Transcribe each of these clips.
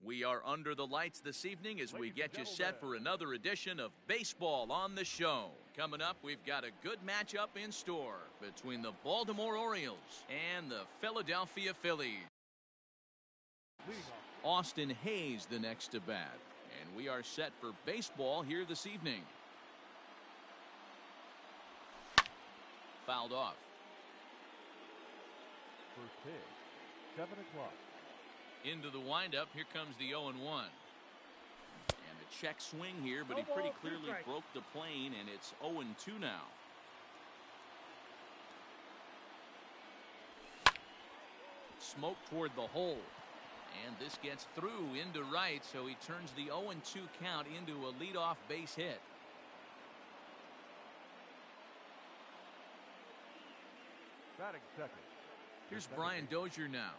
We are under the lights this evening as we get you set for another edition of Baseball on the Show. Coming up, we've got a good matchup in store between the Baltimore Orioles and the Philadelphia Phillies. Austin Hayes the next to bat, and we are set for baseball here this evening. Fouled off. First pitch, 7 o'clock. Into the windup, here comes the 0-1. And a check swing here, but he pretty clearly broke the plane, and it's 0-2 now. Smoke toward the hole. And this gets through into right, so he turns the 0-2 count into a leadoff base hit. Batting second. Here's Brian Dozier now.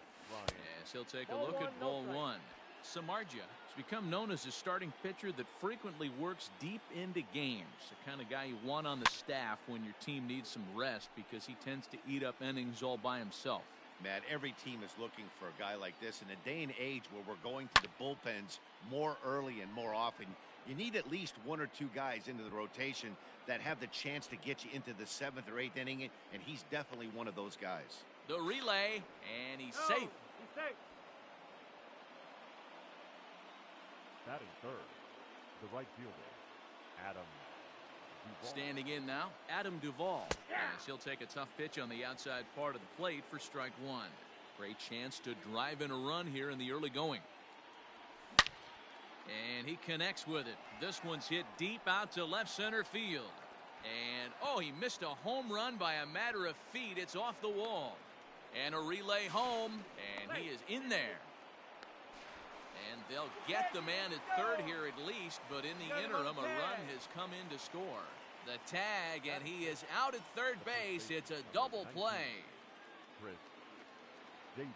As he'll take a look at ball one. Samardzija has become known as a starting pitcher that frequently works deep into games. The kind of guy you want on the staff when your team needs some rest because he tends to eat up innings all by himself. Matt, every team is looking for a guy like this. In a day and age where we're going to the bullpens more early and more often, you need at least one or two guys into the rotation that have the chance to get you into the 7th or 8th inning, and he's definitely one of those guys. The relay, and he's safe. He's safe. Batting third, the right fielder, Adam Duvall. Standing in now, Adam Duvall. As he'll take a tough pitch on the outside part of the plate for strike one. Great chance to drive in a run here in the early going. And he connects with it. This one's hit deep out to left center field. And, oh, he missed a home run by a matter of feet. It's off the wall. And a relay home, and he is in there. And they'll get the man at third here at least, but in the interim, a run has come in to score. The tag, and he is out at third base. It's a double play. Chris Davis.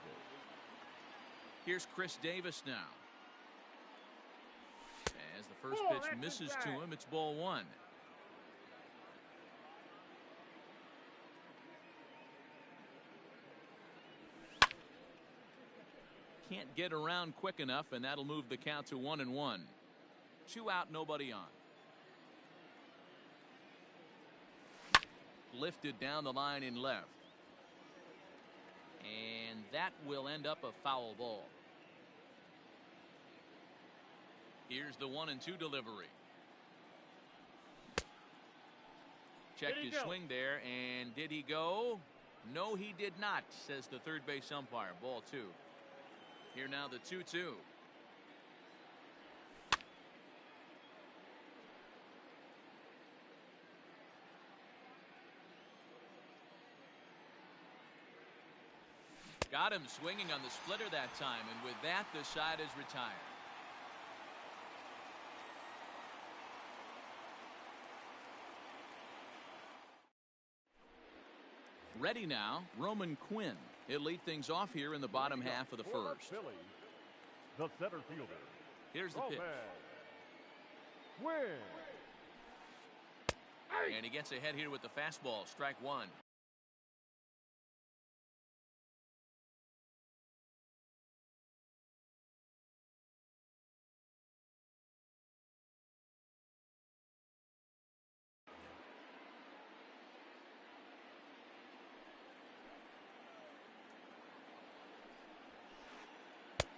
Here's Chris Davis now. As the first pitch misses to him, it's ball one. Can't get around quick enough, and that'll move the count to 1-1. 2 out, nobody on. Lifted down the line in left. And that will end up a foul ball. Here's the 1-2 delivery. Checked his swing there, and did he go? No, he did not, says the third base umpire. Ball 2. Here now the 2-2. Got him swinging on the splitter that time, and with that, the side is retired. Ready now, Roman Quinn. He'll lead things off here in the bottom half of the first. Philly, the center fielder. Here's the pitch. Win. And he gets ahead here with the fastball. Strike one.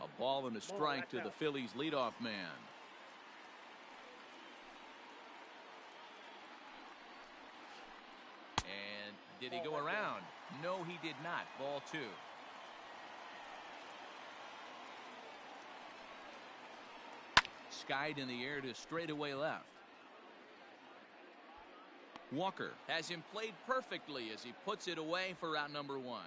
A ball and a strike to the Phillies leadoff man. And did he go around? No, he did not. Ball 2. Skied in the air to straightaway left. Walker has him played perfectly as he puts it away for out number 1.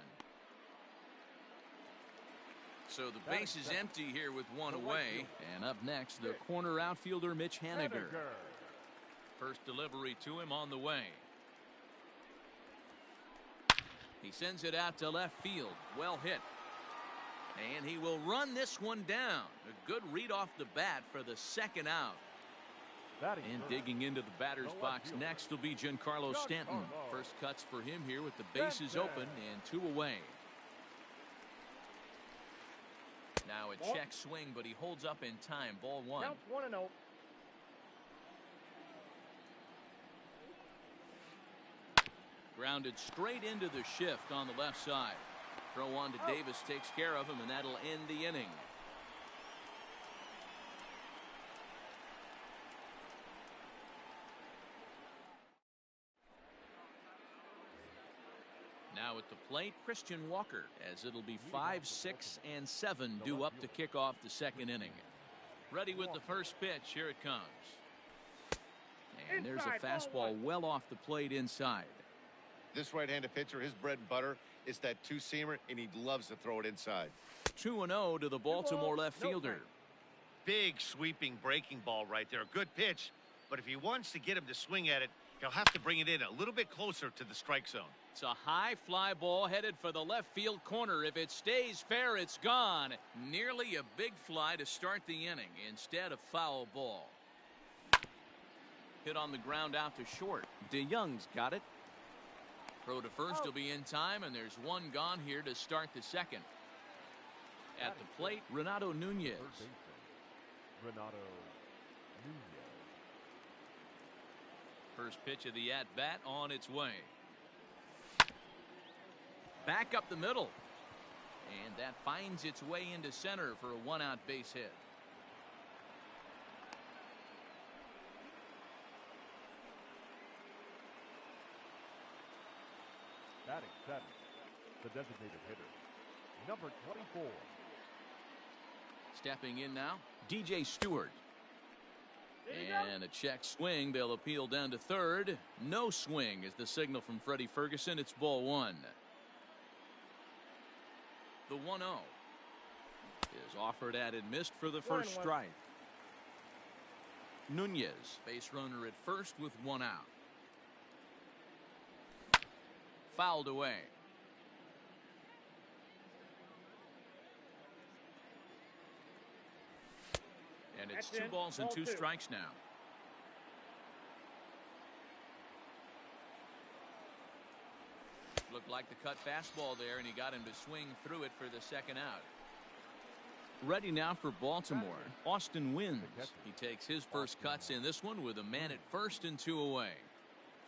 So the base is empty here with one away. And up next, the corner outfielder Mitch Haniger. First delivery to him on the way. He sends it out to left field. Well hit. And he will run this one down. A good read off the bat for the second out. And digging into the batter's box next will be Giancarlo Stanton. First cuts for him here with the bases open and 2 away. Now a check swing, but he holds up in time. Ball one. Counts 1-0. Grounded straight into the shift on the left side. Throw on to Davis takes care of him, and that'll end the inning. Now at the plate, Christian Walker, as it'll be 5, 6, and 7 due up to kick off the second inning. Ready with the first pitch. Here it comes. And there's a fastball well off the plate inside. This right-handed pitcher, his bread and butter is that two-seamer, and he loves to throw it inside. 2-0 to the Baltimore left fielder. Big sweeping breaking ball right there. A good pitch, but if he wants to get him to swing at it, he'll have to bring it in a little bit closer to the strike zone. It's a high fly ball headed for the left field corner. If it stays fair, it's gone. Nearly a big fly to start the inning. Instead, a foul ball. Hit on the ground out to short. DeYoung's got it. Throw to first will be in time, and there's one gone here to start the second. At the plate, Renato Nunez. Renato Nunez. First pitch of the at-bat on its way. Back up the middle. And that finds its way into center for a one-out base hit. Batting seventh, the designated hitter, number 24. Stepping in now, DJ Stewart. And a check swing. They'll appeal down to third. No swing is the signal from Freddie Ferguson. It's ball one. The 1-0 is offered at and missed for the first strike. Nunez, base runner at first with one out. Fouled away. And it's 2 balls and 2 strikes now. Looked like the cut fastball there, and he got him to swing through it for the second out. Ready now for Baltimore. Austin Wynns. He takes his first cuts in this one with a man at first and 2 away.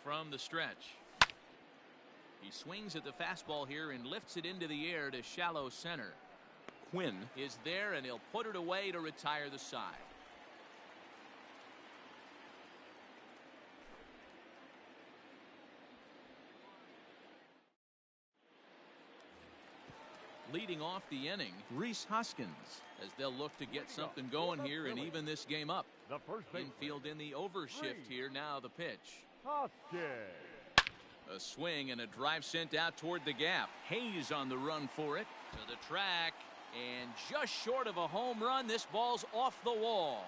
From the stretch. He swings at the fastball here and lifts it into the air to shallow center. Quinn is there, and he'll put it away to retire the side. Leading off the inning, Rhys Hoskins, as they'll look to get something going here and even this game up. Infield in the overshift here. Now the pitch. Hoskins. A swing and a drive sent out toward the gap. Hayes on the run for it. To the track. And just short of a home run, this ball's off the wall.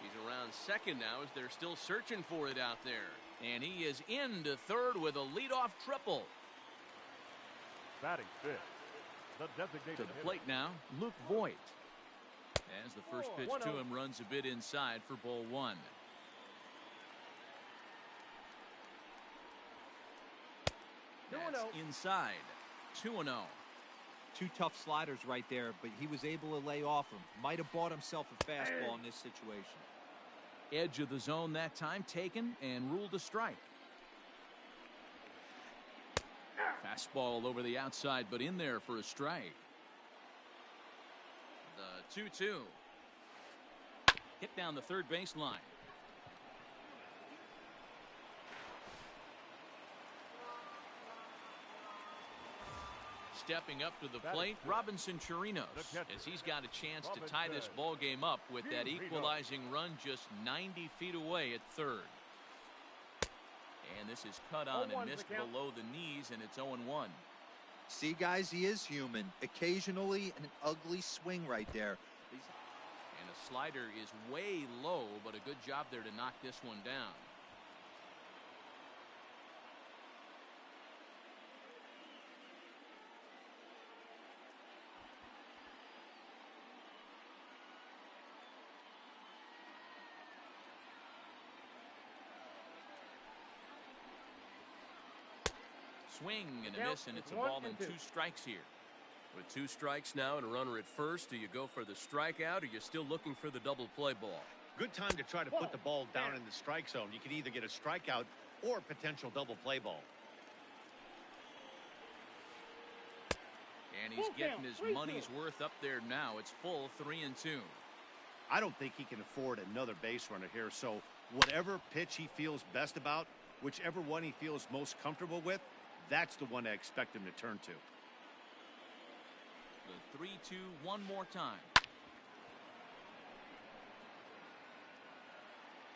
He's around second now as they're still searching for it out there. And he is into third with a leadoff triple. Batting fifth, the designated to the plate now, Luke Voigt. As the first pitch to him runs a bit inside for ball one. That's inside. 2-0. 2 tough sliders right there, but he was able to lay off him. Might have bought himself a fastball in this situation. Edge of the zone that time taken and ruled a strike. Fastball over the outside, but in there for a strike. The 2-2. Hit down the third baseline. Stepping up to the plate, Robinson Chirinos, as he's got a chance to tie this ball game up with that equalizing run just 90 feet away at third. And this is cut on and missed below the knees, and it's 0-1. See, guys, he is human. Occasionally, an ugly swing right there. And a slider is way low, but a good job there to knock this one down. Swing and a miss, and it's a ball and 2 strikes here. With 2 strikes now and a runner at first, do you go for the strikeout or you're still looking for the double play ball? Good time to try to put the ball down in the strike zone. You can either get a strikeout or a potential double play ball. And he's getting his money's worth up there now. It's full 3-2. I don't think he can afford another base runner here, so whatever pitch he feels best about, whichever one he feels most comfortable with, that's the one I expect him to turn to. The 3-2 one more time.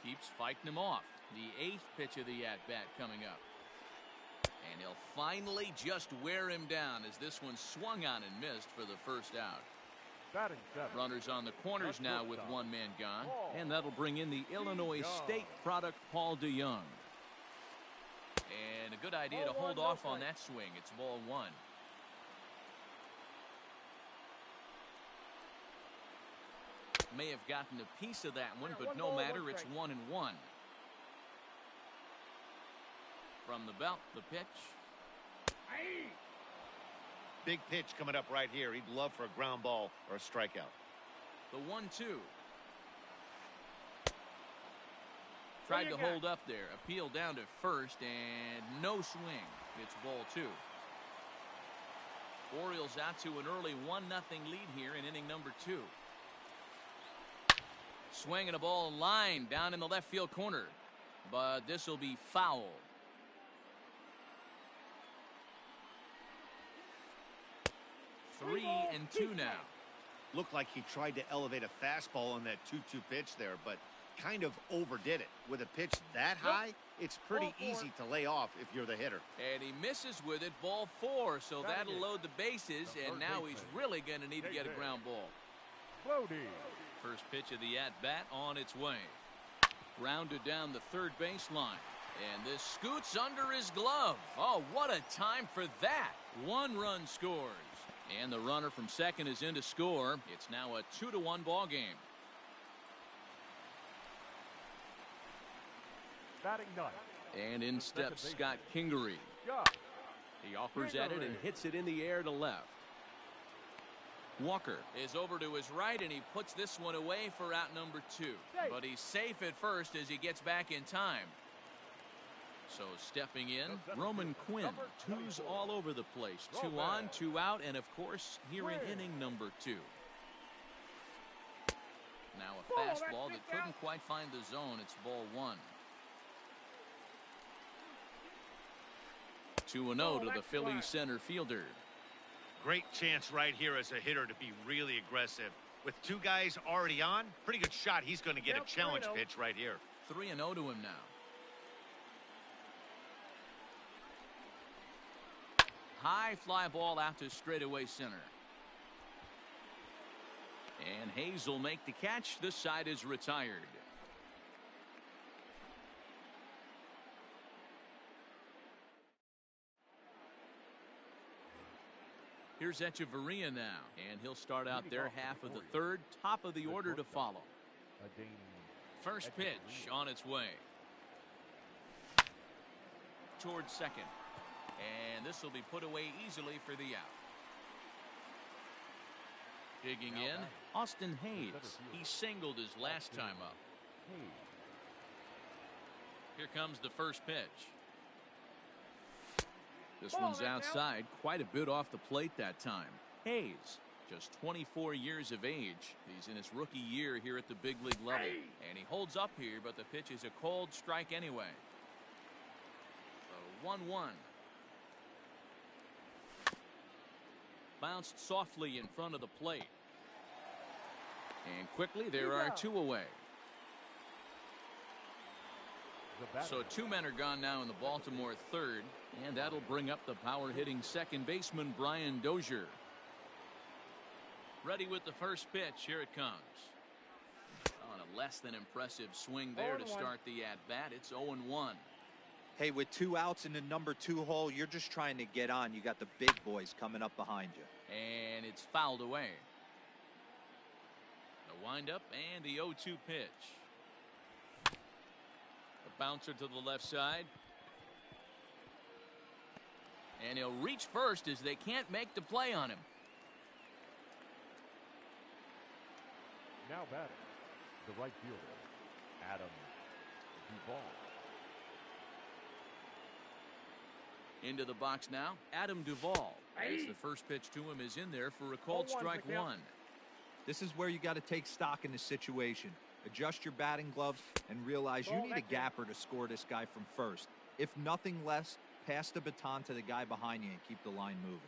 Keeps fighting him off. The 8th pitch of the at-bat coming up. And he'll finally just wear him down as this one swung on and missed for the first out. Batting 7. Runners on the corners now with 1 man gone. And that'll bring in the Illinois State product, Paul DeYoung. And a good idea to hold off on that swing. It's ball 1. May have gotten a piece of that one, but no matter, it's 1-1. From the belt, the pitch. Big pitch coming up right here. He'd love for a ground ball or a strikeout. The 1-2. Tried to hold up there. Appeal down to first, and no swing. It's ball 2. Orioles out to an early 1-0 lead here in inning number 2. Swinging a ball line down in the left field corner. But this will be foul. 3-2 now. Looked like he tried to elevate a fastball on that 2-2 pitch there, but kind of overdid it. With a pitch that high, it's pretty easy to lay off if you're the hitter. And he misses with it, ball 4, so that'll load the bases, and now he's really going to need to get a ground ball. First pitch of the at-bat on its way. Grounded down the third baseline. And this scoots under his glove. Oh, what a time for that. 1 run scores. And the runner from second is in to score. It's now a 2-1 ball game. Batting 9. And in steps Scott Kingery. He offers at it and hits it in the air to left. Walker is over to his right, and he puts this one away for out number 2. But he's safe at first as he gets back in time. So stepping in, Roman Quinn. 2s all over the place. 2 on, 2 out, and of course here in inning number 2. Now a fastball that couldn't quite find the zone. It's ball 1. 2-0 to the Phillies center fielder. Great chance right here as a hitter to be really aggressive. With 2 guys already on, pretty good shot. He's going to get a challenge pitch right here. 3-0 to him now. High fly ball out to straightaway center. And Hayes will make the catch. This side is retired. Here's Echeverria now, and he'll start out their half of the third. Top of the order to follow. First pitch on its way. Towards second. And this will be put away easily for the out. Digging in, Austin Hayes. He singled his last time up. Here comes the first pitch. This one's outside, quite a bit off the plate that time. Hayes, just 24 years of age. He's in his rookie year here at the big league level. And he holds up here, but the pitch is a cold strike anyway. So 1-1. Bounced softly in front of the plate. And quickly there are 2 away. So 2 men are gone now in the Baltimore third, and that'll bring up the power-hitting second baseman Brian Dozier. Ready with the first pitch. Here it comes. On a less than impressive swing there to start the at-bat. It's 0-1. Hey, with 2 outs in the number 2 hole, you're just trying to get on. You got the big boys coming up behind you. And it's fouled away. The windup and the 0-2 pitch. A bouncer to the left side. And he'll reach first as they can't make the play on him. Now batting, the right fielder, Adam Duvall. Into the box now, Adam Duvall. As the first pitch to him is in there for a called strike one. This is where you got to take stock in this situation. Adjust your batting gloves and realize you need a gapper to score this guy from first. If nothing less, pass the baton to the guy behind you and keep the line moving.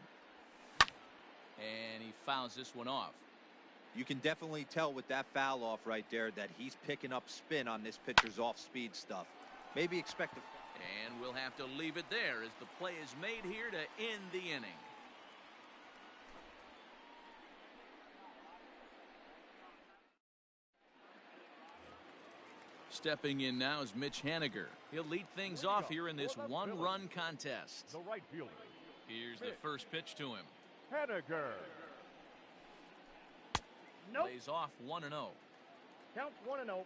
And he fouls this one off. You can definitely tell with that foul off right there that he's picking up spin on this pitcher's off-speed stuff. Maybe expect a... And we'll have to leave it there as the play is made here to end the inning. Stepping in now is Mitch Haniger. He'll lead things off here in this one-run contest. The right fielder. Here's the first pitch to him. Haniger. Nope. Lays off 1-0. Counts 1-0.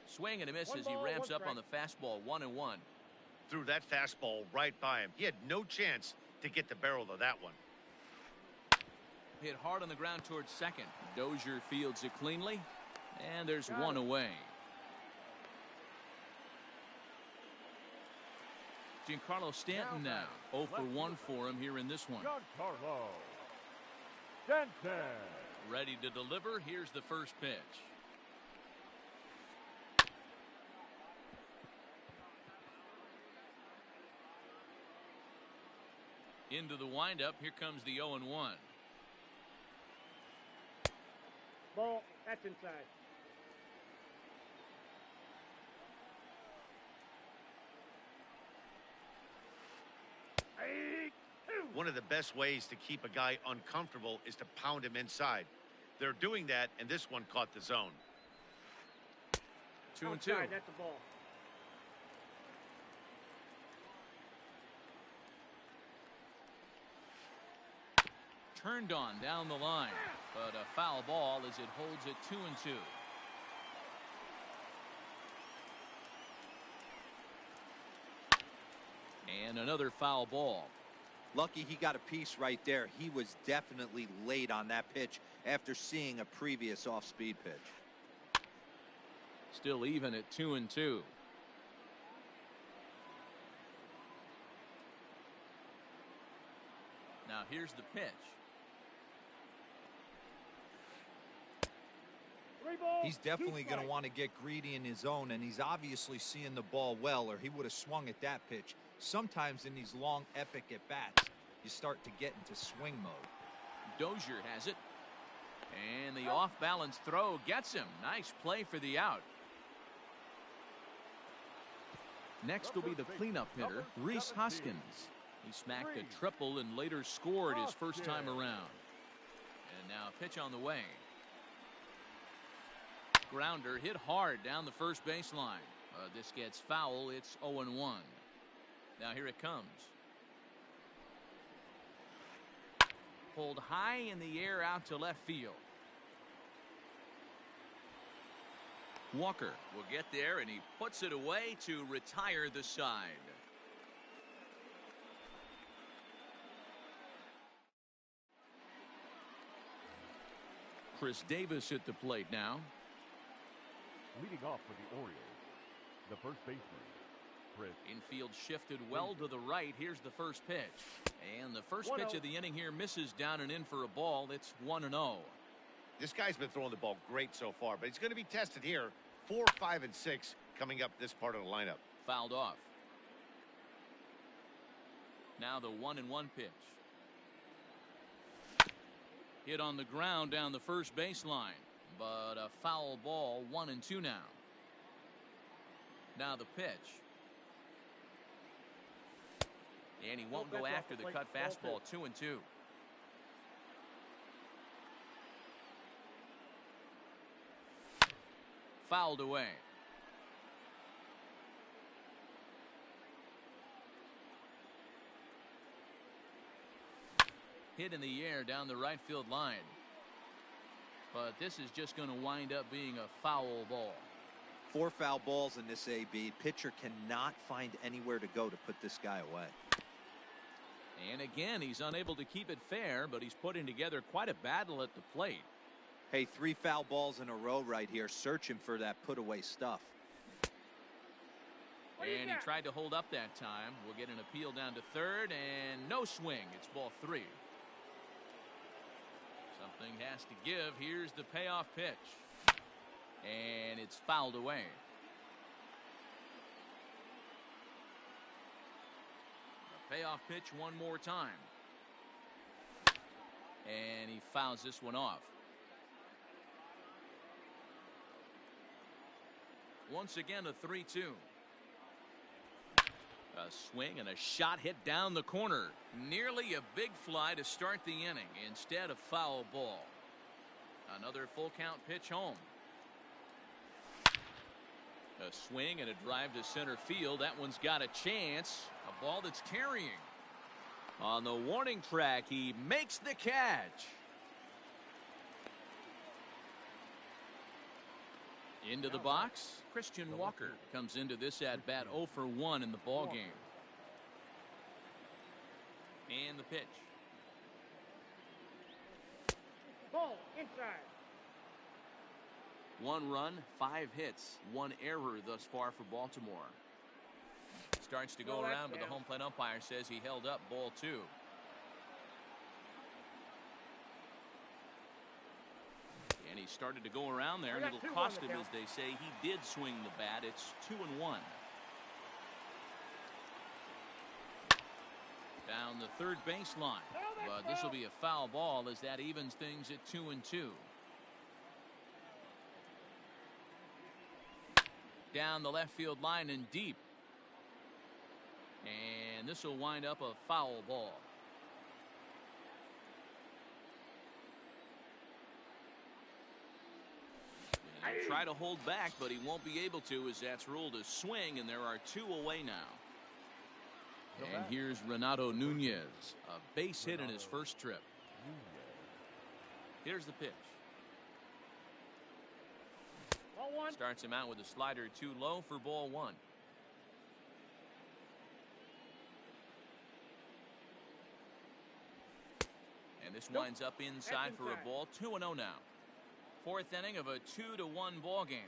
Swing and a miss as he ramps up on the fastball. 1-1. Threw that fastball right by him. He had no chance to get the barrel of that one. Hit hard on the ground towards second. Dozier fields it cleanly, and there's one away. Giancarlo Stanton now 0 for 1 for him here in this one. Giancarlo Stanton. Ready to deliver. Here's the first pitch. Into the windup. Here comes the 0-1. Ball. That's inside. One of the best ways to keep a guy uncomfortable is to pound him inside. They're doing that, and this one caught the zone. 2-2. That's the ball. Turned on down the line, but a foul ball as it holds it 2-2. And another foul ball. Lucky he got a piece right there. He was definitely late on that pitch after seeing a previous off-speed pitch. Still even at 2-2. Now here's the pitch. He's definitely going to want to get greedy in his zone, and he's obviously seeing the ball well, or he would have swung at that pitch. Sometimes in these long, epic at-bats, you start to get into swing mode. Dozier has it. And the off-balance throw gets him. Nice play for the out. Next will be the cleanup hitter, Rhys Hoskins. He smacked a triple and later scored his first time around. And now a pitch on the way. Grounder hit hard down the first baseline. This gets foul. It's 0-1. Now here it comes. Pulled high in the air out to left field. Walker will get there, and he puts it away to retire the side. Chris Davis at the plate now. Leading off for the Orioles, the first baseman, Chris. Infield shifted well to the right. Here's the first pitch. And the first pitch of the inning here misses down and in for a ball. It's 1-0. This guy's been throwing the ball great so far, but he's going to be tested here. 4, 5, and 6 coming up this part of the lineup. Fouled off. Now the 1-1 pitch. Hit on the ground down the first baseline. But a foul ball, 1-2 now. Now the pitch. And he won't go after the cut fastball. 2-2. Fouled away. Hit in the air down the right field line. But this is just going to wind up being a foul ball. 4 foul balls in this AB. Pitcher cannot find anywhere to go to put this guy away. And again, he's unable to keep it fair, but he's putting together quite a battle at the plate. Hey, 3 foul balls in a row right here, searching for that put-away stuff. And he tried to hold up that time. We'll get an appeal down to third, and no swing. It's ball 3. Something has to give. Here's the payoff pitch. And it's fouled away. The payoff pitch one more time. And he fouls this one off. Once again, a 3-2. A swing and a shot hit down the corner. Nearly a big fly to start the inning. Instead, a foul ball. Another full count pitch home. A swing and a drive to center field. That one's got a chance. A ball that's carrying. On the warning track, he makes the catch. Into the box, Christian Walker comes into this at bat 0 for 1 in the ball game. And the pitch. Ball inside. 1 run, 5 hits, 1 error thus far for Baltimore. Starts to go around, but the home plate umpire says he held up ball 2. And he started to go around there, and it'll cost him, as they say. He did swing the bat. It's 2-1. Down the third baseline. But this will be a foul ball, as that evens things at 2-2. Down the left field line and deep. And this will wind up a foul ball. He'll try to hold back, but he won't be able to, as that's ruled a swing, and there are 2 away now. And here's Renato Nunez, a base hit in his first trip. Here's the pitch. Ball 1. Starts him out with a slider too low for ball 1. And this winds up inside for a ball. 2-0 now. 4th inning of a 2-1 ball game.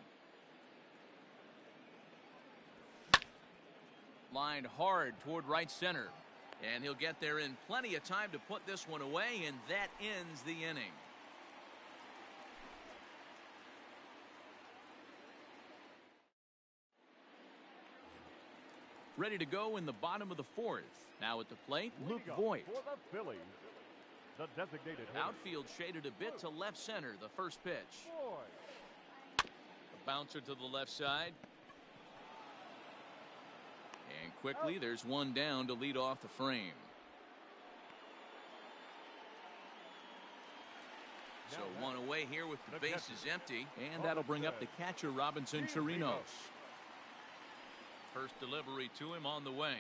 Lined hard toward right center. And he'll get there in plenty of time to put this one away, and that ends the inning. Ready to go in the bottom of the 4th. Now at the plate, Luke Voigt. For the Phillies, the designated hitter. Outfield shaded a bit to left center, the first pitch. A bouncer to the left side. And quickly, there's one down to lead off the frame. So 1 away here with the bases empty. And that'll bring up the catcher, Robinson Chirinos. First delivery to him on the way.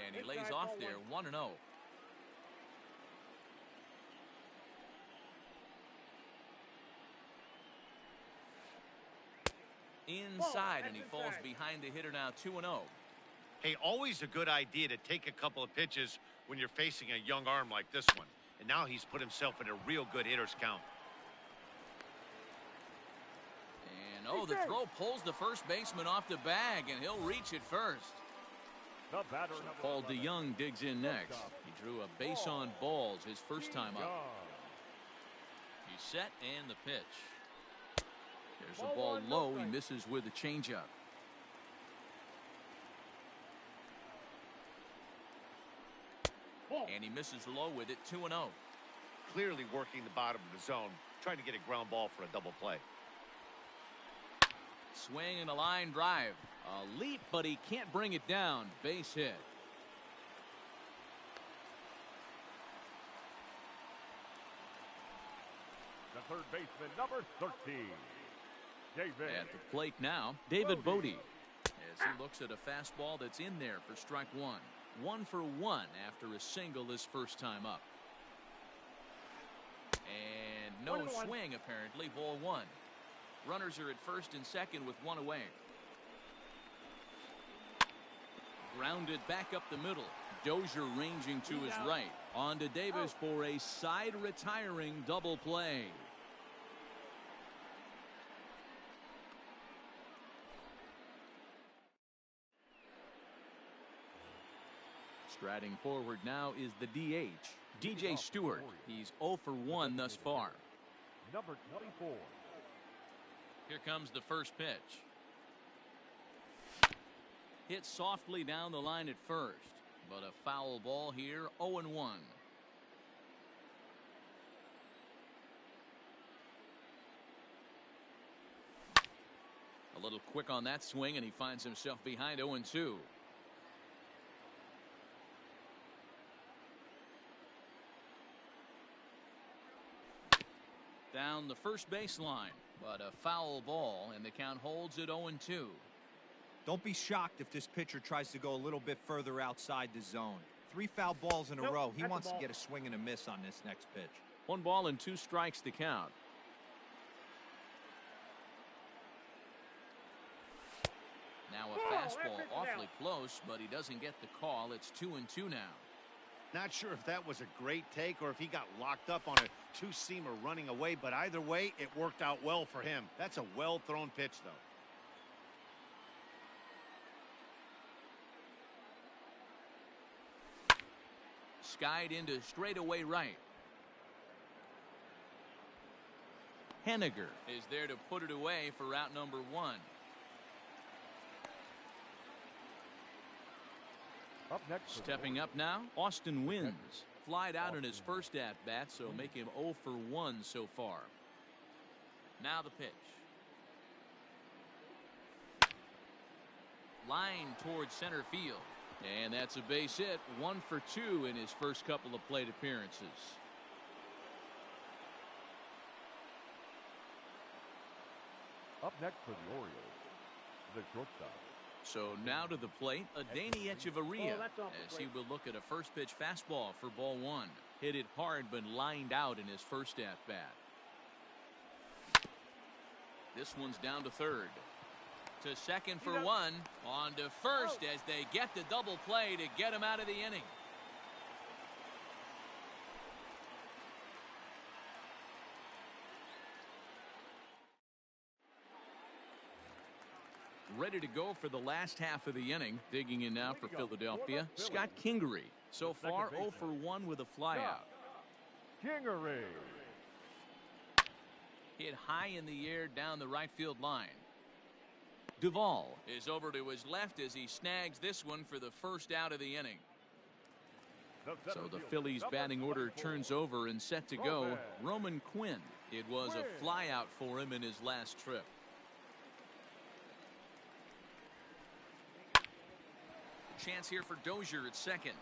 And he lays off there, 1-0. Inside, and he falls behind the hitter now, 2-0. Hey, always a good idea to take a couple of pitches when you're facing a young arm like this one. And now he's put himself in a real good hitter's count. And oh, the throw pulls the first baseman off the bag, and he'll reach it first. The batter, So Paul DeYoung digs in next. He drew a base on balls his first time up. He's set, and the pitch. There's a ball low. He misses with a changeup. And he misses low with it, 2-0. Clearly working the bottom of the zone, trying to get a ground ball for a double play. Swing and a line drive. A leap, but he can't bring it down. Base hit. The third baseman, number 13. David. At the plate now, David Bodie. As he looks at a fastball that's in there for strike 1. 1 for 1 after a single his first time up. And no swing, apparently. Ball 1. Runners are at first and second with 1 away. Grounded back up the middle. Dozier ranging to his right. On to Davis for a side retiring double play. Striding forward now is the DH, DJ Stewart. He's 0 for 1 thus far. Number 24. Here comes the first pitch. Hit softly down the line at first, but a foul ball here, 0-1. A little quick on that swing, and he finds himself behind 0-2. Down the first baseline, but a foul ball, and the count holds at 0-2. Don't be shocked if this pitcher tries to go a little bit further outside the zone. 3 foul balls in a row. He wants to get a swing and a miss on this next pitch. 1 ball and 2 strikes to count. Now a fastball awfully close, but he doesn't get the call. It's 2-2 now. Not sure if that was a great take or if he got locked up on a 2-seamer running away, but either way, it worked out well for him. That's a well-thrown pitch, though. Skied into straightaway right. Henniger is there to put it away for out number 1. Up next. Stepping up now, Austin Wins. Flied out in his first at-bat, so make him 0 for 1 so far. Now the pitch. Line towards center field. And that's a base hit. 1 for 2 in his first couple of plate appearances. Up next for the Orioles, the shortstop. So now to the plate, Adeiny Echeverria, as he will look at a first pitch fastball for ball 1. Hit it hard, but lined out in his first at-bat. This one's down to third. To second for 1. On to first as they get the double play to get him out of the inning. Ready to go for the last half of the inning. Digging in now for Philadelphia, Scott Kingery. So far 0 for 1 with a flyout. Kingery. Hit high in the air down the right field line. Duvall is over to his left as he snags this one for the first out of the inning. So the Phillies batting order turns over and set to go. Roman Quinn. It was a flyout for him in his last trip. Chance here for Dozier at second.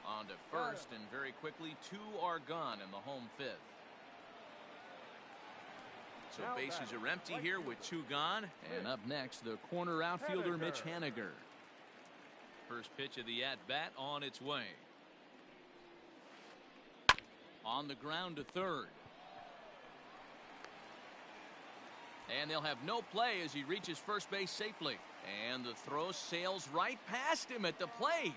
On to first, and very quickly 2 are gone in the home 5th. So bases are empty here with 2 gone. And up next, the corner outfielder Mitch Haniger. First pitch of the at-bat on its way. On the ground to third. And they'll have no play as he reaches first base safely. And the throw sails right past him at the plate.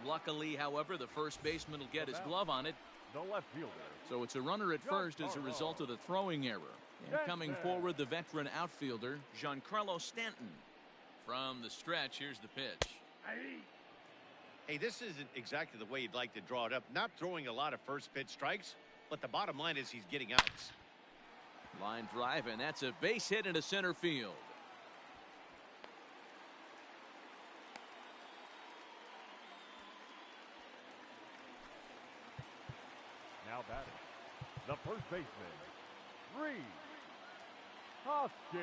Luckily, however, the first baseman will get his glove on it. The left fielder. So it's a runner at first as a result of the throwing error. And coming forward, the veteran outfielder, Giancarlo Stanton. From the stretch, here's the pitch. Hey, this isn't exactly the way you'd like to draw it up. Not throwing a lot of first pitch strikes, but the bottom line is he's getting outs. Line drive, and that's a base hit into center field. Now batting, the first baseman, Reed Hoskins.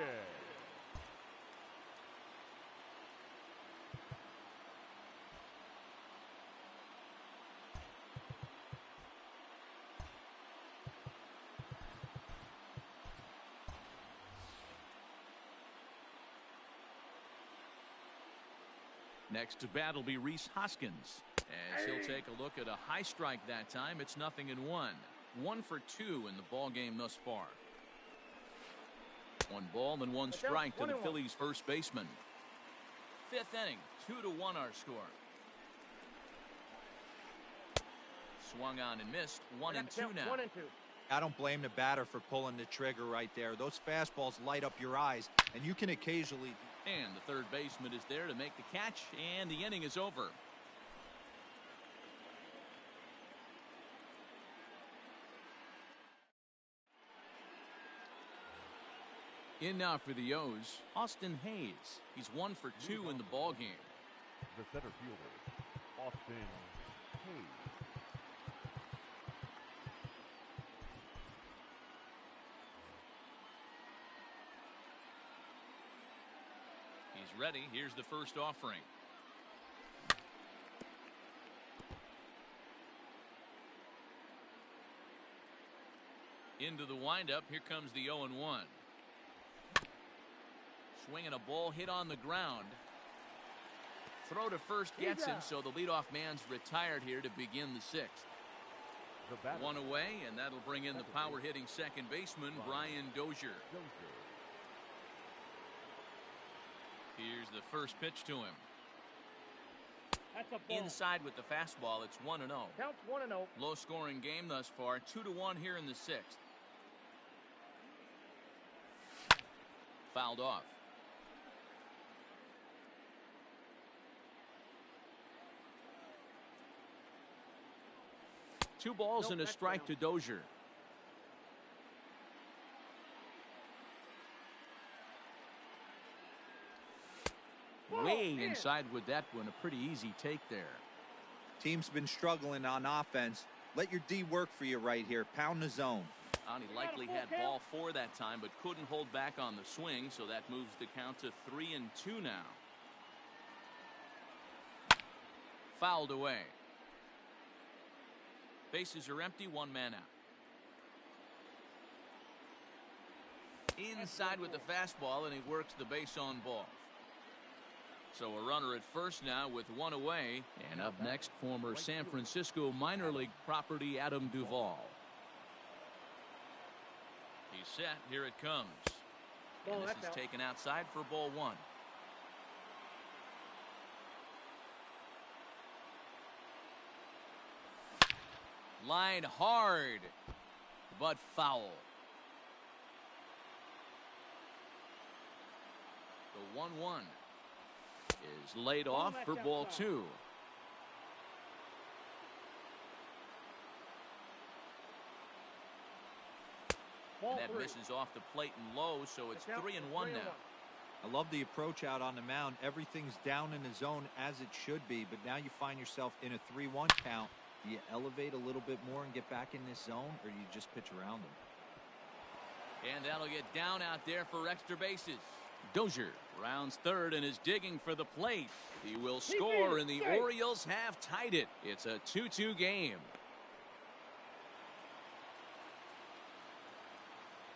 Next to bat will be Rhys Hoskins. As he'll take a look at a high strike that time. It's 0-1. 1 for 2 in the ball game thus far. 1 ball and 1 strike to the Phillies first baseman. Fifth inning, 2-1 our score. Swung on and missed. 1-2 now. 1-2. I don't blame the batter for pulling the trigger right there. Those fastballs light up your eyes, and you can occasionally. And the third baseman is there to make the catch, and the inning is over. In now for the O's, Austin Hayes. He's 1 for 2 in the ballgame. The center fielder, Austin Hayes. He's ready. Here's the first offering. Into the windup. Here comes the 0-1. Swinging a ball hit on the ground. Throw to first gets him, so the leadoff man's retired here to begin the sixth. One away, and that'll bring in the power-hitting second baseman, Brian Dozier. Here's the first pitch to him. That's a ball. Inside with the fastball, it's 1-0. Counts 1-0. Low-scoring game thus far, 2-1 here in the sixth. Fouled off. Two balls and a strike to Dozier. Way inside with that one. A pretty easy take there. Team's been struggling on offense. Let your D work for you right here. Pound the zone. He likely had ball 4 that time, but couldn't hold back on the swing, so that moves the count to 3-2 now. Fouled away. Bases are empty, 1 man out. Inside with the fastball, and he works the base on balls. So a runner at first now with 1 away. And up next, former San Francisco minor league property Adam Duvall. He's set. Here it comes. And this is taken outside for ball 1. Line hard, but foul. The 1-1 is laid off for ball 2. And that misses off the plate and low, so it's 3-1 now. I love the approach out on the mound. Everything's down in the zone as it should be, but now you find yourself in a 3-1 count. Do you elevate a little bit more and get back in this zone, or do you just pitch around them? And that'll get down out there for extra bases. Dozier rounds third and is digging for the plate. He will score, and the Orioles have tied it. It's a 2-2 game.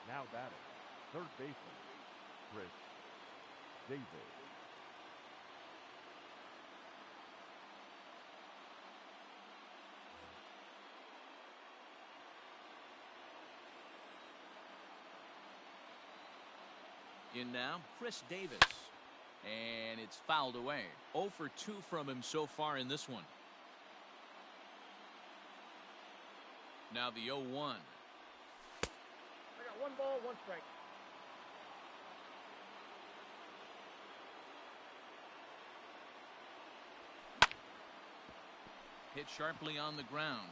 Now batting, third baseman, Chris Davis. In now, Chris Davis. And it's fouled away. 0 for 2 from him so far in this one. Now the 0-1. I got 1 ball, 1 strike. Hit sharply on the ground.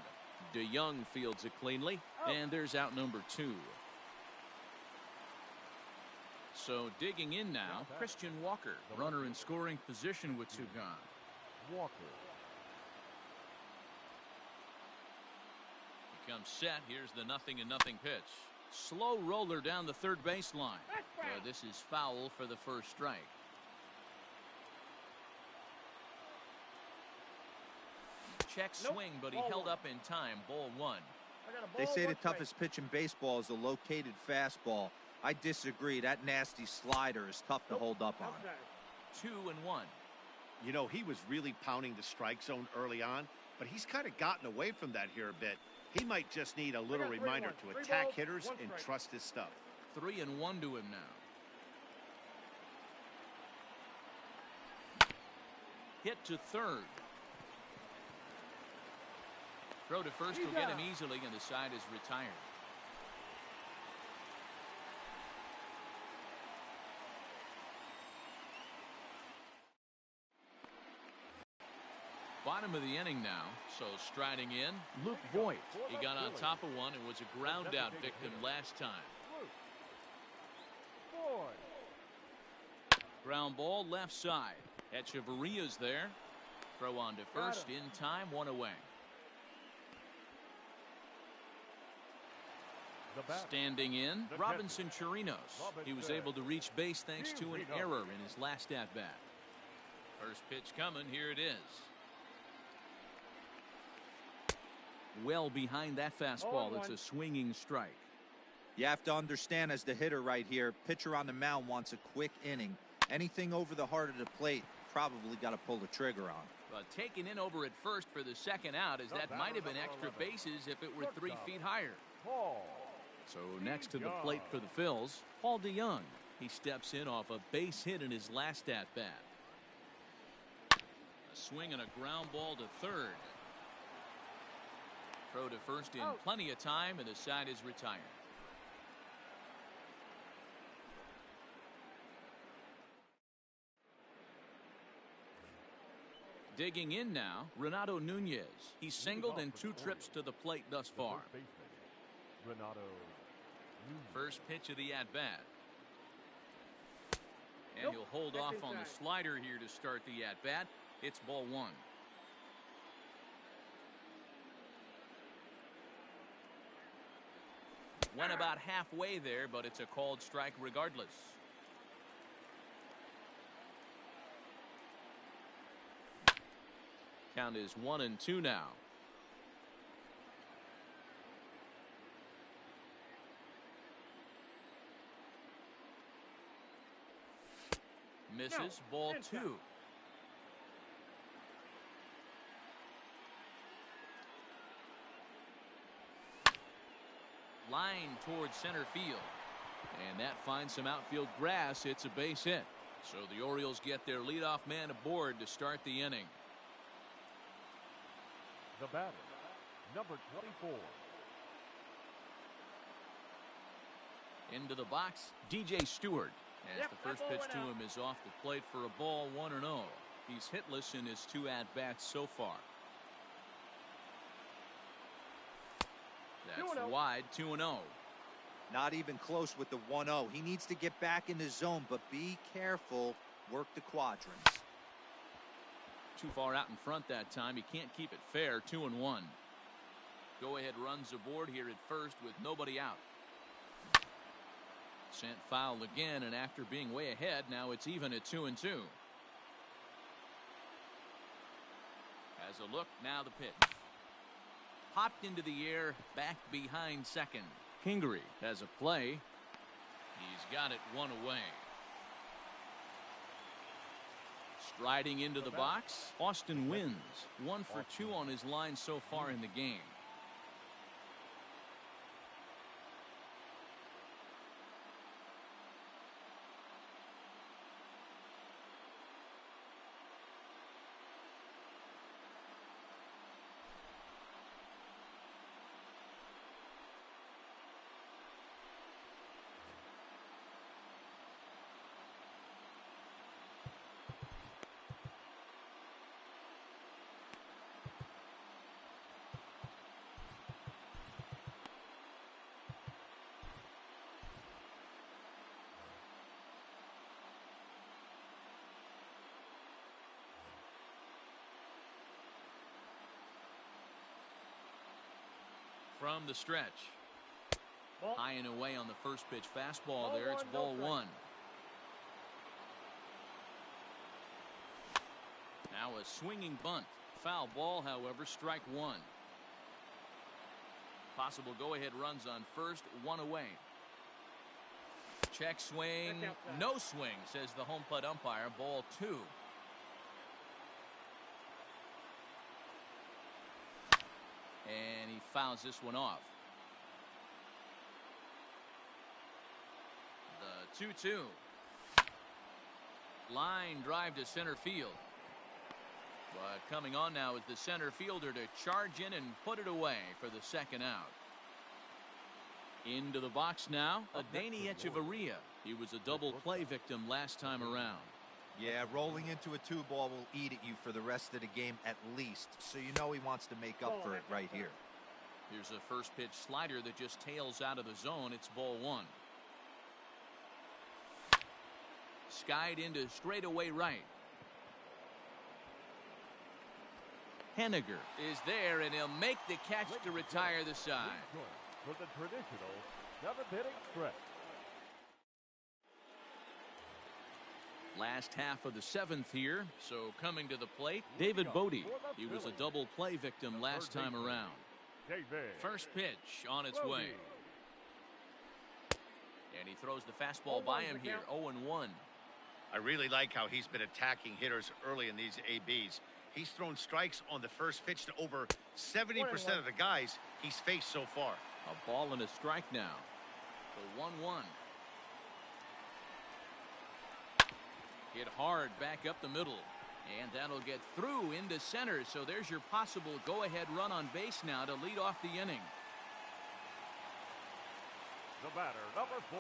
DeYoung fields it cleanly. And there's out number 2. So digging in now, Christian Walker, runner in scoring position with 2 gone. Walker. He comes set. Here's the 0-0 pitch. Slow roller down the third baseline. This is foul for the first strike. Check swing, but he held up in time. Ball 1. They say the toughest pitch in baseball is a located fastball. I disagree. That nasty slider is tough to hold up on. 2-1. You know, he was really pounding the strike zone early on, but he's kind of gotten away from that here a bit. He might just need a little reminder to attack hitters and trust his stuff. 3-1 to him now. hit to third. Throw to first will get him easily, and the side is retired. Bottom of the inning now, so striding in, Luke Voigt. He got on top of one and was a ground out victim last time. Ground ball left side. Echeverria's there. Throw on to first in time, one away. Standing in, Robinson Chirinos. He was able to reach base thanks to an error in his last at-bat. First pitch coming, here it is. Well behind that fastball. It's a swinging strike. You have to understand, as the hitter right here, pitcher on the mound wants a quick inning. Anything over the heart of the plate, probably got to pull the trigger on. But taken in over at first for the second out, as that might have been extra bases if it were 3 feet higher. So next to the plate for the Phils, Paul DeYoung. He steps in off a base hit in his last at-bat. A swing and a ground ball to third. Throw to first in plenty of time, and the side is retired. Digging in now, Renato Nunez. He's singled in 2 trips to the plate thus far. First pitch of the at-bat. And he'll hold off on the slider here to start the at-bat. It's ball 1. Went about halfway there, but it's a called strike regardless. Count is 1-2 now. Misses, ball 2. Line towards center field. And that finds some outfield grass. It's a base hit. So the Orioles get their leadoff man aboard to start the inning. The batter, number 24. Into the box, DJ Stewart. As the first pitch to him is off the plate for a ball, 1-0. He's hitless in his 2 at-bats so far. That's wide, 2-0. Not even close with the 1-0. He needs to get back in the zone, but be careful. Work the quadrants. Too far out in front that time. He can't keep it fair. 2-1. Go ahead runs aboard here at first with nobody out. Sent foul again, and after being way ahead, now it's even at 2-2. Has a look, now the pitch. Popped into the air, back behind second. Kingery has a play. He's got it 1 away. Striding into the box, Austin wins. 1 for 2 on his line so far in the game. From the stretch. High and away on the first pitch fastball there. It's ball 1. Now a swinging bunt. Foul ball, however, strike 1. Possible go-ahead runs on first, 1 away. Check swing. No swing, says the home plate umpire. Ball 2. And he fouls this one off. The 2-2. Line drive to center field. But coming on now is the center fielder to charge in and put it away for the second out. Into the box now, Adeiny Echeverria. He was a double play victim last time around. Yeah, rolling into a 2-ball will eat at you for the rest of the game at least, so you know he wants to make up for it right here. Here's a first pitch slider that just tails out of the zone. It's ball 1. Skied into straightaway right. Henniger is there, and he'll make the catch to retire the side. For the traditional 7th-inning stretch. Last half of the 7th here, so coming to the plate, David Bodie. He was a double play victim last time around. First pitch on its way. And he throws the fastball by him here, 0-1. I really like how he's been attacking hitters early in these ABs. He's thrown strikes on the first pitch to over 70% of the guys he's faced so far. A ball and a strike now. The 1-1. Hit hard back up the middle. And that'll get through into center. So there's your possible go-ahead run on base now to lead off the inning. The batter, number 4.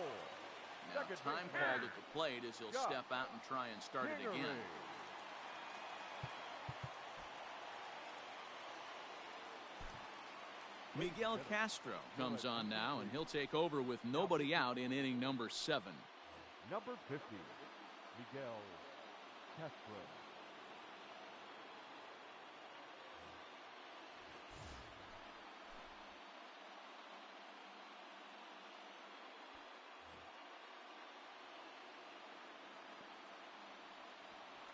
Now time called at the plate as he'll step out and try and start it again. Miguel Castro comes on now, and he'll take over with nobody out in inning number 7. Number 50, Miguel Castro.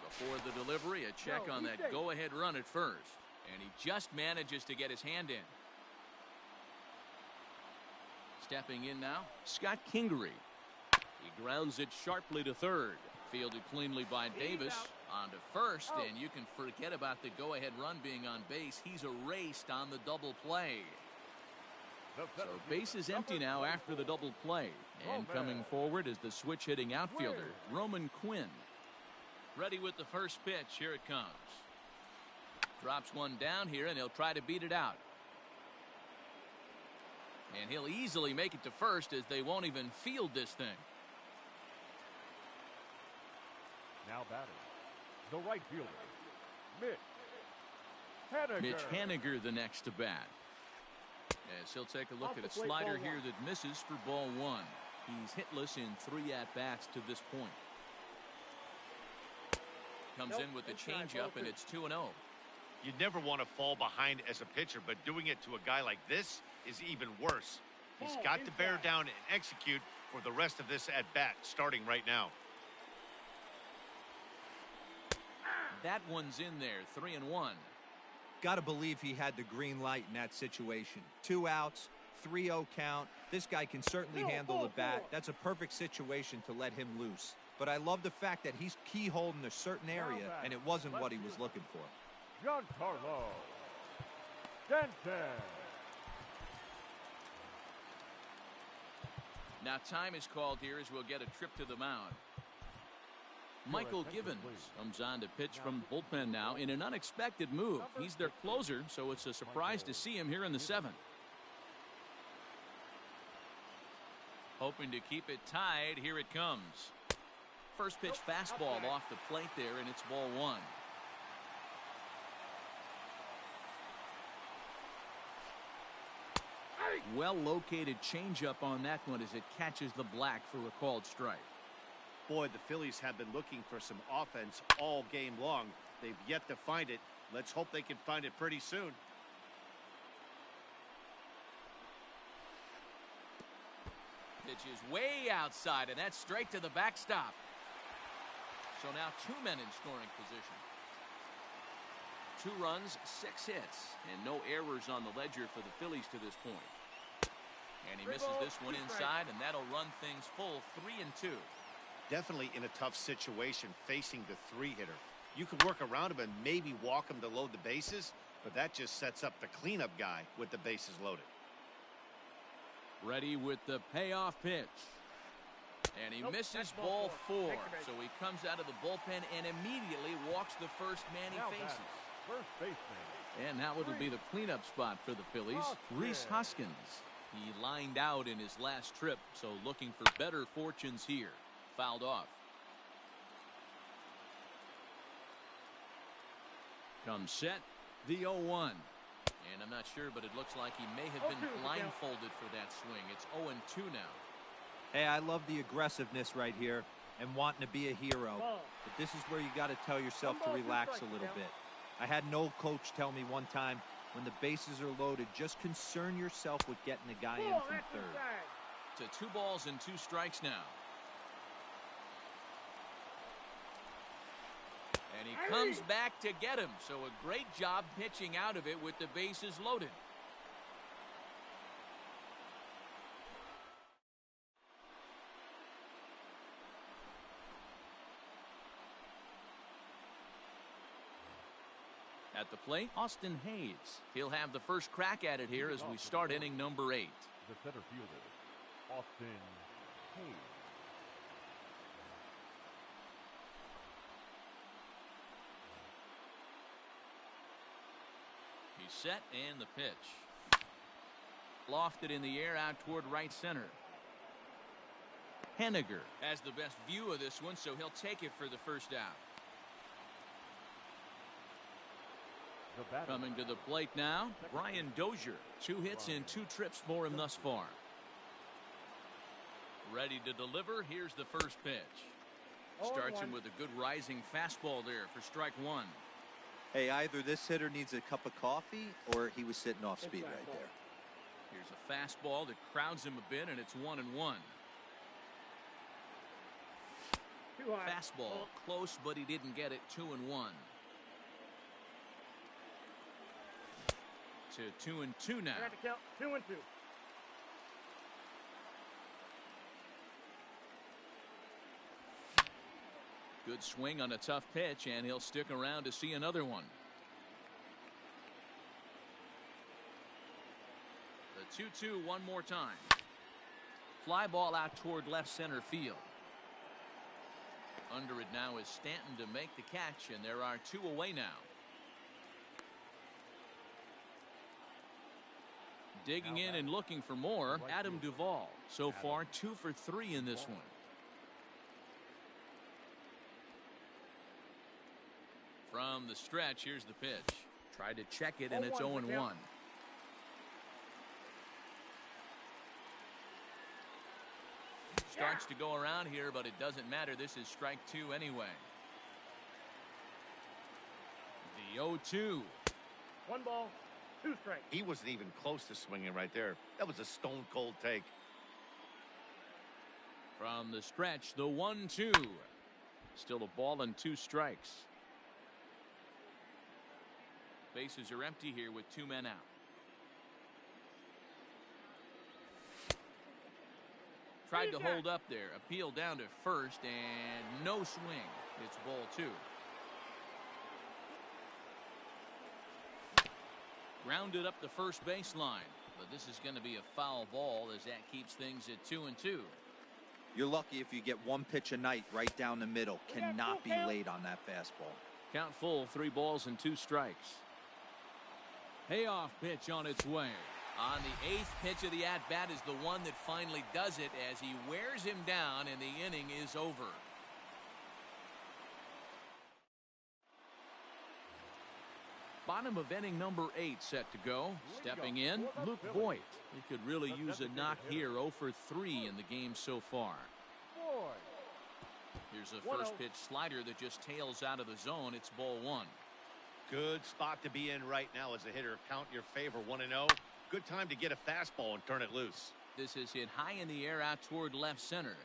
Before the delivery, a check on that go-ahead run at first. And he just manages to get his hand in. Stepping in now, Scott Kingery. He grounds it sharply to third. Fielded cleanly by Davis. On to first, and you can forget about the go-ahead run being on base. He's erased on the double play. So base is empty now after the double play. And coming forward is the switch-hitting outfielder, Roman Quinn. Ready with the first pitch. Here it comes. Drops one down here, and he'll try to beat it out. And he'll easily make it to first as they won't even field this thing. Now batting, the right fielder, Mitch Henniger. Mitch Henniger the next to bat. As he'll take a look at a slider here that misses for ball 1. He's hitless in 3 at-bats to this point. Comes in with the changeup, and it's 2-0. You never want to fall behind as a pitcher, but doing it to a guy like this is even worse. He's got to bear down and execute for the rest of this at-bat, starting right now. That one's in there, 3-1. Got to believe he had the green light in that situation. 2 outs, 3-0 count. This guy can certainly handle the bat. That's a perfect situation to let him loose. But I love the fact that he's keyholed in a certain area, and it wasn't what he was looking for. Giancarlo Stanton. Now time is called here as we'll get a trip to the mound. Michael Givens comes on to pitch from the bullpen now in an unexpected move. He's their closer, so it's a surprise to see him here in the 7th. Hoping to keep it tied, here it comes. First pitch fastball off the plate there, and it's ball 1. Well-located changeup on that one as it catches the black for a called strike. Boy, the Phillies have been looking for some offense all game long. They've yet to find it. Let's hope they can find it pretty soon. Pitch is way outside, and that's straight to the backstop. So now 2 men in scoring position. 2 runs, 6 hits, and no errors on the ledger for the Phillies to this point. And he misses this one inside, and that'll run things full 3-2. Definitely in a tough situation facing the 3-hitter. You can work around him and maybe walk him to load the bases, but that just sets up the cleanup guy with the bases loaded. Ready with the payoff pitch. And he misses ball 4. So he comes out of the bullpen and immediately walks the first man he faces. First baseman. And now it'll be the cleanup spot for the Phillies. Rhys Hoskins. He lined out in his last trip, so looking for better fortunes here. Fouled off. Comes set, the 0-1. And I'm not sure, but it looks like he may have been blindfolded for that swing. It's 0-2 now. Hey, I love the aggressiveness right here and wanting to be a hero. But this is where you got to tell yourself to relax a little bit. I had an old coach tell me one time, when the bases are loaded, just concern yourself with getting the guy in from third. To 2 balls and 2 strikes now. And he comes back to get him. So a great job pitching out of it with the bases loaded. At the plate, Austin Hayes. He'll have the first crack at it here as we start inning number 8. The center fielder, Austin Hayes. He's set and the pitch. Lofted in the air out toward right center. Henniger has the best view of this one, so he'll take it for the first out. Coming to the plate now, Brian Dozier. 2 hits in 2 trips for him thus far. Ready to deliver. Here's the first pitch. Starts him with a good rising fastball there for strike 1. Hey, either this hitter needs a cup of coffee or he was sitting off speed right there. Here's a fastball that crowds him a bit, and it's 1-1. Fastball close, but he didn't get it. 2-1. To 2-2 now. 2-2. Good swing on a tough pitch, and he'll stick around to see another one. The 2-2 one more time. Fly ball out toward left center field. Under it now is Stanton to make the catch, and there are 2 away now. Digging in and looking for more, Adam Duvall. So far, 2 for 3 in this one. From the stretch, here's the pitch. Tried to check it, and it's 0-1. Starts to go around here, but it doesn't matter. This is strike 2 anyway. The 0-2. 1 ball. 2 strikes. He wasn't even close to swinging right there. That was a stone cold take. From the stretch, the 1-2. Still a ball and 2 strikes. Bases are empty here with 2 men out. Tried to hold up there. Appeal down to first, and no swing. It's ball 2. Grounded up the first baseline, but this is going to be a foul ball as that keeps things at 2-2. You're lucky if you get 1 pitch a night right down the middle. Cannot be late on that fastball. Count full, 3 balls and 2 strikes. Payoff pitch on its way. On the 8th pitch of the at-bat is the one that finally does it as he wears him down and the inning is over. Bottom of inning number 8 set to go. Stepping in, Luke Voigt. He could really use a knock here. 0 for 3 in the game so far. Here's a first pitch slider that just tails out of the zone. It's ball 1. Good spot to be in right now as a hitter. Count your favor. 1-0. Good time to get a fastball and turn it loose. This is hit high in the air out toward left center.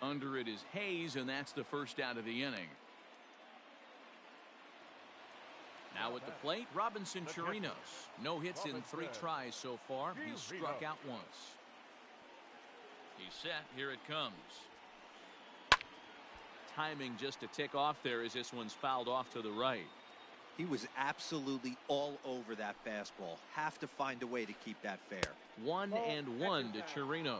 Under it is Hayes, and that's the first out of the inning. Now at the plate, Robinson Chirinos. No hits in 3 tries so far. He's struck out once. He's set. Here it comes. Timing just a tick off there as this one's fouled off to the right. He was absolutely all over that fastball. Have to find a way to keep that fair. 1-1 to Chirinos.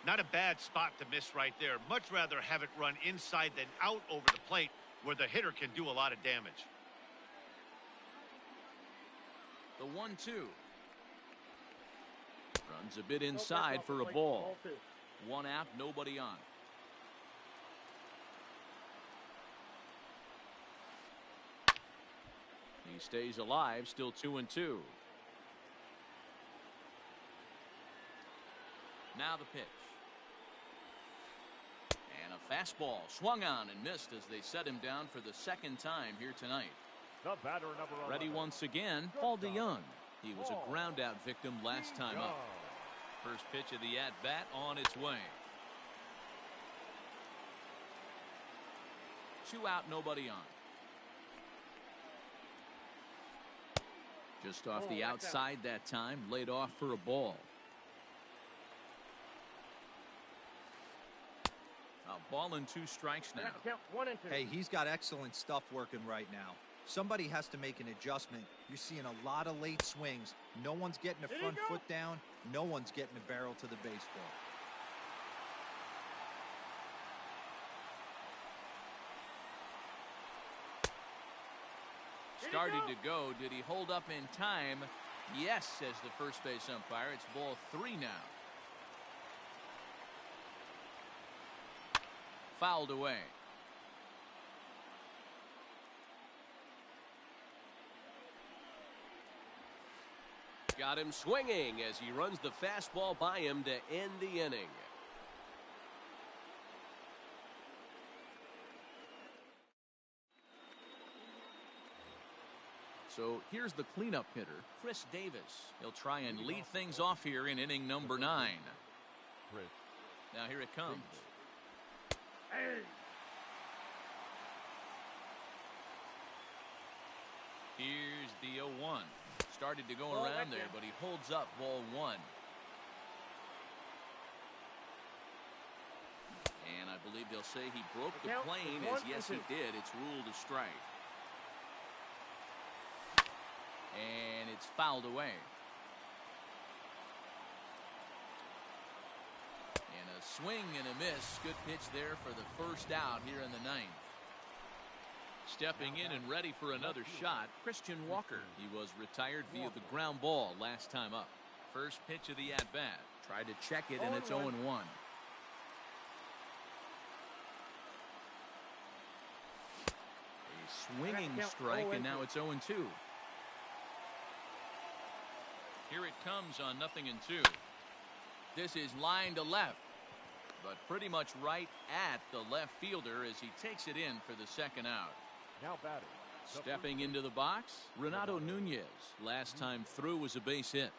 Not a bad spot to miss right there. Much rather have it run inside than out over the plate where the hitter can do a lot of damage. The 1-2. Runs a bit inside for a ball. 1 out, nobody on. He stays alive, still 2-2. Now the pitch. And a fastball swung on and missed as they set him down for the second time here tonight. The batter, number 11. Ready once again, Paul DeYoung. He was a ground out victim last time up. First pitch of the at-bat on its way. 2 out, nobody on. Just off the outside that time, laid off for a ball. A ball and 2 strikes now. Count 1 and 2. Hey, he's got excellent stuff working right now. Somebody has to make an adjustment. You're seeing a lot of late swings. No one's getting the front foot down. No one's getting the barrel to the baseball. Started to go. Did he hold up in time? Yes, says the first base umpire. It's ball 3 now. Fouled away. Got him swinging as he runs the fastball by him to end the inning. So here's the cleanup hitter, Chris Davis. He'll try and lead things off here in inning number 9. Chris. Now here it comes. Hey. Here's the 0-1. Started to go around there, but he holds up ball 1. And I believe they'll say he broke the plane, as yes he did. It's ruled a strike. And it's fouled away. And a swing and a miss. Good pitch there for the first out here in the 9th. Stepping in and ready for another shot, Christian Walker. He was retired via the ground ball last time up. First pitch of the at-bat. Tried to check it, and it's 0-1. A swinging strike, and now it's 0-2. Here it comes on 0-2. This is line to left, but pretty much right at the left fielder as he takes it in for the second out. Now batting. Stepping into the box, Renato Nunez. Last time through was a base hit.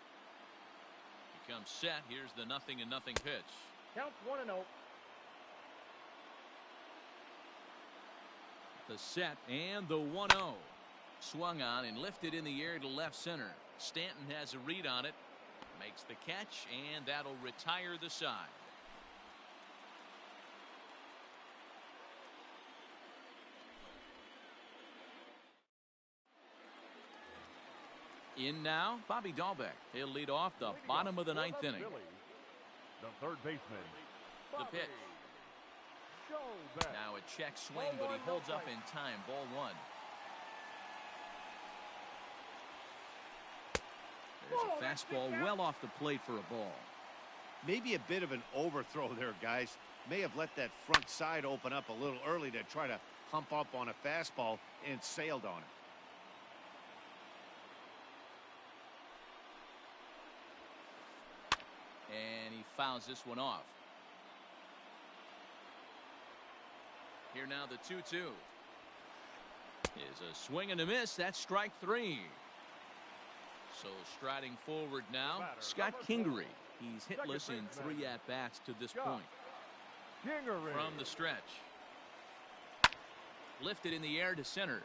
He comes set. Here's the 0-0 pitch. Count 1-0. The set and the 1-0. Swung on and lifted in the air to left center. Stanton has a read on it. Makes the catch, and that'll retire the side. In now, Bobby Dahlbeck. He'll lead off the bottom of the 9th inning. The third baseman. The pitch. Now a check swing, but he holds up in time. Ball 1. There's a fastball well off the plate for a ball. Maybe a bit of an overthrow there, guys. May have let that front side open up a little early to try to pump up on a fastball and sailed on it. And he fouls this one off. Here now the 2-2. Is a swing and a miss. That's strike 3. So striding forward now, Scott Kingery. He's hitless in 3 at-bats to this point. From the stretch. Lifted in the air to center.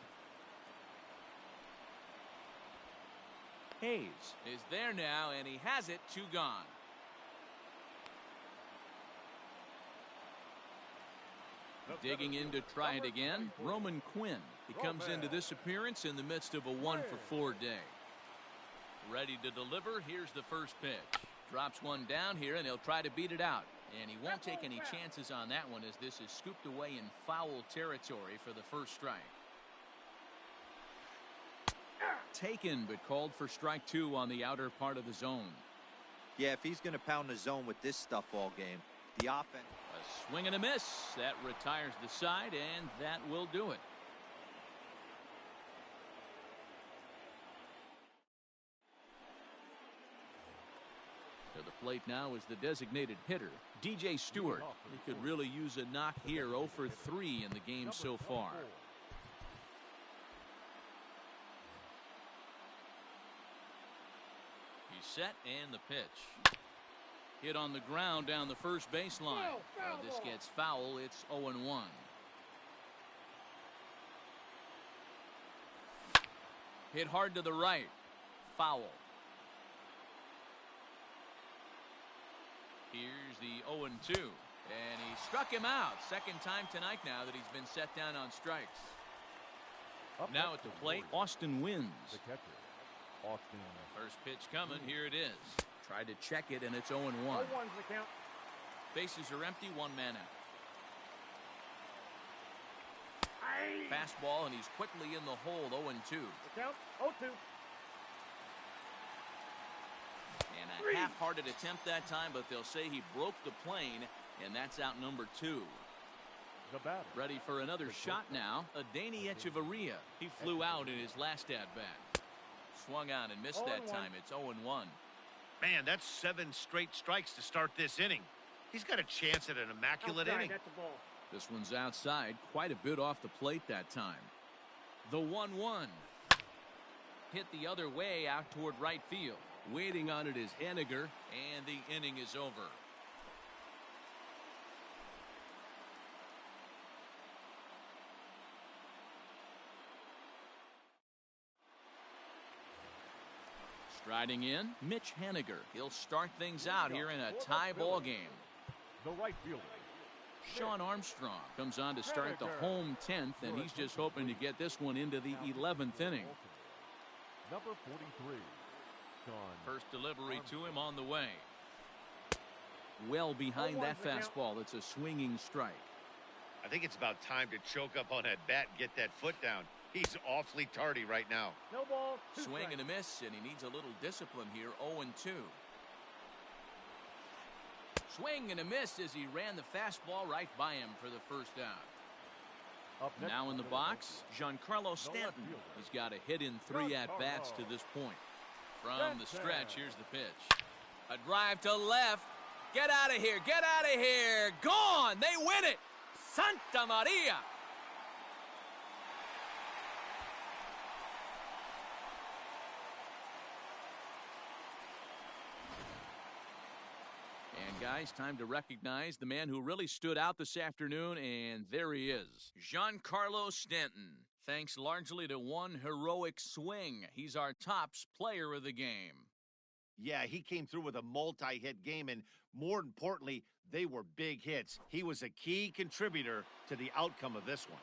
Hayes is there now, and he has it. 2 gone. Digging in to try it again, Roman Quinn. He comes into this appearance in the midst of a 1-for-4 day. Ready to deliver. Here's the first pitch. Drops one down here, and he'll try to beat it out. And he won't take any chances on that one as this is scooped away in foul territory for the first strike. Taken, but called for strike two on the outer part of the zone. Yeah, if he's going to pound the zone with this stuff all game, the offense. A swing and a miss. That retires the side, and that will do it. To the plate now is the designated hitter, DJ Stewart. He could really use a knock here. 0 for 3 in the game so far. He's set, and the pitch. Hit on the ground down the first baseline. This gets foul. It's 0-1. Hit hard to the right. Foul. Here's the 0-2. And he struck him out. Second time tonight now that he's been set down on strikes. Now at the plate, Austin wins. The catcher, Austin. First pitch coming. Here it is. Tried to check it, and it's 0-1. 0-1's the count. Bases are empty. One man out. Fastball, and he's quickly in the hole. 0-2. The count. 0-2. And a half-hearted attempt that time, but they'll say he broke the plane, and that's out number 2. The batter. Ready for another shot now. Adeiny Echeverria. He flew out in his last at-bat. Swung on and missed that time. It's 0-1. Man, that's 7 straight strikes to start this inning. He's got a chance at an immaculate inning. That's a ball. This one's outside, quite a bit off the plate that time. The 1-1. Hit the other way out toward right field. Waiting on it is Henniger, and the inning is over. Striding in, Mitch Henniger. He'll start things out here in a tie ball game. The right fielder. Sean Armstrong comes on to start the home 10th, and he's just hoping to get this one into the 11th inning. Number 43. Sean. First delivery to him on the way. Well behind that fastball. It's a swinging strike. I think it's about time to choke up on that bat and get that foot down. He's awfully tardy right now. No ball. Swing and a miss, and he needs a little discipline here. 0-2. Swing and a miss as he ran the fastball right by him for the first out. Now in the box, Giancarlo Stanton. He's got a hit in 3 at-bats to this point. From the stretch, here's the pitch. A drive to left. Get out of here. Get out of here. Gone. They win it. Santa Maria. And guys, time to recognize the man who really stood out this afternoon, and there he is. Giancarlo Stanton. Thanks largely to one heroic swing. He's our tops player of the game. Yeah, he came through with a multi-hit game, and more importantly, they were big hits. He was a key contributor to the outcome of this one.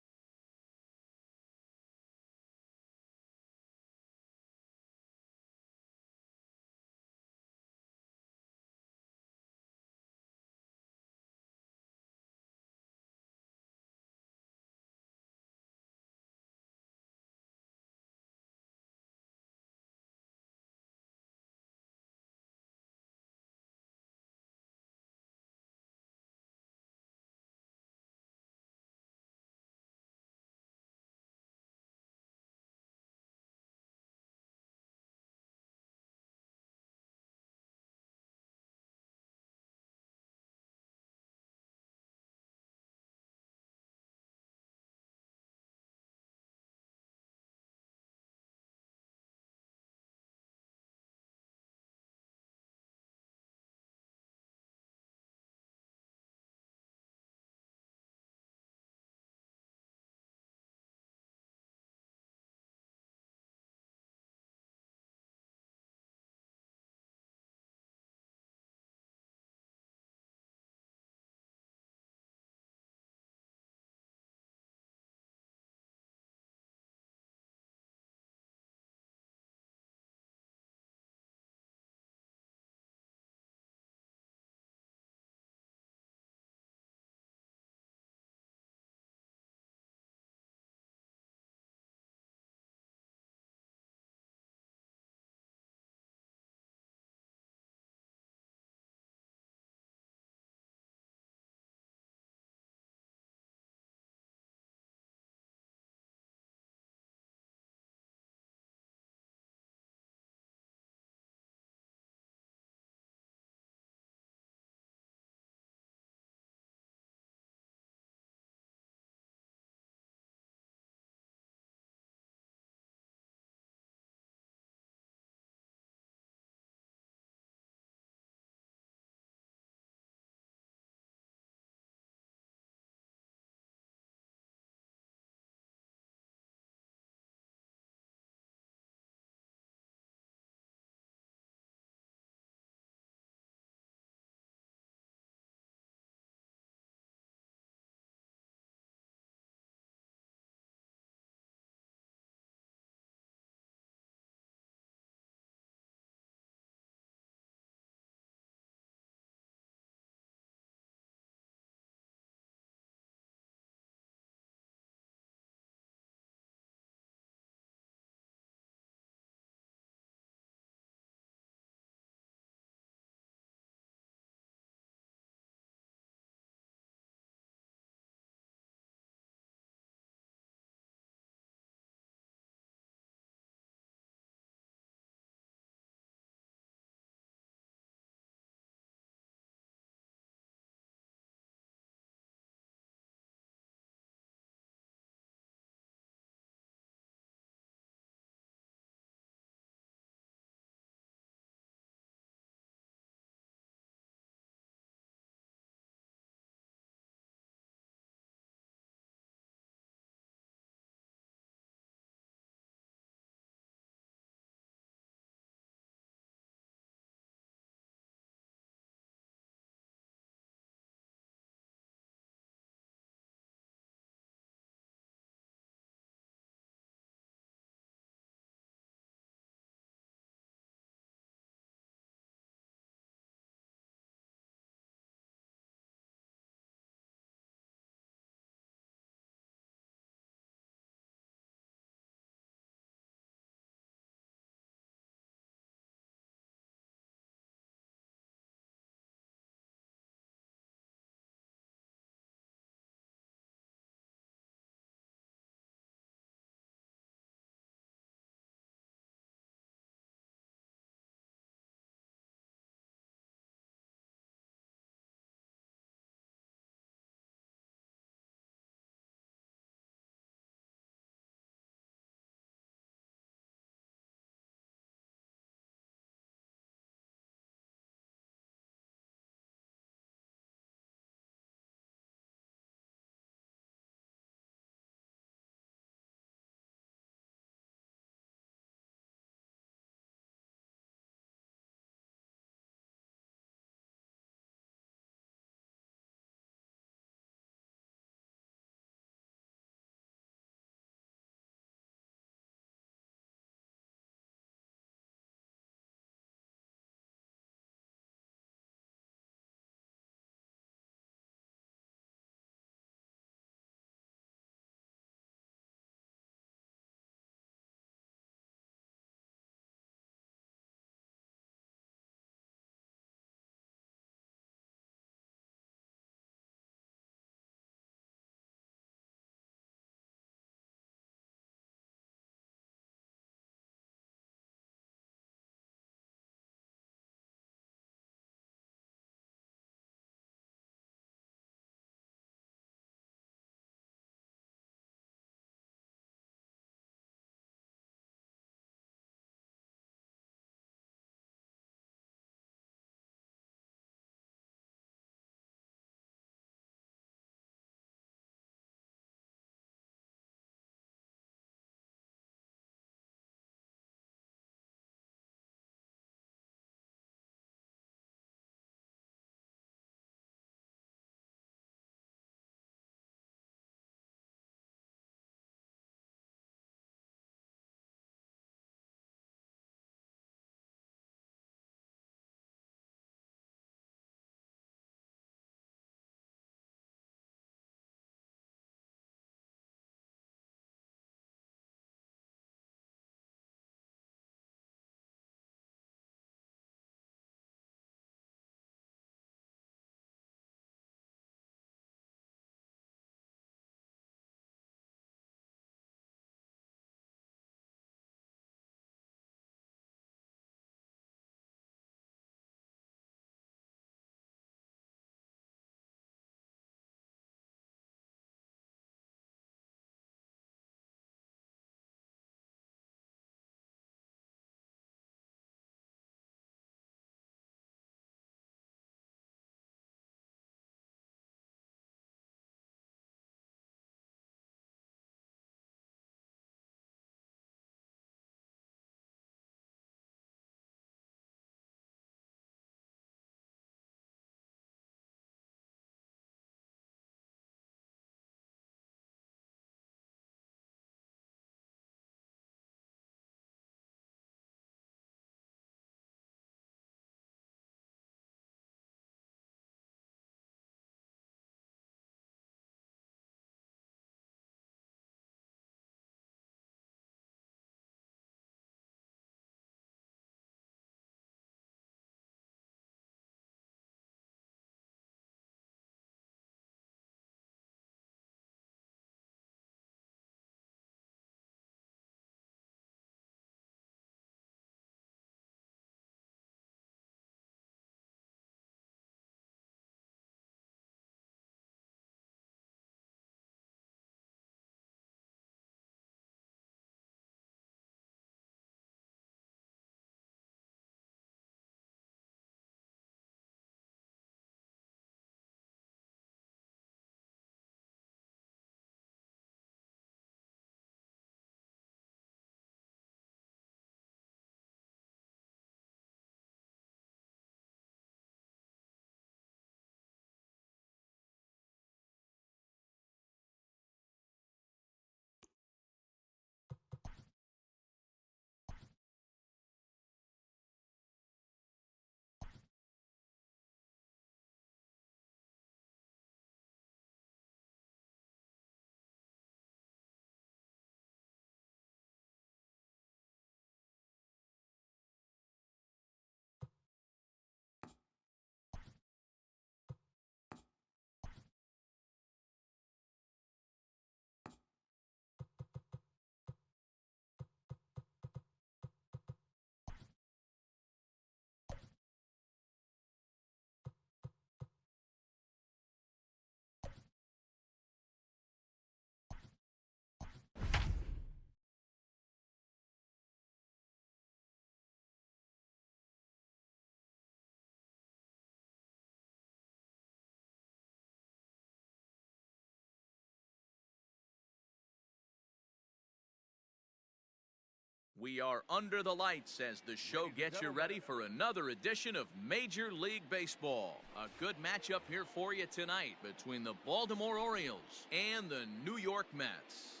We are under the lights as the show gets you ready for another edition of Major League Baseball. A good matchup here for you tonight between the Baltimore Orioles and the New York Mets.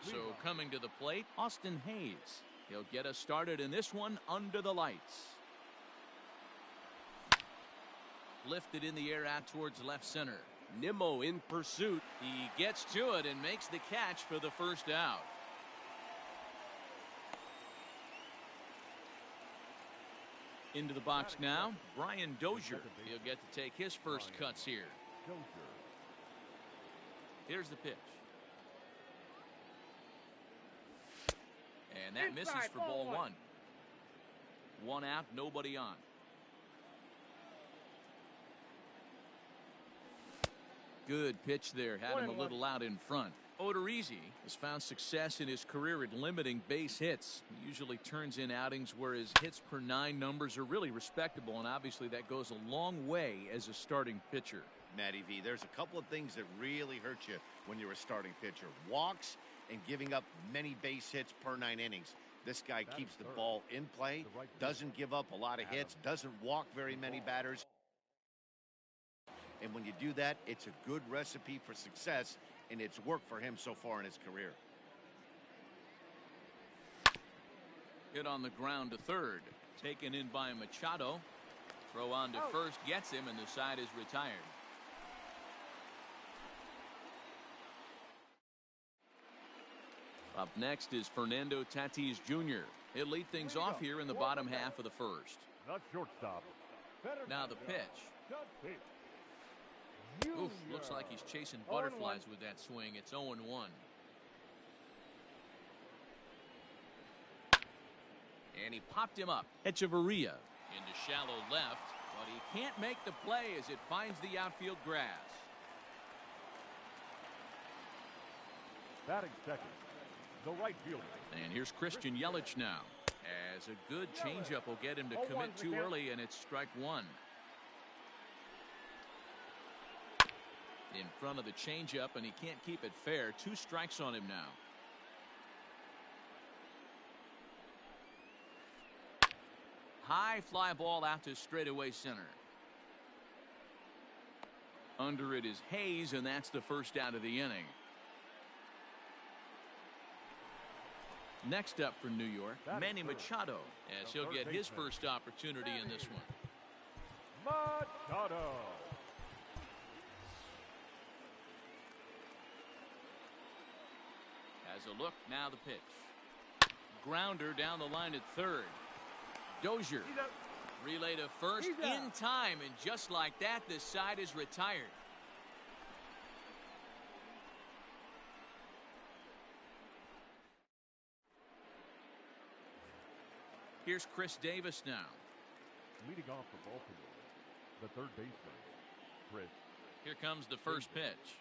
So coming to the plate, Austin Hayes. He'll get us started in this one under the lights. Lifted in the air out towards left center. Nimmo in pursuit. He gets to it and makes the catch for the first out. Into the box now, Brian Dozier. He'll get to take his first cuts here. Here's the pitch. And that misses for ball one. One out, nobody on. Good pitch there. Had him a little out in front. Odorizzi has found success in his career at limiting base hits. He usually turns in outings where his hits per 9 numbers are really respectable, and obviously that goes a long way as a starting pitcher. Matty V, there's a couple of things that really hurt you when you're a starting pitcher. Walks and giving up many base hits per 9 innings. This guy keeps the ball in play, doesn't give up a lot of hits, doesn't walk very many batters. And when you do that, it's a good recipe for success, and it's worked for him so far in his career. Hit on the ground to third. Taken in by Machado. Throw on to first gets him, and the side is retired. Up next is Fernando Tatis Jr. He'll lead things off here in the bottom half of the first. Not shortstop. Now the pitch. Oof, looks like he's chasing butterflies with that swing. It's 0-1. And he popped him up. Echeverria into shallow left, but he can't make the play as it finds the outfield grass. Batting second, the right fielder. And here's Christian Yelich now. As a good changeup will get him to commit too early, and it's strike one. In front of the changeup, and he can't keep it fair. 2 strikes on him now. High fly ball out to straightaway center. Under it is Hayes, and that's the first out of the inning. Next up for New York, Manny Machado, as he'll get his first opportunity in this one. Machado. Has a look, now the pitch. Grounder down the line at third. Dozier relay to first in time, and just like that, the side is retired. Here's Chris Davis now. Leading off for Baltimore, the third baseman, Chris. Here comes the first pitch.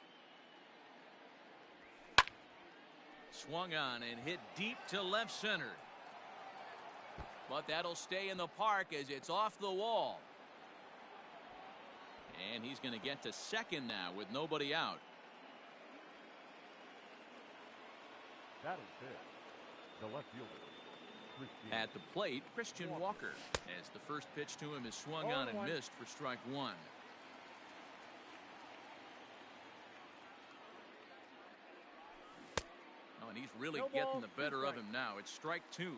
Swung on and hit deep to left center. But that'll stay in the park as it's off the wall. And he's going to get to second now with nobody out. That is it. The left fielder, Christian. At the plate, Christian Walker, as the first pitch to him is swung on and missed for strike one. And he's really getting the better of him now. It's strike two.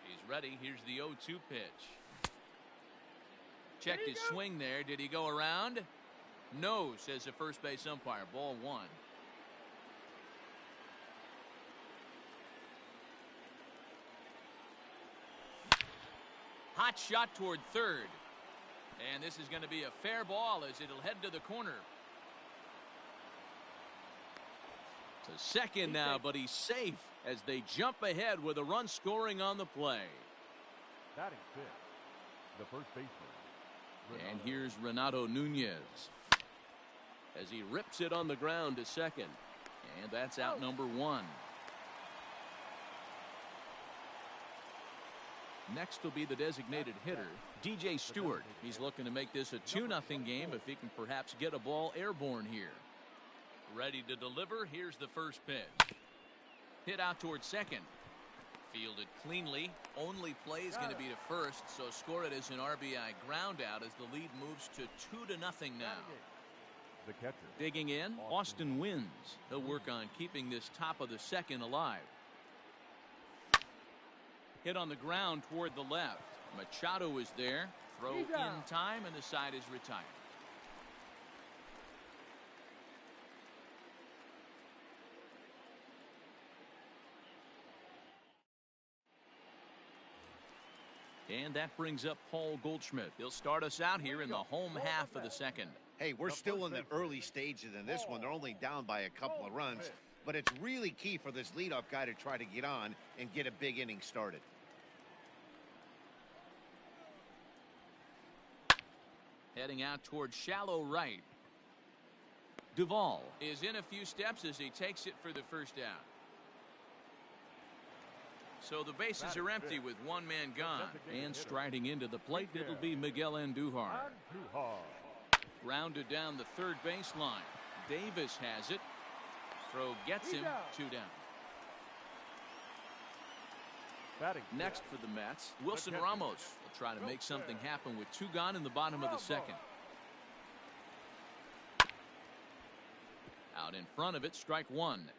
He's ready. Here's the 0-2 pitch. Checked his swing there. Did he go around? No, says the first base umpire. Ball one. Hot shot toward third. And this is going to be a fair ball as it'll head to the corner. To second now, but he's safe as they jump ahead with a run scoring on the play. Batting fifth, the first baseman. And here's Renato Nunez as he rips it on the ground to second. And that's out number one. Next will be the designated hitter, DJ Stewart. He's looking to make this a 2-0 game if he can perhaps get a ball airborne here. Ready to deliver. Here's the first pitch. Hit out towards second. Fielded cleanly. Only play is going to be to first, so score it as an RBI ground out as the lead moves to 2-0 now. The catcher. Digging in, Austin wins. He'll work on keeping this top of the second alive. Hit on the ground toward the left. Machado is there. Throw in time, and the side is retired. And that brings up Paul Goldschmidt. He'll start us out here in the home half of the second. Hey, we're still in the early stages in this one. They're only down by a couple of runs, but it's really key for this leadoff guy to try to get on and get a big inning started. Heading out towards shallow right. Duvall is in a few steps as he takes it for the first out. So the bases are empty with one man gone. And striding into the plate, it'll be Miguel Andujar. Grounded down the third baseline. Davis has it. Throw gets him. 2 down. Next for the Mets, Wilson Ramos will try to make something happen with 2 gone in the bottom of the second. Out in front of it, strike 1.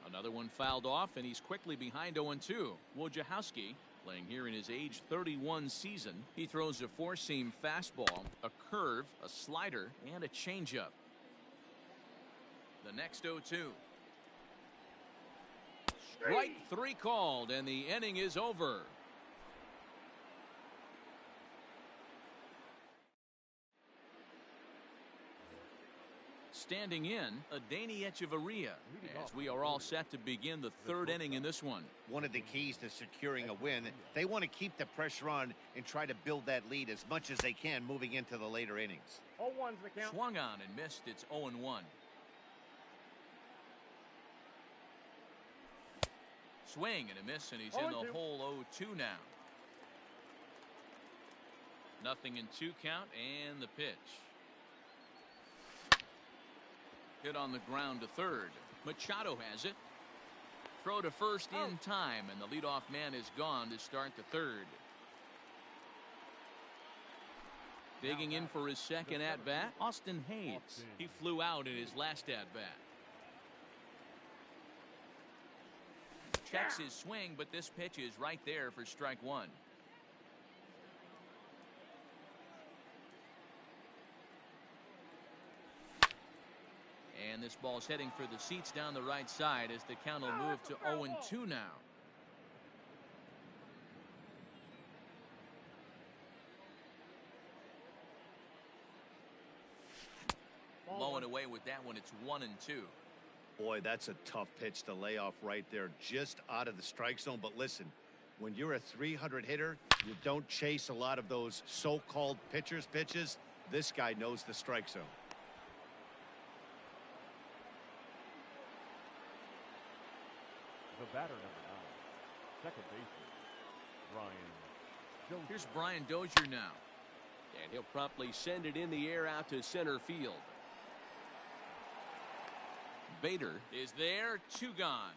Another one fouled off, and he's quickly behind 0-2. Wojciechowski, playing here in his age 31 season, he throws a four-seam fastball, a curve, a slider, and a changeup. The next 0-2. Strike 3 called, and the inning is over. Standing in, Adeiny Echeverria, as we are all set to begin the third inning in this one. One of the keys to securing a win, they want to keep the pressure on and try to build that lead as much as they can moving into the later innings. 0-1's the count. Swung on and missed. It's 0-1. Swing and a miss, and he's in the hole 0-2 now. Nothing in 2 count, and the pitch. Hit on the ground to third. Machado has it. Throw to first in time, and the leadoff man is gone to start the third. Digging in for his second at-bat, Austin Hayes. He flew out in his last at-bat. Checks his swing, but this pitch is right there for strike 1. And this ball's heading for the seats down the right side as the count will move to 0-2 now. Blowing away with that one. It's 1-2. Boy, that's a tough pitch to lay off right there, just out of the strike zone. But listen, when you're a 300 hitter, you don't chase a lot of those so-called pitchers' pitches. This guy knows the strike zone. The batter, number 9, second baseman, Brian Dozier. Here's Brian Dozier now. And he'll promptly send it in the air out to center field. Bader is there. 2 gone.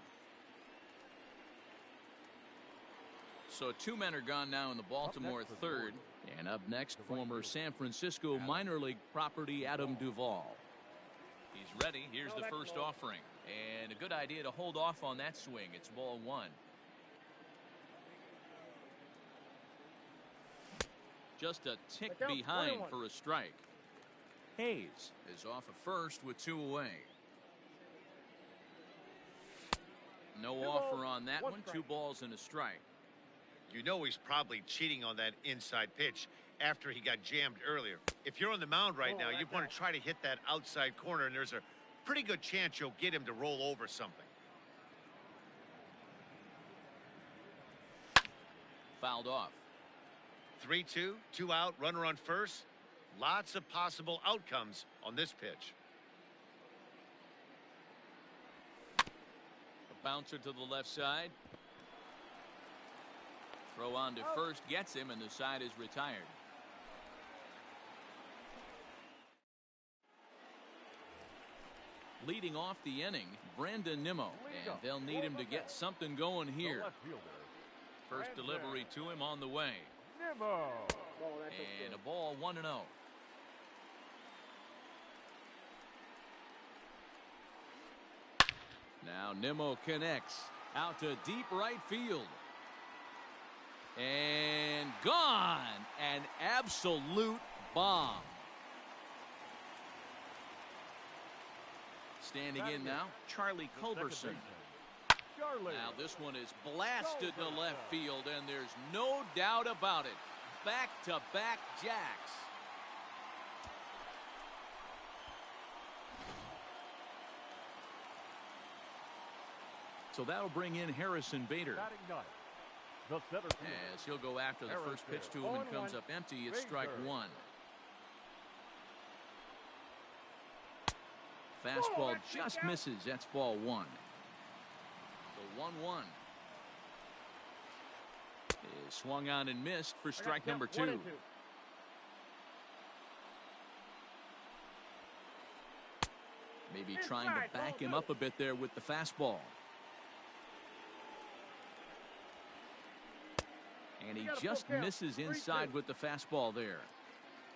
So 2 men are gone now in the Baltimore third. And up next, former San Francisco minor league property Adam Duvall. He's ready. Here's the first offering. And a good idea to hold off on that swing. It's ball 1. Just a tick behind for a strike. Hayes is off at first with 2 away. No offer on that one. 2 balls and a strike. You know he's probably cheating on that inside pitch after he got jammed earlier. If you're on the mound right now, you want to try to hit that outside corner, and there's a pretty good chance you'll get him to roll over something. Fouled off. 3-2, 2 out, runner on first. Lots of possible outcomes on this pitch. A bouncer to the left side. Throw on to first gets him, and the side is retired. Leading off the inning, Brandon Nimmo, and they'll need him to get something going here. First delivery to him on the way. Nimmo. And a ball 1-0. Now Nimmo connects out to deep right field. And gone. An absolute bomb. Standing in now, Charlie Culberson. Now this one is blasted to left field, and there's no doubt about it. Back-to-back jacks. So that'll bring in Harrison Bader. As he'll go after the first pitch to him and comes up empty, it's strike one. Fastball just misses. That's ball one. The 1-1 is swung on and missed for strike number two. Maybe trying to back him up a bit there with the fastball. And he just misses inside with the fastball there.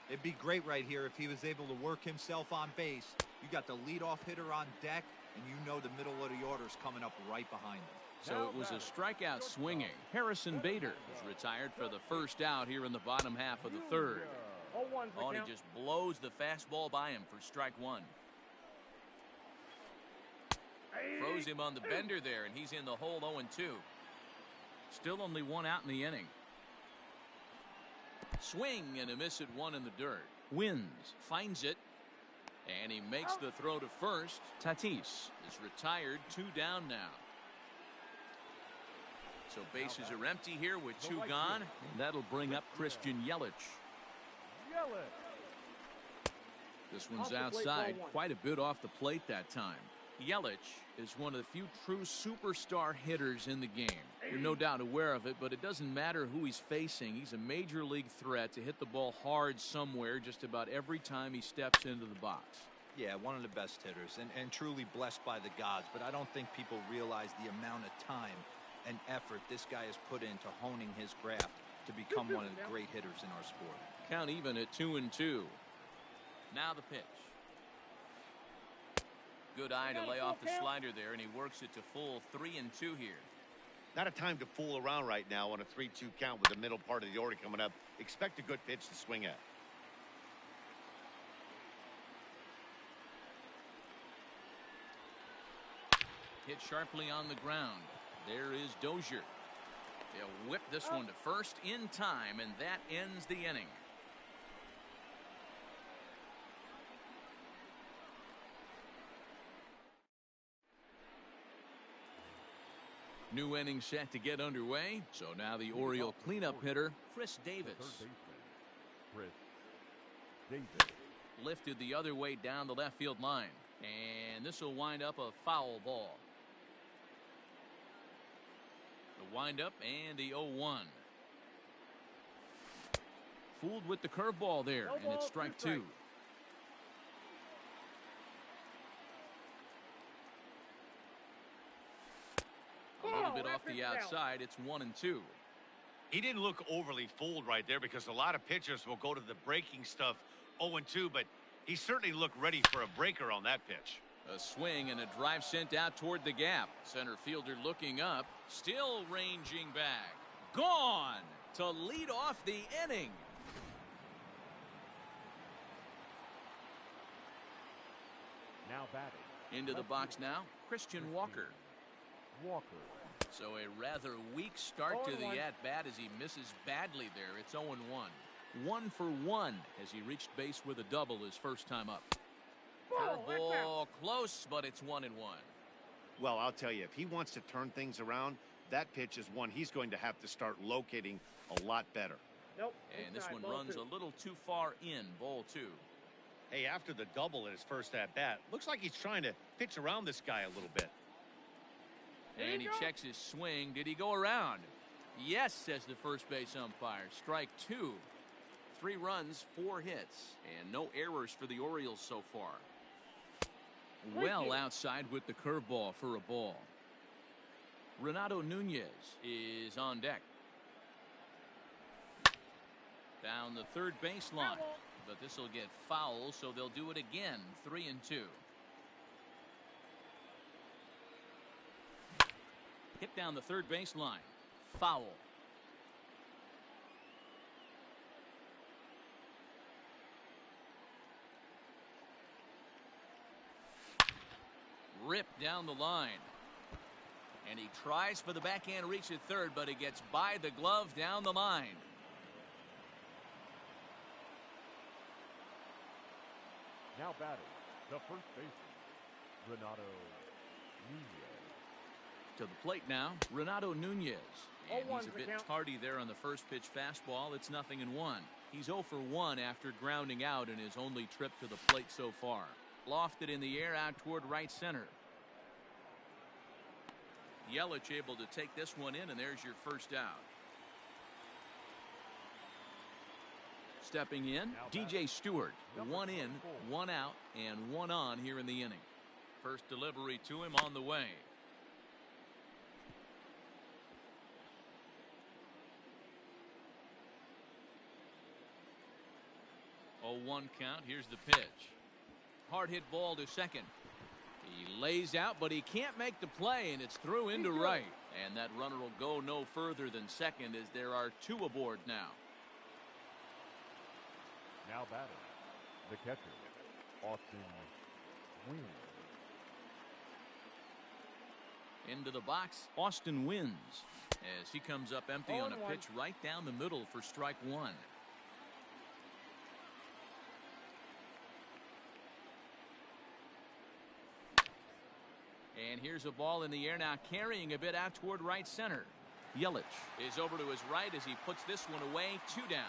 It'd be great right here if he was able to work himself on base. You got the leadoff hitter on deck, and you know the middle of the order is coming up right behind him. So it was a strikeout swinging. Harrison Bader is retired for the first out here in the bottom half of the third. Oh, and he just blows the fastball by him for strike one. Throws him on the bender there, and he's in the hole 0-2. Still only one out in the inning. Swing and a miss at one in the dirt. Wins, finds it, and he makes the throw to first. Tatis is retired, 2 down now. So bases are empty here with 2 gone, and that'll bring up Christian Yelich. This one's outside, quite a bit off the plate that time. Yelich is one of the few true superstar hitters in the game. You're no doubt aware of it, but it doesn't matter who he's facing. He's a major league threat to hit the ball hard somewhere just about every time he steps into the box. Yeah, one of the best hitters and truly blessed by the gods, but I don't think people realize the amount of time and effort this guy has put into honing his craft to become one of the great hitters in our sport. Count even at 2-2. Now the pitch. Good eye to lay off the slider there, and he works it to full 3-2 here. Not a time to fool around right now on a 3-2 count with the middle part of the order coming up. Expect a good pitch to swing at. Hit sharply on the ground. There is Dozier. They'll whip this one to first in time, and that ends the inning. New inning set to get underway. So now the Oriole cleanup hitter, Chris Davis. Lifted the other way down the left field line. And this will wind up a foul ball. The windup and the 0-1. Fooled with the curveball there, and it's strike two. A little bit off the outside. It's 1-2. He didn't look overly fooled right there because a lot of pitchers will go to the breaking stuff 0-2, but he certainly looked ready for a breaker on that pitch. A swing and a drive sent out toward the gap. Center fielder looking up, still ranging back. Gone to lead off the inning. Now batting. Into the box now, Christian Walker. So a rather weak start to the at-bat as he misses badly there. It's 0-1. 1 for 1 as he reached base with a double his first time up. Curveball close, but it's 1-1. Well, I'll tell you, if he wants to turn things around, that pitch is one he's going to have to start locating a lot better. And this one runs a little too far in, ball 2. Hey, after the double in his first at-bat, looks like he's trying to pitch around this guy a little bit. And he checks his swing. Did he go around? Yes, says the first base umpire. Strike 2. 3 runs, 4 hits, and no errors for the Orioles so far. Well outside with the curveball for a ball. Renato Nunez is on deck. Down the third baseline, but this will get foul, so they'll do it again. 3-2. Hit down the third baseline. Foul. Ripped down the line. And he tries for the backhand reach at third, but it gets by the glove down the line. Now batting, the first baseman, Renato Nunez. To the plate now, Renato Nunez. And he's a bit tardy there on the first pitch fastball. It's 0-1. He's 0 for 1 after grounding out in his only trip to the plate so far. Lofted in the air out toward right center. Yelich able to take this one in, and there's your first out. Stepping in, DJ Stewart. 1 in, 1 out, and 1 on here in the inning. First delivery to him on the way. 0-1 count. Here's the pitch. Hard hit ball to second. He lays out, but he can't make the play, and it's through into right. And that runner will go no further than second, as there are 2 aboard now. Now batting, the catcher, Austin Wynn. Into the box, Austin wins as he comes up empty on a pitch right down the middle for strike 1. And here's a ball in the air now, carrying a bit out toward right center. Yelich is over to his right as he puts this one away. 2 down.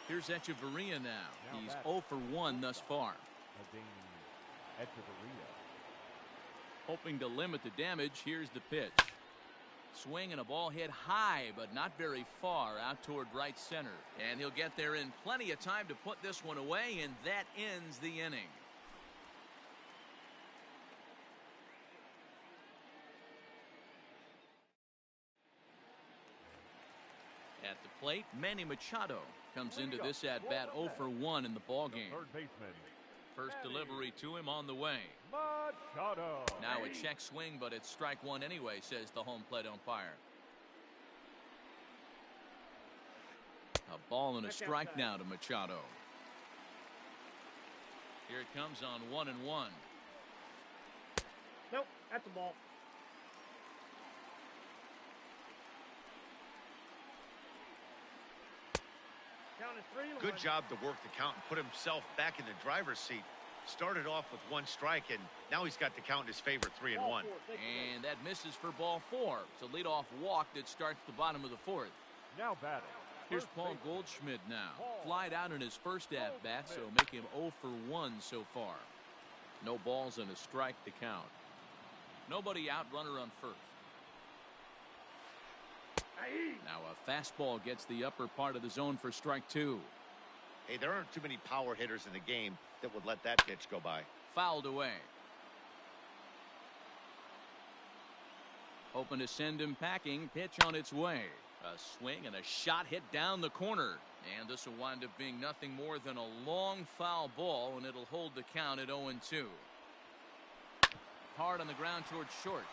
Here's Echeverria now. He's 0 for 1 thus far. Hoping to limit the damage, here's the pitch. Swing and a ball hit high, but not very far out toward right center. And he'll get there in plenty of time to put this one away, and that ends the inning. At the plate, Manny Machado comes into this at-bat 0 for 1 in the ballgame. Third baseman. First delivery to him on the way. Machado. Now a check swing, but it's strike 1 anyway, says the home plate umpire. A ball and a strike now to Machado. Here it comes on 1-1. Nope, that's the ball. Good job to work the count and put himself back in the driver's seat. Started off with 1 strike, and now he's got the count in his favor, 3-1. And that misses for ball 4. It's a leadoff walk that starts the bottom of the 4th. Now batting. Here's Paul Goldschmidt now. Flied out in his first at-bat, so make him 0 for 1 so far. No balls and a strike to count. Nobody out, runner on first. Now a fastball gets the upper part of the zone for strike 2. Hey, there aren't too many power hitters in the game that would let that pitch go by. Fouled away. Hoping to send him packing. Pitch on its way. A swing and a shot hit down the corner. And this will wind up being nothing more than a long foul ball, and it'll hold the count at 0-2. Hard on the ground towards short.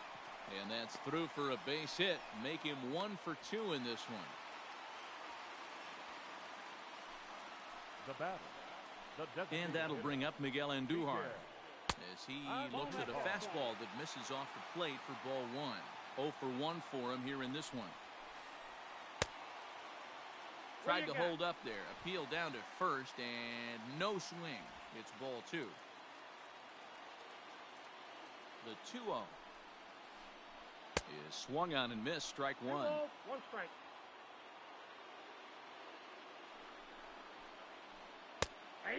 And that's through for a base hit. Make him 1 for 2 in this one. The batter. And that'll bring up Miguel Andujar as he looks at a fastball that misses off the plate for ball 1. 0 for 1 for him here in this one. Tried to hold up there. Appeal down to first, and no swing. It's ball 2. The 2-0. Is swung on and missed. Strike 1. 1 strike.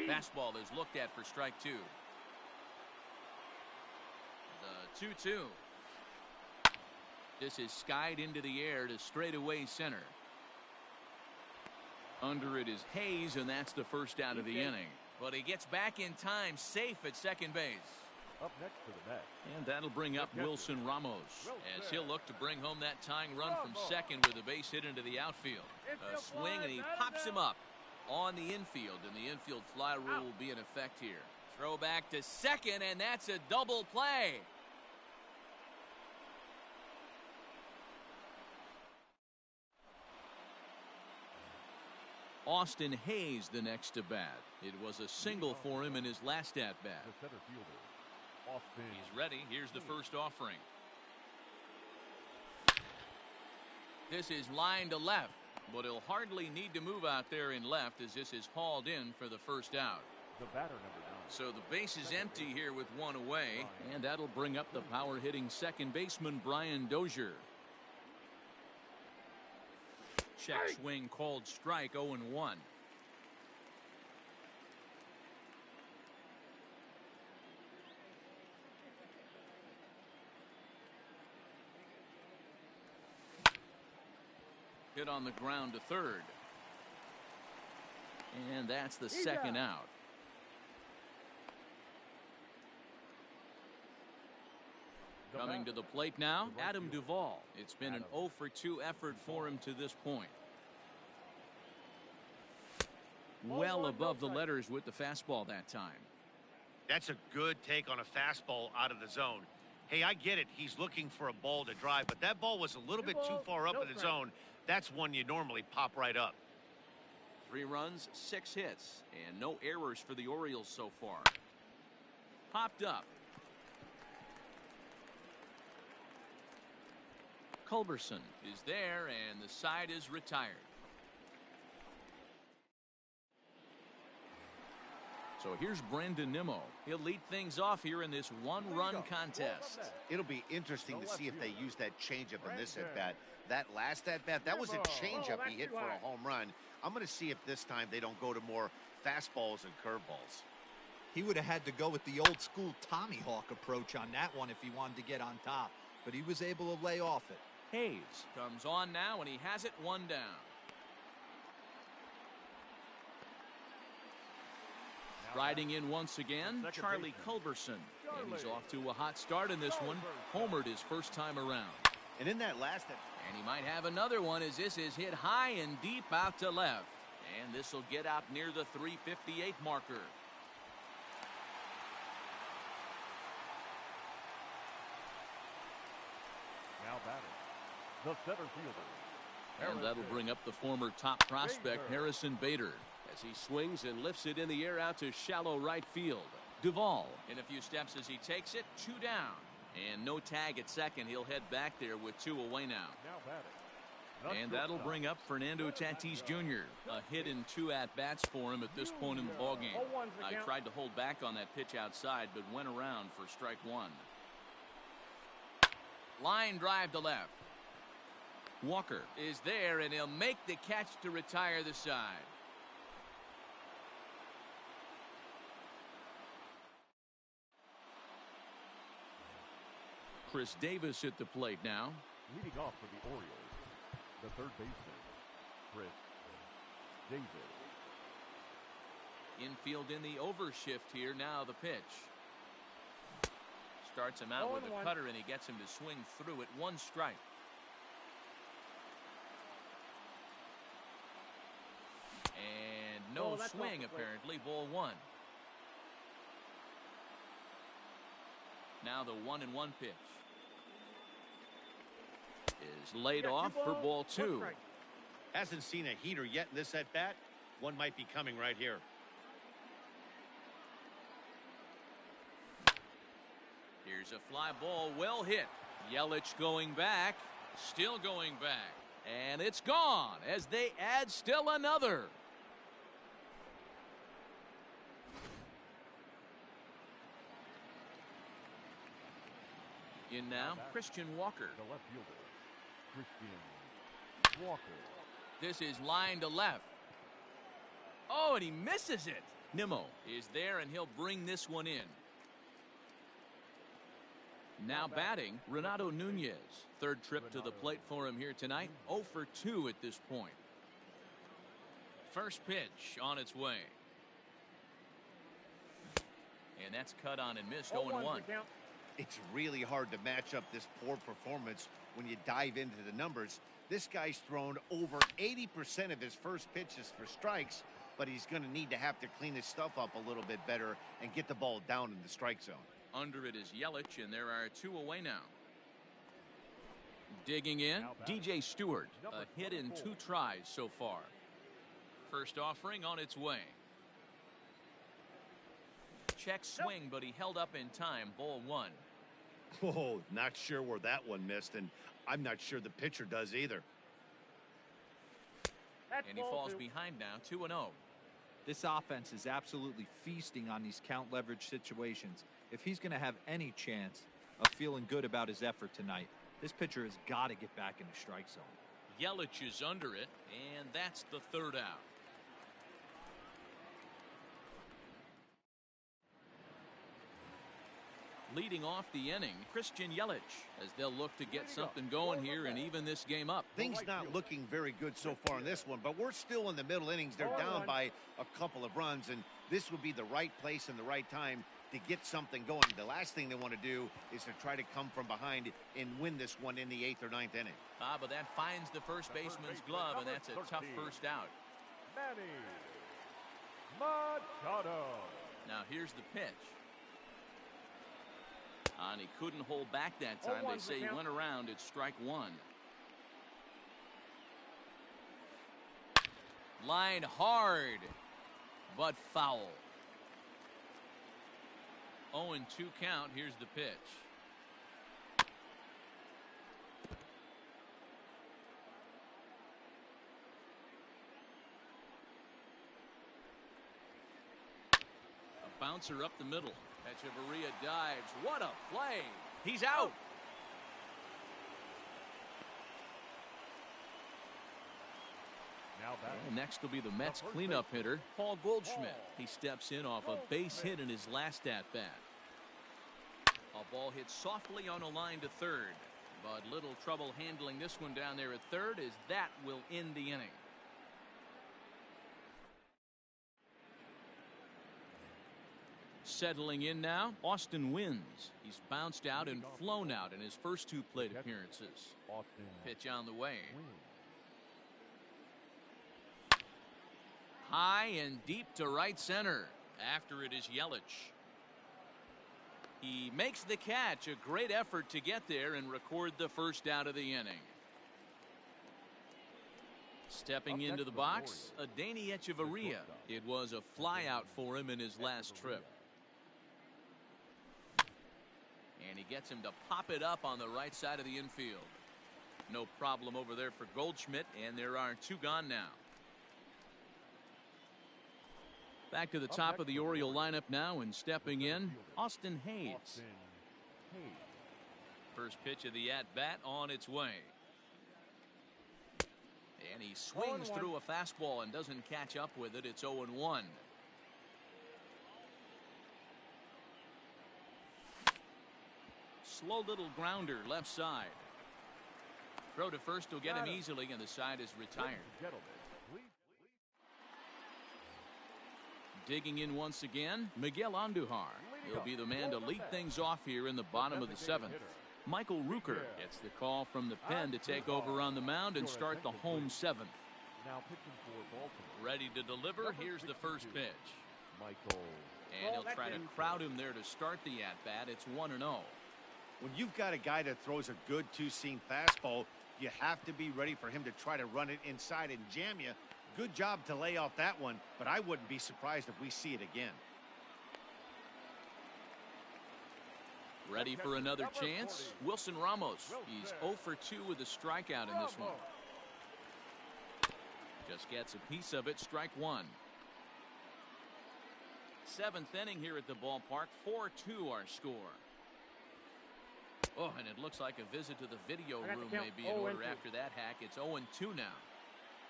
Fastball is looked at for strike 2. The 2-2. This is skied into the air to straightaway center. Under it is Hayes, and that's the first out of the inning. But he gets back in time, safe at second base. Up next to the bat. And that'll bring up Wilson Ramos as he'll look to bring home that tying run from second with a base hit into the outfield. A swing, and he pops him up on the infield, and the infield fly rule will be in effect here. Throw back to second, and that's a double play. Austin Hayes the next to bat. It was a single for him in his last at bat. The center fielder, Austin. He's ready. Here's the first offering. This is line to left, but he'll hardly need to move out there in left as this is hauled in for the first out. The batter, number 9. So the base is empty here with one away, and that'll bring up the power hitting second baseman Brian Dozier. Check swing called strike, 0-1. Hit on the ground to third. And that's the second out. Coming to the plate now, Adam Duvall. It's been an 0-for-2 effort for him to this point. Well above the letters with the fastball that time. That's a good take on a fastball out of the zone. Hey, I get it. He's looking for a ball to drive, but that ball was a little bit too far up in the zone. That's one you normally pop right up. 3 runs, 6 hits, and no errors for the Orioles so far. Popped up. Culberson is there, and the side is retired. So here's Brandon Nimmo. He'll lead things off here in this one-run contest. It'll be interesting to see if they use that changeup in this at-bat. That last at-bat, that was a changeup he hit for a home run. I'm going to see if this time they don't go to more fastballs and curveballs. He would have had to go with the old-school Tommy Hawk approach on that one if he wanted to get on top, but he was able to lay off it. Hayes comes on now, and he has it 1 down. Riding in once again, Charlie Culberson. And he's off to a hot start in this one. Homered his first time around. And in that last... And he might have another one as this is hit high and deep out to left. And this will get out near the 358 marker. Now batting, the center fielder. And that'll bring up the former top prospect, Harrison Bader, as he swings and lifts it in the air out to shallow right field. Duvall in a few steps as he takes it, 2 down. And no tag at second. He'll head back there with 2 away now. And that'll bring up Fernando Tatis Jr. A hit in 2 at-bats for him at this point in the ballgame. I tried to hold back on that pitch outside, but went around for strike 1. Line drive to left. Walker is there, and he'll make the catch to retire the side. Chris Davis at the plate now. Leading off for the Orioles, the third baseman, Chris Davis. Infield in the overshift here. Now the pitch. Starts him out with a cutter, and he gets him to swing through it. 1 strike. And no swing, apparently. Ball 1. Now the 1-1 pitch is laid off for ball 2. Hasn't seen a heater yet in this at-bat. One might be coming right here. Here's a fly ball, well hit. Yelich going back, still going back, and it's gone as they add still another. In now, Christian Walker. The left fielder, Christian Walker. This is line to left. Oh, and he misses it. Nimmo is there, and he'll bring this one in. Now batting, Renato Nunez. Third trip to the plate for him here tonight. 0 for 2 at this point. First pitch on its way. And that's cut on and missed. 0-1. It's really hard to match up this poor performance when you dive into the numbers. This guy's thrown over 80% of his first pitches for strikes, but he's going to need to have to clean his stuff up a little bit better and get the ball down in the strike zone. Under it is Yelich, and there are 2 away now. Digging in, DJ Stewart. A hit in 2 tries so far. First offering on its way. Check swing, but he held up in time. Ball 1. Oh, not sure where that one missed, and I'm not sure the pitcher does either. And he falls behind now, 2-0. This offense is absolutely feasting on these count leverage situations. If he's going to have any chance of feeling good about his effort tonight, this pitcher has got to get back in the strike zone. Yelich is under it, and that's the 3rd out. Leading off the inning, Christian Yelich, as they'll look to get something going here and even this game up. Things not looking very good so far in this one, but we're still in the middle innings. They're down by a couple of runs, and this would be the right place and the right time to get something going. The last thing they want to do is to try to come from behind and win this one in the 8th or 9th inning. But that finds the first baseman's glove, and that's a tough first out. Now here's the pitch. And he couldn't hold back that time. They say he went around. It's strike 1. Line hard, but foul. 0-2 count. Here's the pitch. A bouncer up the middle. Echeverria dives. What a play. He's out. And next will be the Mets cleanup hitter, Paul Goldschmidt. He steps in off a base hit in his last at-bat. A ball hit softly on a line to third, but little trouble handling this one down there at third, as that will end the inning. Settling in now, Austin Wynns. He's bounced out and flown out in his first 2 plate appearances. Pitch on the way. High and deep to right center. After it is Yelich. He makes the catch. A great effort to get there and record the first out of the inning. Stepping into the box, Adeiny Echeverria. It was a fly out for him in his last trip. And he gets him to pop it up on the right side of the infield. No problem over there for Goldschmidt, and there are 2 gone now. Back to the top of the Oriole lineup now, and stepping in, Austin Hayes. First pitch of the at-bat on its way. And he swings through a fastball and doesn't catch up with it. It's 0-1. Slow little grounder left side. Throw to first will get him easily, and the side is retired. Digging in once again, Miguel Andujar. He'll be the man to lead things off here in the bottom of the 7th. Michael Rooker gets the call from the pen to take over on the mound and start the home 7th. Ready to deliver. Here's the first pitch. And he'll try to crowd him there to start the at-bat. It's 1-0. When you've got a guy that throws a good 2-seam fastball, you have to be ready for him to try to run it inside and jam you. Good job to lay off that one, but I wouldn't be surprised if we see it again. Ready for another chance? Wilson Ramos. He's 0 for 2 with a strikeout in this one. Just gets a piece of it. Strike 1. 7th inning here at the ballpark. 4-2 our score. Oh, and it looks like a visit to the video room may be in order after that hack. It's 0-2 now.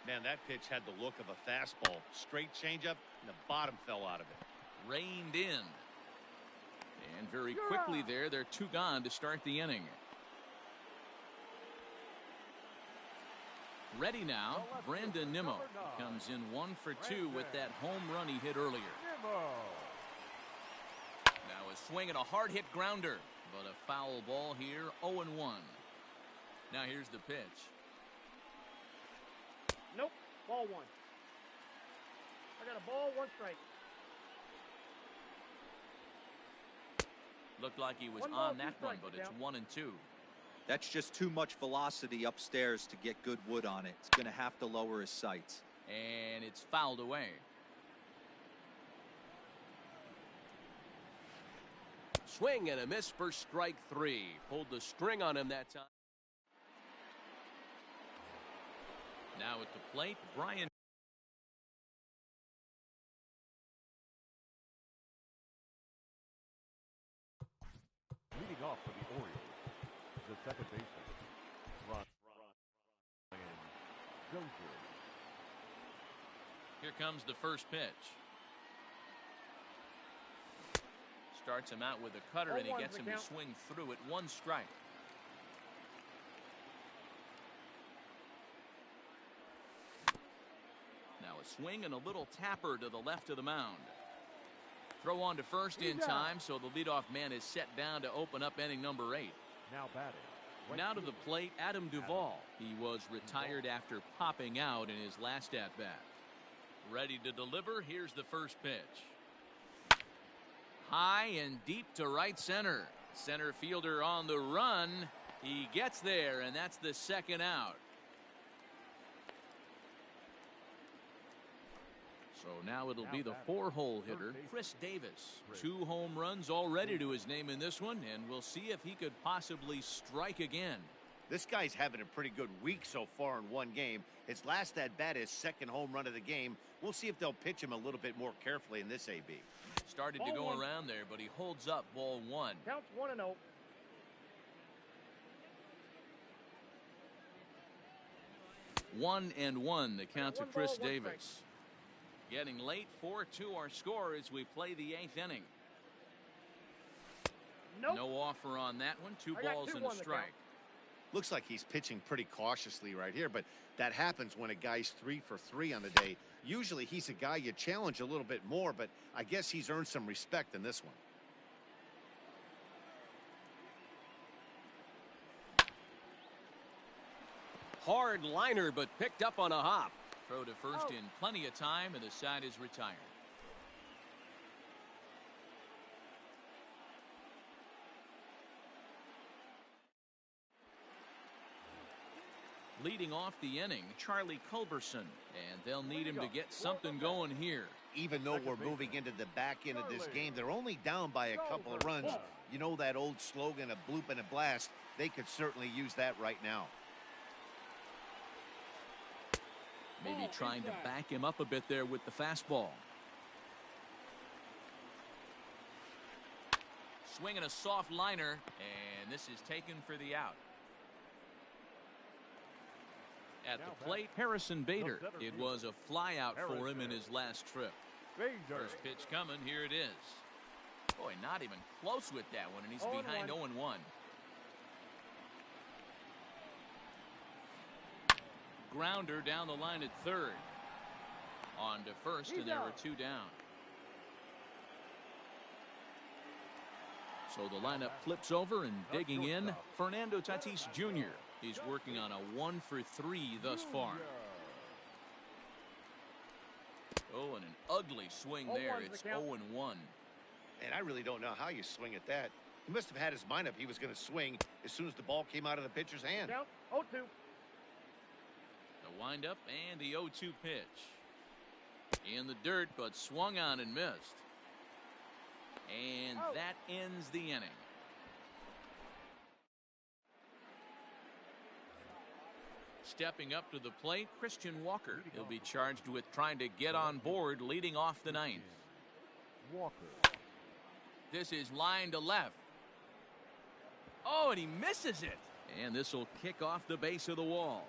Man, that pitch had the look of a fastball. Straight changeup, and the bottom fell out of it. Reined in. And very quickly there. They're 2 gone to start the inning. Ready now, Brandon Nimmo comes in 1 for 2 with that home run he hit earlier. Now a swing and a hard hit grounder, but a foul ball here, 0-1. Now here's the pitch. Nope. Ball 1. I got a ball, 1 strike. Looked like he was 1 ball, on 2 that one, strikes, but it's down. 1 and 2. That's just too much velocity upstairs to get good wood on it. He's going to have to lower his sights. And it's fouled away. Swing and a miss for strike 3. Pulled the string on him that time. Now at the plate, Brian. Leading off for the Orioles, the second baseman, Ryan Johnson. Here comes the first pitch. Starts him out with a cutter, and he gets him to swing through it. 1 strike. Now a swing and a little tapper to the left of the mound. Throw on to first in time, so the leadoff man is set down to open up inning number 8. Now batting. Now to the plate, Adam Duvall. He was retired after popping out in his last at-bat. Ready to deliver. Here's the first pitch. High and deep to right center. Center fielder on the run. He gets there, and that's the second out. So now it'll be the 4-hole hitter, Chris Davis. 2 home runs already to his name in this one, and we'll see if he could possibly strike again. This guy's having a pretty good week so far in 1 game. His last at bat, his 2nd home run of the game. We'll see if they'll pitch him a little bit more carefully in this AB. Started to go around there, but he holds up ball 1. Counts 1-0. 1-1 the count to 1 Chris ball, 1 Davis. Getting late, 4-2 our score as we play the 8th inning. Nope. No offer on that one. 2 balls and a strike. Looks like he's pitching pretty cautiously right here, but that happens when a guy's 3 for 3 on the day. Usually he's a guy you challenge a little bit more, but I guess he's earned some respect in this one. Hard liner, but picked up on a hop. Throw to first in plenty of time, and the side is retired. Leading off the inning, Charlie Culberson, and they'll need him to get something going here. Even though we're moving into the back end of this game, they're only down by a couple of runs. You know that old slogan, a bloop and a blast. They could certainly use that right now. Maybe trying to back him up a bit there with the fastball. Swinging a soft liner, and this is taken for the out. At the plate, Harrison Bader. It was a fly out for him in his last trip. First pitch coming, here it is. Boy, not even close with that one, and he's behind 0-1. Grounder down the line at third. On to first, and there are 2 down. So the lineup flips over, and digging in, Fernando Tatis Jr. He's working on a 1 for 3 thus far. Oh, and an ugly swing there. It's 0-1. And I really don't know how you swing at that. He must have had his mind up he was going to swing as soon as the ball came out of the pitcher's hand. Count 0-2. The windup and the 0-2 pitch. In the dirt, but swung on and missed. And that ends the inning. Stepping up to the plate, Christian Walker. He'll be charged with trying to get on board leading off the 9th. Walker. This is line to left. Oh, and he misses it. And this will kick off the base of the wall.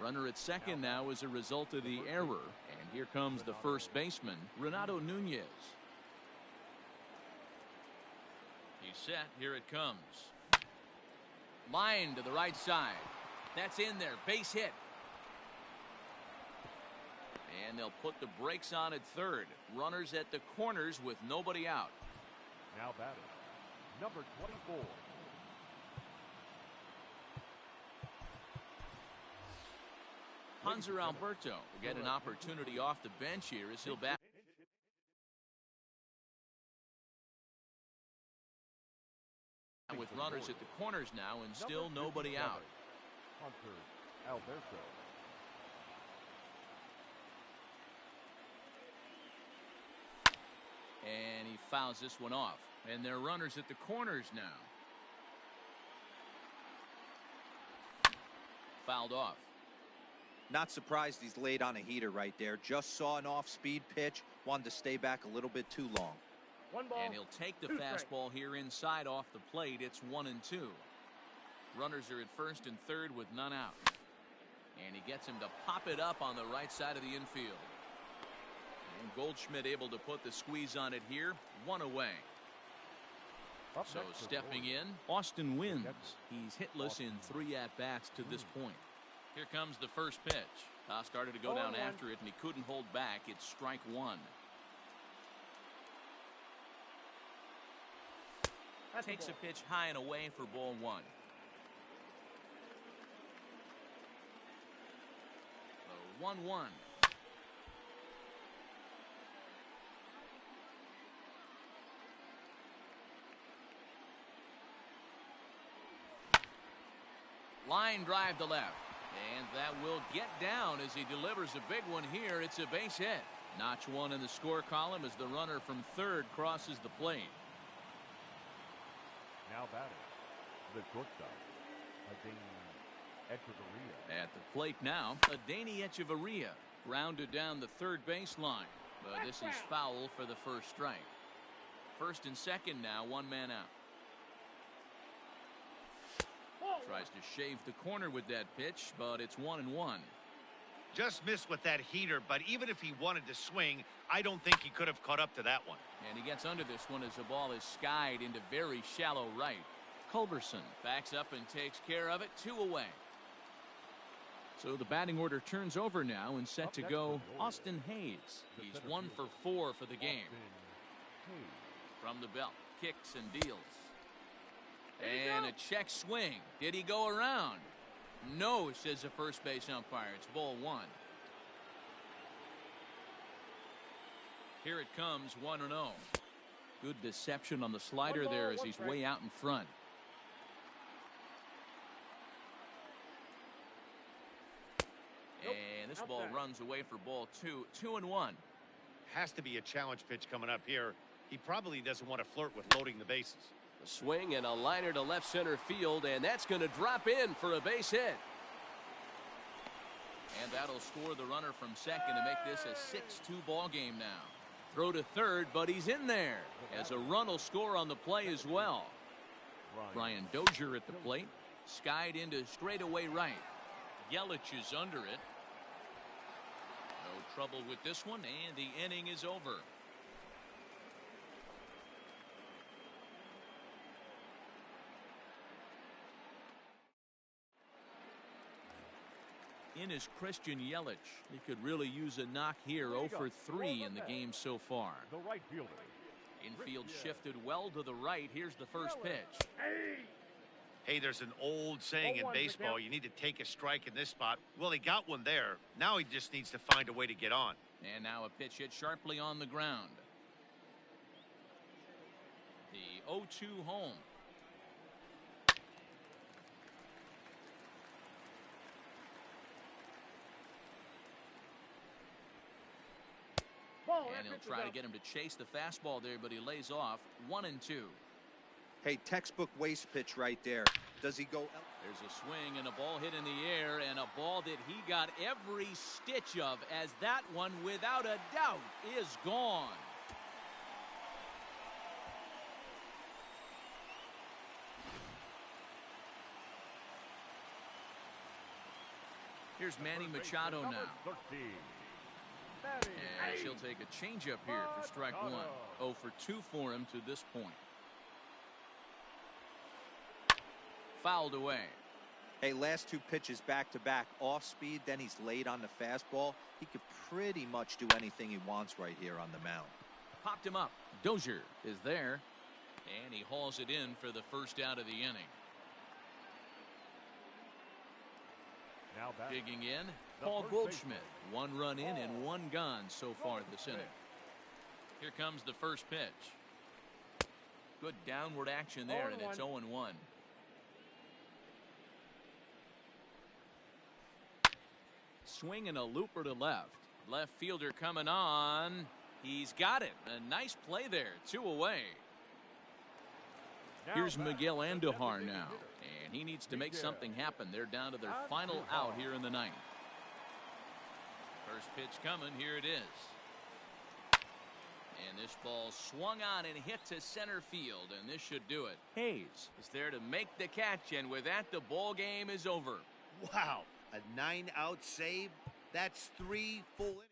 Runner at second now as a result of the error. And here comes the first baseman, Renato Nunez. He's set. Here it comes. Line to the right side. That's in there. Base hit. And they'll put the brakes on at third. Runners at the corners with nobody out. Now batting, number 24. Hanser Alberto will get an opportunity off the bench here as he'll bat. With runners at the corners now and still nobody out. Hanser Alberto. And he fouls this one off. And they're runners at the corners now. Fouled off. Not surprised he's laid on a heater right there. Just saw an off-speed pitch. Wanted to stay back a little bit too long. One ball. And he'll take the fastball here inside off the plate. It's 1-2. Runners are at first and third with none out. And he gets him to pop it up on the right side of the infield. And Goldschmidt able to put the squeeze on it here. One away. So stepping in, Austin Wynns. He's hitless in 3 at-bats to this point. Here comes the first pitch. Started to go down after it, and he couldn't hold back. It's strike one. Takes a pitch high and away for ball one. 1-1. Line drive to left. And that will get down as he delivers a big one here. It's a base hit. Notch one in the score column as the runner from third crosses the plate. Now batting, the shortstop, Adeiny Echeverria. At the plate now, Adeiny Echeverria grounded down the third baseline. But this is foul for the first strike. First and second now, one man out. Tries to shave the corner with that pitch, but it's 1-1. Just missed with that heater, but even if he wanted to swing, I don't think he could have caught up to that one. And he gets under this one as the ball is skied into very shallow right. Culberson backs up and takes care of it. 2 away. So the batting order turns over now and set to go Austin Hayes. He's 1 for 4 for the game. From the belt, kicks and deals. And a check swing. Did he go around? No, says the first base umpire. It's ball 1. Here it comes, 1-0. Good deception on the slider there as he's way out in front. And this ball runs away for ball 2. 2-1. Has to be a challenge pitch coming up here. He probably doesn't want to flirt with loading the bases. A swing and a liner to left center field, and that's going to drop in for a base hit. And that'll score the runner from second to make this a 6-2 ball game now. Throw to third, but he's in there as a run will score on the play as well. Brian Dozier at the plate, skied into straightaway right. Yelich is under it. No trouble with this one, and the inning is over. In is Christian Yelich. He could really use a knock here. 0 for 3 in the game so far. The right fielder. Infield shifted well to the right. Here's the first pitch. Hey, there's an old saying in baseball, you need to take a strike in this spot. Well, he got one there. Now he just needs to find a way to get on. And now a pitch hit sharply on the ground. The 0-2 home. And he'll try to get him to chase the fastball there, but he lays off. 1-2. Hey, textbook waste pitch right there. Does he go? There's a swing and a ball hit in the air, and a ball that he got every stitch of, as that one, without a doubt, is gone. Here's Manny Machado now. 13. And she'll take a changeup here for strike one. 0 for 2 for him to this point. Fouled away. Hey, last 2 pitches back-to-back off speed, then he's late on the fastball. He could pretty much do anything he wants right here on the mound. Popped him up. Dozier is there. And he hauls it in for the first out of the inning. Now back. Digging in, Paul Goldschmidt. 1 run in and 1 gone so far this inning. Here comes the first pitch. Good downward action there, and it's 0-1. Swinging a looper to left. Left fielder coming on. He's got it. A nice play there. 2 away. Here's Miguel Andujar now. And he needs to make something happen. They're down to their final out here in the ninth. First pitch coming. Here it is. And this ball swung on and hit to center field. And this should do it. Hayes is there to make the catch. And with that, the ball game is over. Wow. A 9-out save? That's 3 full innings.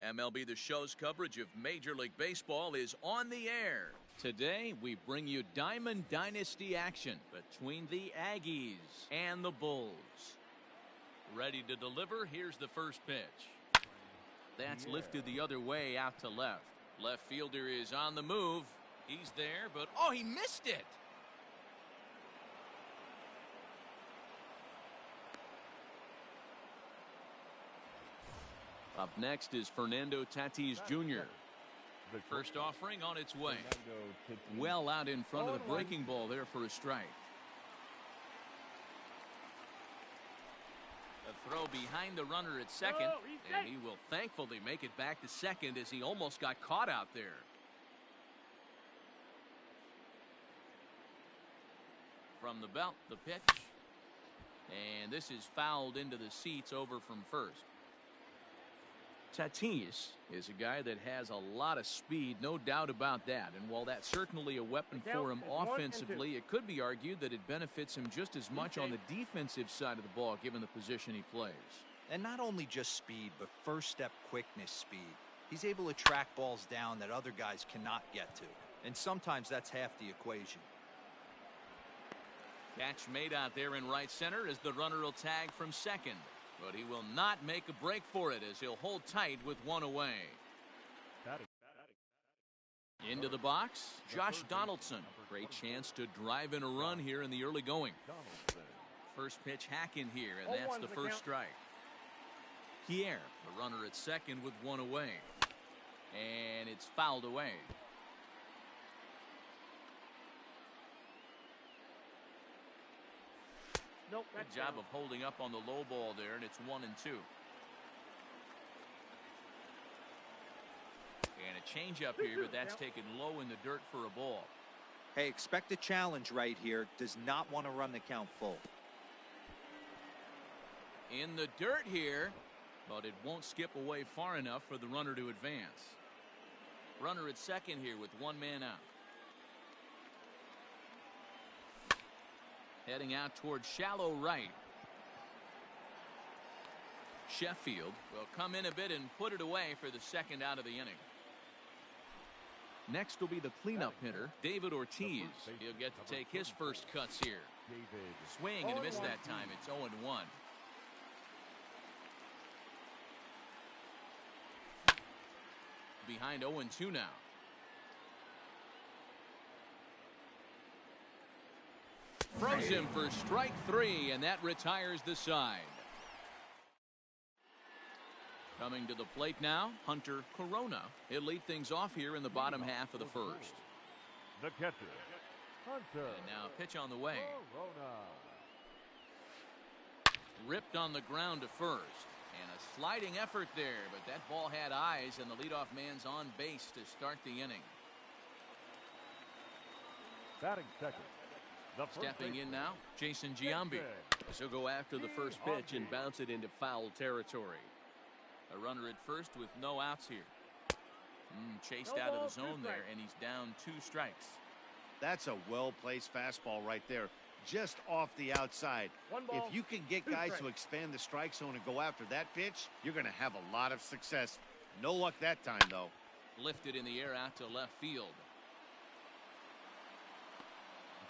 MLB The Show's coverage of Major League Baseball is on the air. Today, we bring you Diamond Dynasty action between the Aggies and the Bulls. Ready to deliver, here's the first pitch. That's lifted the other way out to left. Left fielder is on the move. He's there, but oh, he missed it. Up next is Fernando Tatis Jr. First offering on its way. Well out in front of the breaking ball there for a strike. A throw behind the runner at second, and he will thankfully make it back to second as he almost got caught out there. From the belt, the pitch. And this is fouled into the seats over from first. Tatis is a guy that has a lot of speed, no doubt about that. And while that's certainly a weapon for him offensively, it could be argued that it benefits him just as much on the defensive side of the ball, given the position he plays. And not only just speed, but first step quickness speed. He's able to track balls down that other guys cannot get to. And sometimes that's half the equation. Catch made out there in right center as the runner will tag from second. But he will not make a break for it as he'll hold tight with one away. Into the box, Josh Donaldson. Great chance to drive in a run here in the early going. First pitch hack in here, and that's the first strike. Pierre, the runner at second with one away. And it's fouled away. Nope. Good job of holding up on the low ball there, and it's 1-2. And a changeup here, but that's taken low in the dirt for a ball. Hey, expect a challenge right here. Does not want to run the count full. In the dirt here, but it won't skip away far enough for the runner to advance. Runner at second here with one man out. Heading out towards shallow right. Sheffield will come in a bit and put it away for the second out of the inning. Next will be the cleanup hitter, David Ortiz. He'll get to take his first cuts here. Swing and a miss that time. It's 0-1. Behind 0-2 now. Throws him for strike three, and that retires the side. Coming to the plate now, Hunter Corona. He'll lead things off here in the bottom half of the first. The catcher, Hunter. And now a pitch on the way. Corona. Ripped on the ground to first. And a sliding effort there, but that ball had eyes, and the leadoff man's on base to start the inning. Batting second. Stepping in now, Jason Giambi. So he'll go after the first pitch and bounce it into foul territory. A runner at first with no outs here. Chased out of the zone there, and he's down 2 strikes. That's a well-placed fastball right there, just off the outside. If you can get guys to expand the strike zone and go after that pitch, you're going to have a lot of success. No luck that time, though. Lifted in the air out to left field.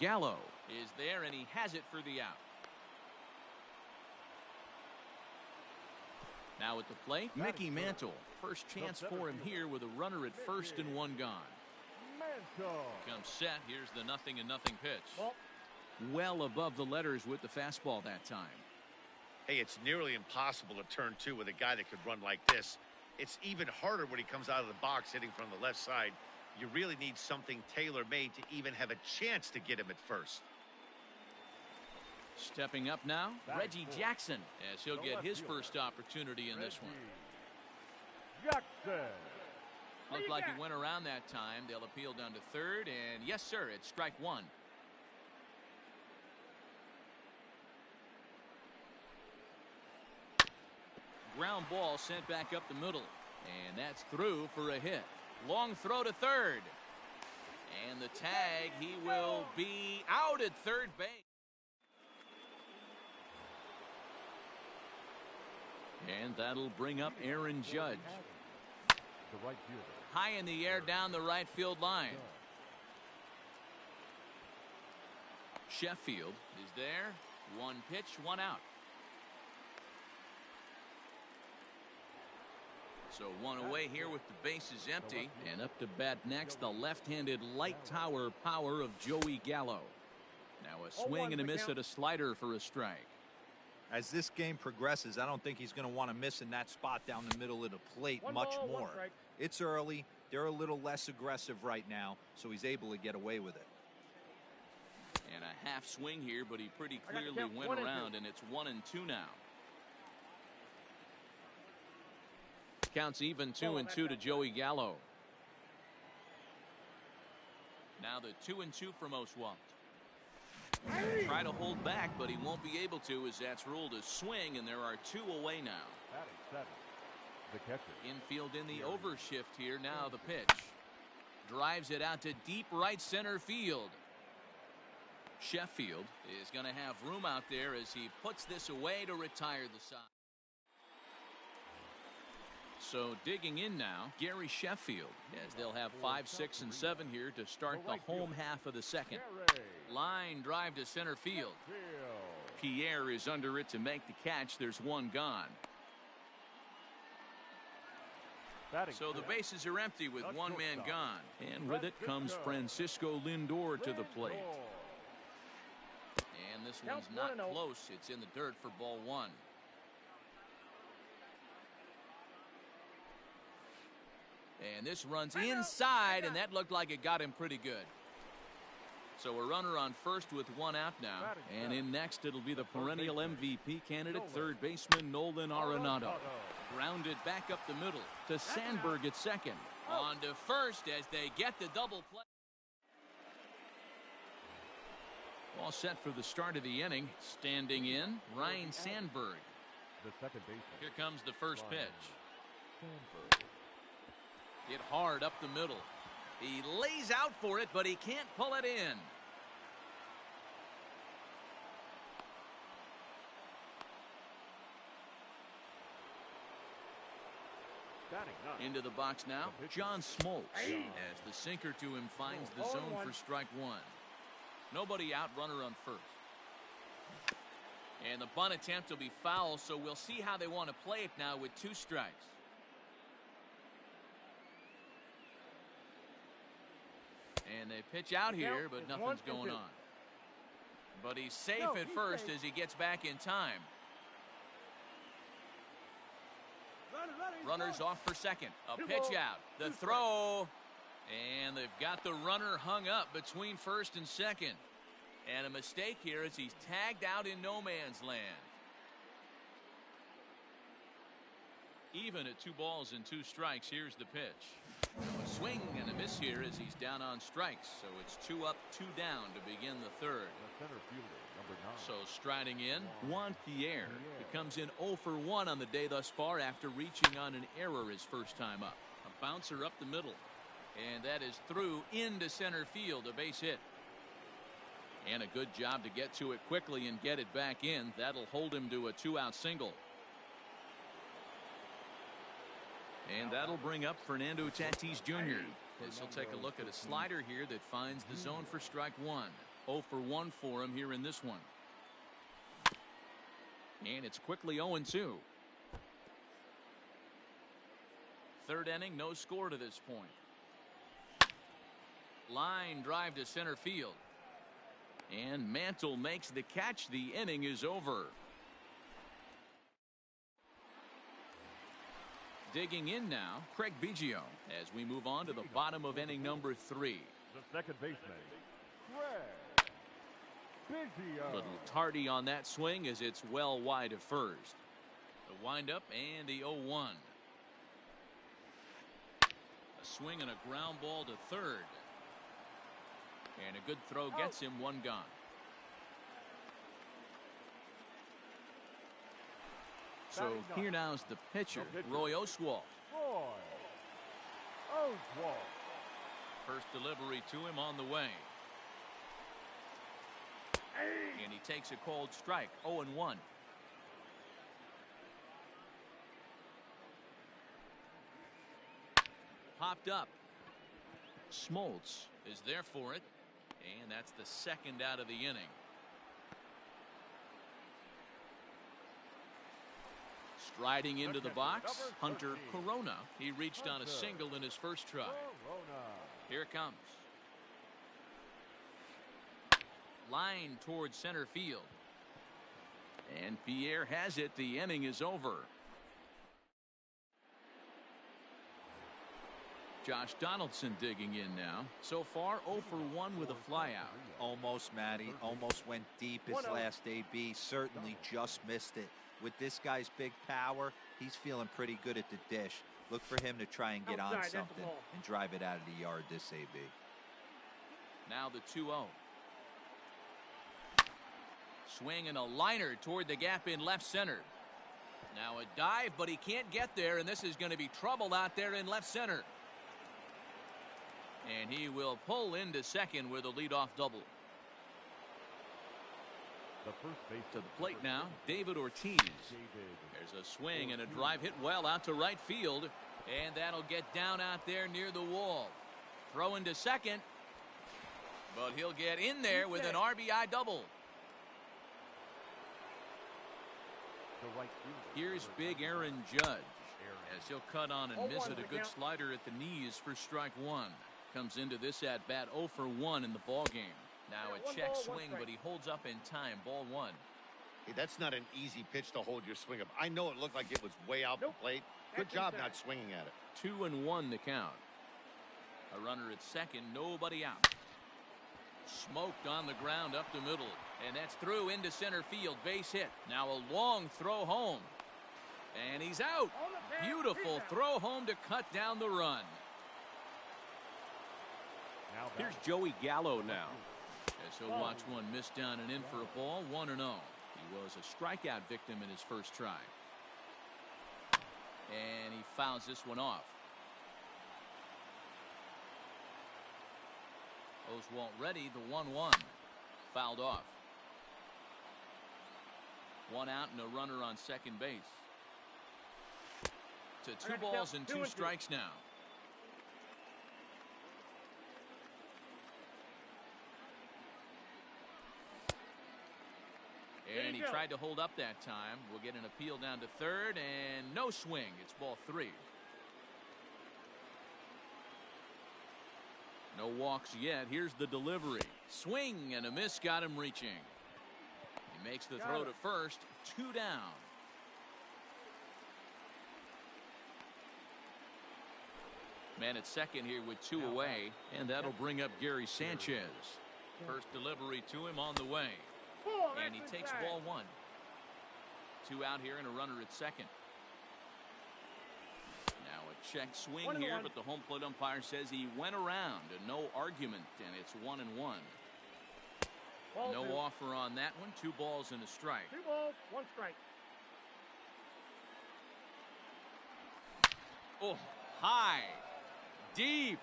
Gallo is there, and he has it for the out. Now at the plate, Mickey Mantle. First chance for him here with a runner at first and one gone. Comes set. Here's the 0-0 pitch. Well above the letters with the fastball that time. Hey, it's nearly impossible to turn 2 with a guy that could run like this. It's even harder when he comes out of the box hitting from the left side. You really need something tailor-made to even have a chance to get him at first. Stepping up now, Reggie Jackson, as he'll get his first opportunity in this one. Jackson. Looked like he went around that time. They'll appeal down to third, and yes, sir, it's strike one. Ground ball sent back up the middle, and that's through for a hit. Long throw to third, and the tag, he will be out at third base. And that'll bring up Aaron Judge. The right fielder. High in the air down the right field line. Sheffield is there. One pitch, one out. So one away here with the bases empty. And up to bat next, the left-handed light tower power of Joey Gallo. Now a swing and a miss at a slider for a strike. As this game progresses, I don't think he's going to want to miss in that spot down the middle of the plate much more. It's early. They're a little less aggressive right now, so he's able to get away with it. And a half swing here, but he pretty clearly went around, and it's 1-2 now. Counts even 2-2 to Joey Gallo. Now the 2-2 from Oswalt. Try to hold back, but he won't be able to, as that's ruled a swing, and there are 2 away now. The catcher. Infield in the overshift here. Now the pitch. Drives it out to deep right center field. Sheffield is going to have room out there as he puts this away to retire the side. So digging in now, Gary Sheffield, as they'll have 5, 6, and 7 here to start the home half of the second. Line drive to center field. Pierre is under it to make the catch. There's one gone. So the bases are empty with one man gone. And with it comes Francisco Lindor to the plate. And this one's not close. It's in the dirt for ball one. And this runs inside, and that looked like it got him pretty good. So a runner on first with one out now. And in next, it'll be the perennial MVP candidate, third baseman Nolan Arenado. Grounded back up the middle to Sandberg at second. On to first as they get the double play. All set for the start of the inning. Standing in, Ryan Sandberg. The second baseman. Here comes the first pitch. Sandberg. Hit hard up the middle. He lays out for it, but he can't pull it in. Into the box now, John Smoltz, as the sinker to him finds the zone for strike one. Nobody out, runner on first. And the bunt attempt will be foul, so we'll see how they want to play it now with two strikes. And they pitch out here, but nothing's going on. But he's safe at first as he gets back in time. Runners off for second. A pitch out. The throw. And they've got the runner hung up between first and second. And a mistake here as he's tagged out in no man's land. Even at 2 balls and 2 strikes, here's the pitch. A swing and a miss here as he's down on strikes. So it's 2 up, 2 down to begin the third. The center fielder, number 9. So striding in, Juan Pierre. He comes in 0 for 1 on the day thus far after reaching on an error his first time up. A bouncer up the middle. And that is through into center field, a base hit. And a good job to get to it quickly and get it back in. That'll hold him to a 2-out single. And that'll bring up Fernando Tatis Jr. As he'll take a look at a slider here that finds the zone for strike one. 0 for 1 for him here in this one. And it's quickly 0-2. Third inning, no score to this point. Line drive to center field. And Mantle makes the catch. The inning is over. Digging in now, Craig Biggio, as we move on to the bottom of inning number 3. The second baseman, Craig Biggio. Little tardy on that swing as it's well wide of first. The windup and the 0-1. A swing and a ground ball to third. And a good throw gets him 1 gone. So here now's the pitcher, Roy Oswalt. First delivery to him on the way. And he takes a called strike, 0-1. Popped up. Smoltz is there for it. And that's the second out of the inning. Striding into the box, Hunter Corona. He reached on a single in his first try. Here it comes. Line towards center field. And Pierre has it. The inning is over. Josh Donaldson digging in now. So far, 0 for 1 with a flyout. Almost, Matty. Almost went deep his last AB. Certainly just missed it. With this guy's big power, he's feeling pretty good at the dish. Look for him to try and get on something and drive it out of the yard this AB. Now the 2-0. Swing and a liner toward the gap in left center. Now a dive, but he can't get there, and this is going to be trouble out there in left center. And he will pull into second with a leadoff double. To the plate now, David Ortiz. There's a swing and a drive hit well out to right field. And that'll get down out there near the wall. Throw into second. But he'll get in there with an RBI double. Here's big Aaron Judge. As he'll cut on and miss it. A good slider at the knees for strike one. Comes into this at bat 0 for 1 in the ball game. Now a check swing, but he holds up in time. Ball one. Hey, that's not an easy pitch to hold your swing up. I know it looked like it was way out the plate. Good job not swinging at it. 2-1 the count. A runner at second, nobody out. Smoked on the ground up the middle, and that's through into center field. Base hit. Now a long throw home, and he's out. Beautiful throw home to cut down the run. Here's Joey Gallo now. As he'll watch one miss down and in for a ball. 1-0. He was a strikeout victim in his first try, and he fouls this one off. Oswalt ready, the 1-1. Fouled off. One out and a runner on second base. To 2 balls and 2 strikes now. And he tried to hold up that time. We'll get an appeal down to third, and no swing. It's ball 3. No walks yet. Here's the delivery. Swing and a miss, got him reaching. He makes the throw to first. 2 down. Man at second here with 2 away, and that'll bring up Gary Sanchez. First delivery to him on the way, and he takes ball 1. 2 out here and a runner at second. Now a check swing here, but the home plate umpire says he went around, and no argument, and it's 1-1. No offer on that one. 2 balls and a strike. 2 balls, 1 strike. Oh, high, deep.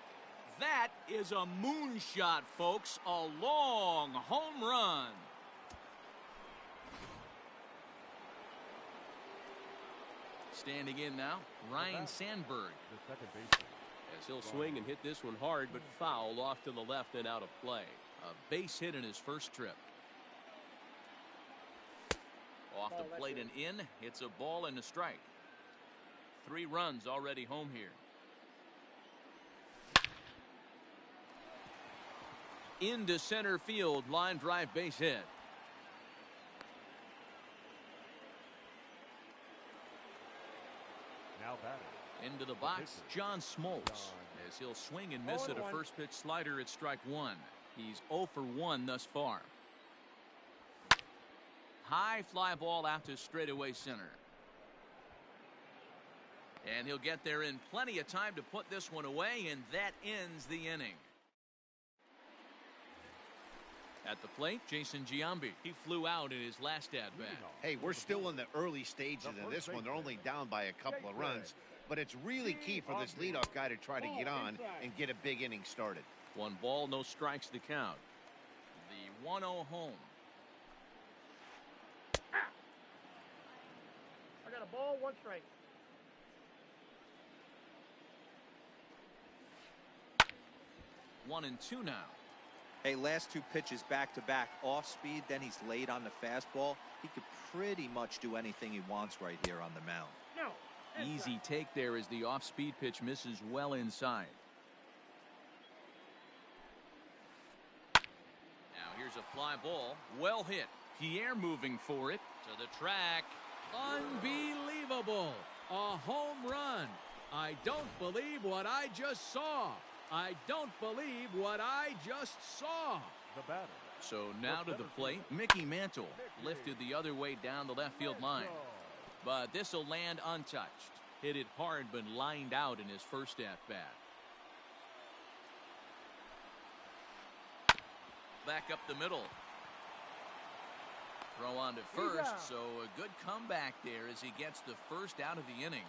That is a moonshot, folks. A long home run. Standing in now, Ryan Sandberg. The second baseman. As he'll swing and hit this one hard, but foul off to the left and out of play. A base hit in his first trip. Off the plate and in. It's a ball and a strike. 3 runs already home here. Into center field, line drive base hit. Now batting. Into the box, John Smoltz. As he'll swing and miss at a first pitch slider at strike 1. He's 0 for 1 thus far. High fly ball out to straightaway center. And he'll get there in plenty of time to put this one away, and that ends the inning. At the plate, Jason Giambi. He flew out in his last at-bat. Hey, we're still in the early stages of this one. They're only down by a couple of runs, but it's really key for this leadoff guy to try to get on and get a big inning started. 1 ball, no strikes to count. The 1-0 home. I got a ball, 1 strike. 1-2 now. Hey, last 2 pitches back-to-back off speed, then he's late on the fastball. He could pretty much do anything he wants right here on the mound. No. Easy take there as the off-speed pitch misses well inside. Now here's a fly ball. Well hit. Pierre moving for it. To the track. Unbelievable. A home run. I don't believe what I just saw. I don't believe what I just saw. The batter. So now to the plate, Mickey Mantle lifted the other way down the left field line. But this will land untouched. Hit it hard, but lined out in his first at-bat. Back up the middle. Throw on to first, so a good comeback there as he gets the first out of the inning.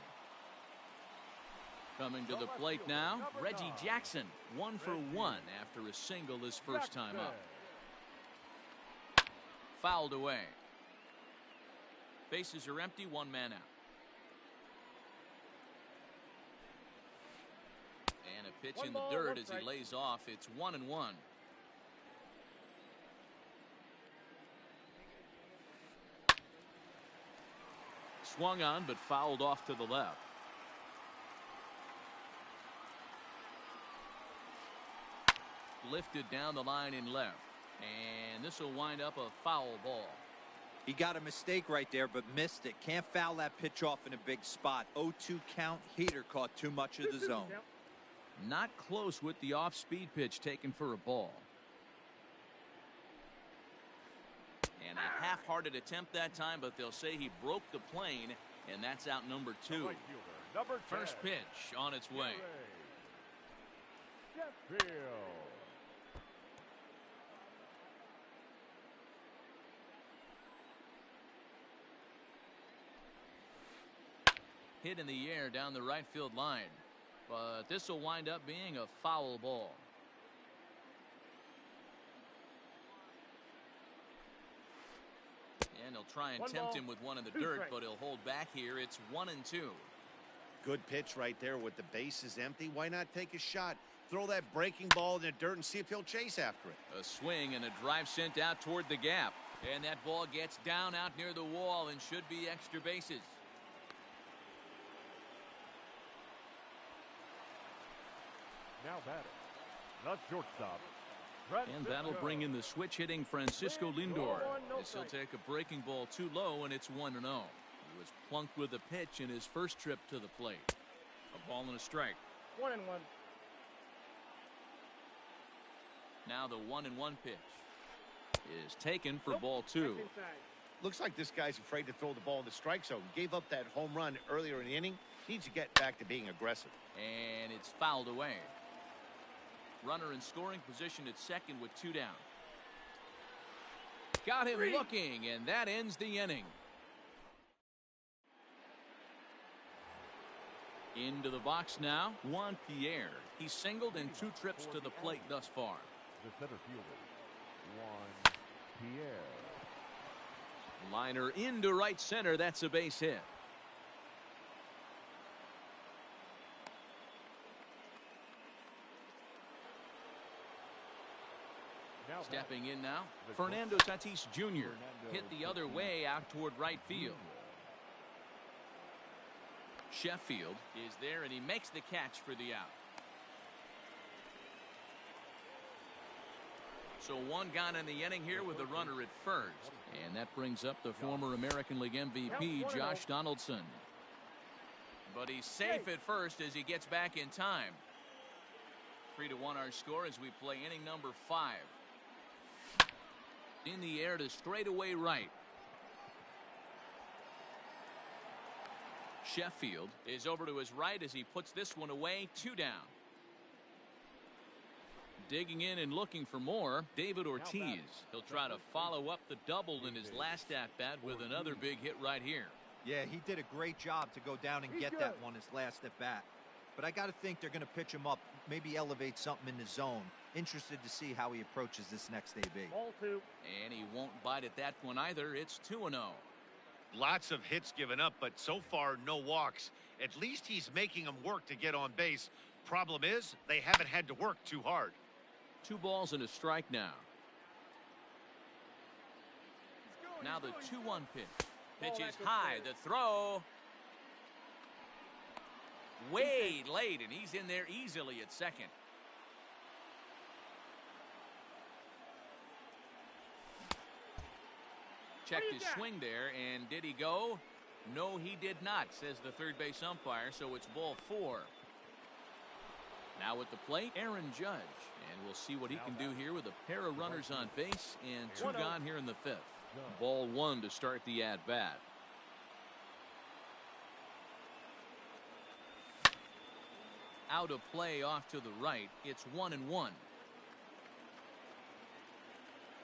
Coming to the plate now, Reggie Jackson, 1 for 1 after a single his first time up. Fouled away. Bases are empty, 1 man out. And a pitch in the dirt as he lays off. It's 1-1. Swung on, but fouled off to the left. lifted down the line in left. And this will wind up a foul ball. He got a mistake right there, but missed it. Can't foul that pitch off in a big spot. 0-2 count. Heater caught too much of the zone. Not close with the off-speed pitch taken for a ball. And a half-hearted attempt that time, but they'll say he broke the plane, and that's out number 2. First pitch on its way. Hit in the air down the right field line, but this will wind up being a foul ball. And he'll try and tempt him with one in the dirt, but he'll hold back here. It's 1-2. Good pitch right there with the bases empty. Why not take a shot? Throw that breaking ball in the dirt and see if he'll chase after it. A swing and a drive sent out toward the gap. And that ball gets down out near the wall and should be extra bases. Now batting, the shortstop. And that'll bring in the switch hitting Francisco Lindor. This will take a breaking ball too low, and it's 1-0. He was plunked with a pitch in his first trip to the plate. A ball and a strike. 1-1. Now the 1-1 pitch is taken for ball 2. Looks like this guy's afraid to throw the ball in the strike zone. Gave up that home run earlier in the inning. Needs to get back to being aggressive. And it's fouled away. Runner in scoring position at second with 2 down. Got him looking, and that ends the inning. Into the box now, Juan Pierre. He's singled in 2 trips to the plate thus far. The center fielder, Juan Pierre. Liner into right center. That's a base hit. Stepping in now, Fernando Tatis Jr. hit the other way out toward right field. Sheffield is there, and he makes the catch for the out. So 1 gone in the inning here with the runner at first. And that brings up the former American League MVP, Josh Donaldson. But he's safe at first as he gets back in time. 3-1 our score as we play inning number 5. In the air to straightaway right. Sheffield is over to his right as he puts this one away. 2 down. Digging in and looking for more, David Ortiz. He'll try to follow up the double in his last at-bat with another big hit right here. Yeah, he did a great job to go down and get that one his last at-bat. But I got to think they're going to pitch him up, maybe elevate something in the zone. Interested to see how he approaches this next AB. Ball 2. And he won't bite at that one either. It's 2-0. Lots of hits given up, but so far no walks. At least he's making them work to get on base. Problem is, they haven't had to work too hard. 2 balls and a strike now. Now the 2-1 pitch. Pitch is high. The throw. Way late, and he's in there easily at second. Checked his swing there, and did he go? No, he did not, says the third base umpire, so it's ball 4. Now at the plate, Aaron Judge, and we'll see what he can do here with a pair of runners on base and 2 gone here in the 5th. Ball 1 to start the at-bat. Out of play off to the right. It's 1-1.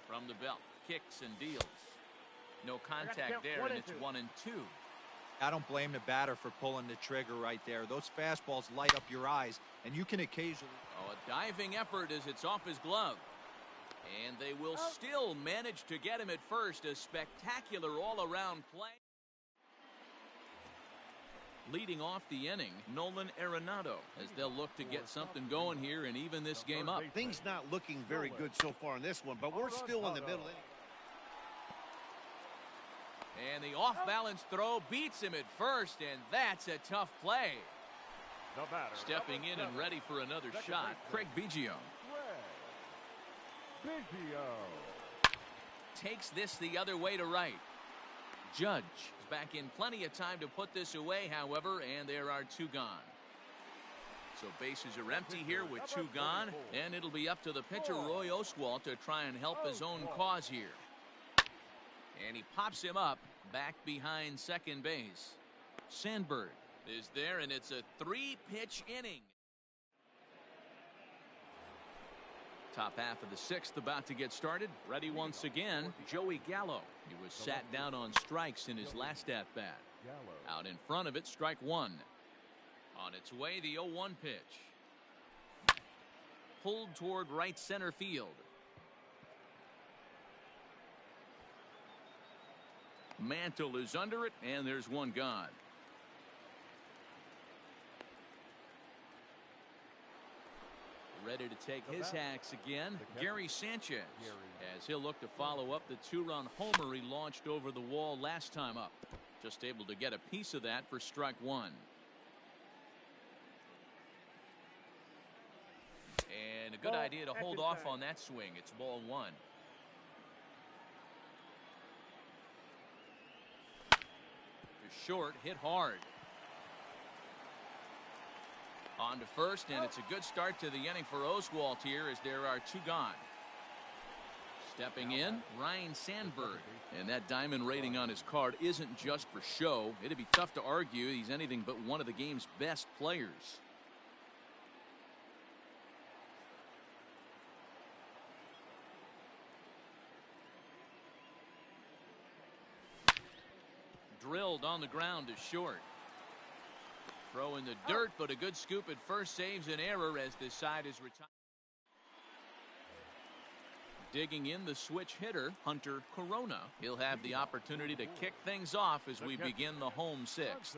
From the belt, kicks and deals. No contact there, and it's 1-2. I don't blame the batter for pulling the trigger right there. Those fastballs light up your eyes, and you can occasionally... Oh, a diving effort as it's off his glove. And they will still manage to get him at first. A spectacular all-around play. Leading off the inning, Nolan Arenado, as they'll look to get something going here and even this game up. Things not looking very good so far in this one, but we're still in the middle inning. And the off-balance throw beats him at first, and that's a tough play. Stepping in and ready for another shot, Craig Biggio. Biggio. Takes this the other way to right. Judge is back in plenty of time to put this away, however, and there are two gone. So bases are empty here with two gone, and it'll be up to the pitcher, Roy Oswalt, to try and help his own cause here. And he pops him up back behind second base. Sandberg is there, and it's a three-pitch inning. Top half of the sixth about to get started. Ready once again, Joey Gallo. He was sat down on strikes in his last at-bat. Out in front of it, strike one. On its way, the 0-1 pitch. Pulled toward right center field. Mantle is under it, and there's one gone. Ready to take his hacks again, Gary Sanchez, as he'll look to follow up the two-run homer he launched over the wall last time up. Just able to get a piece of that for strike one. And a good idea to hold off on that swing. It's ball one. To short, hit hard. On to first, and it's a good start to the inning for Oswalt here as there are two gone. Stepping in, Ryan Sandberg. And that diamond rating on his card isn't just for show. It'd be tough to argue he's anything but one of the game's best players. Drilled on the ground to short. Throw in the dirt, but a good scoop at first saves an error as this side is retired. Digging in the switch hitter, Hunter Corona. He'll have the opportunity to kick things off as we begin the home sixth.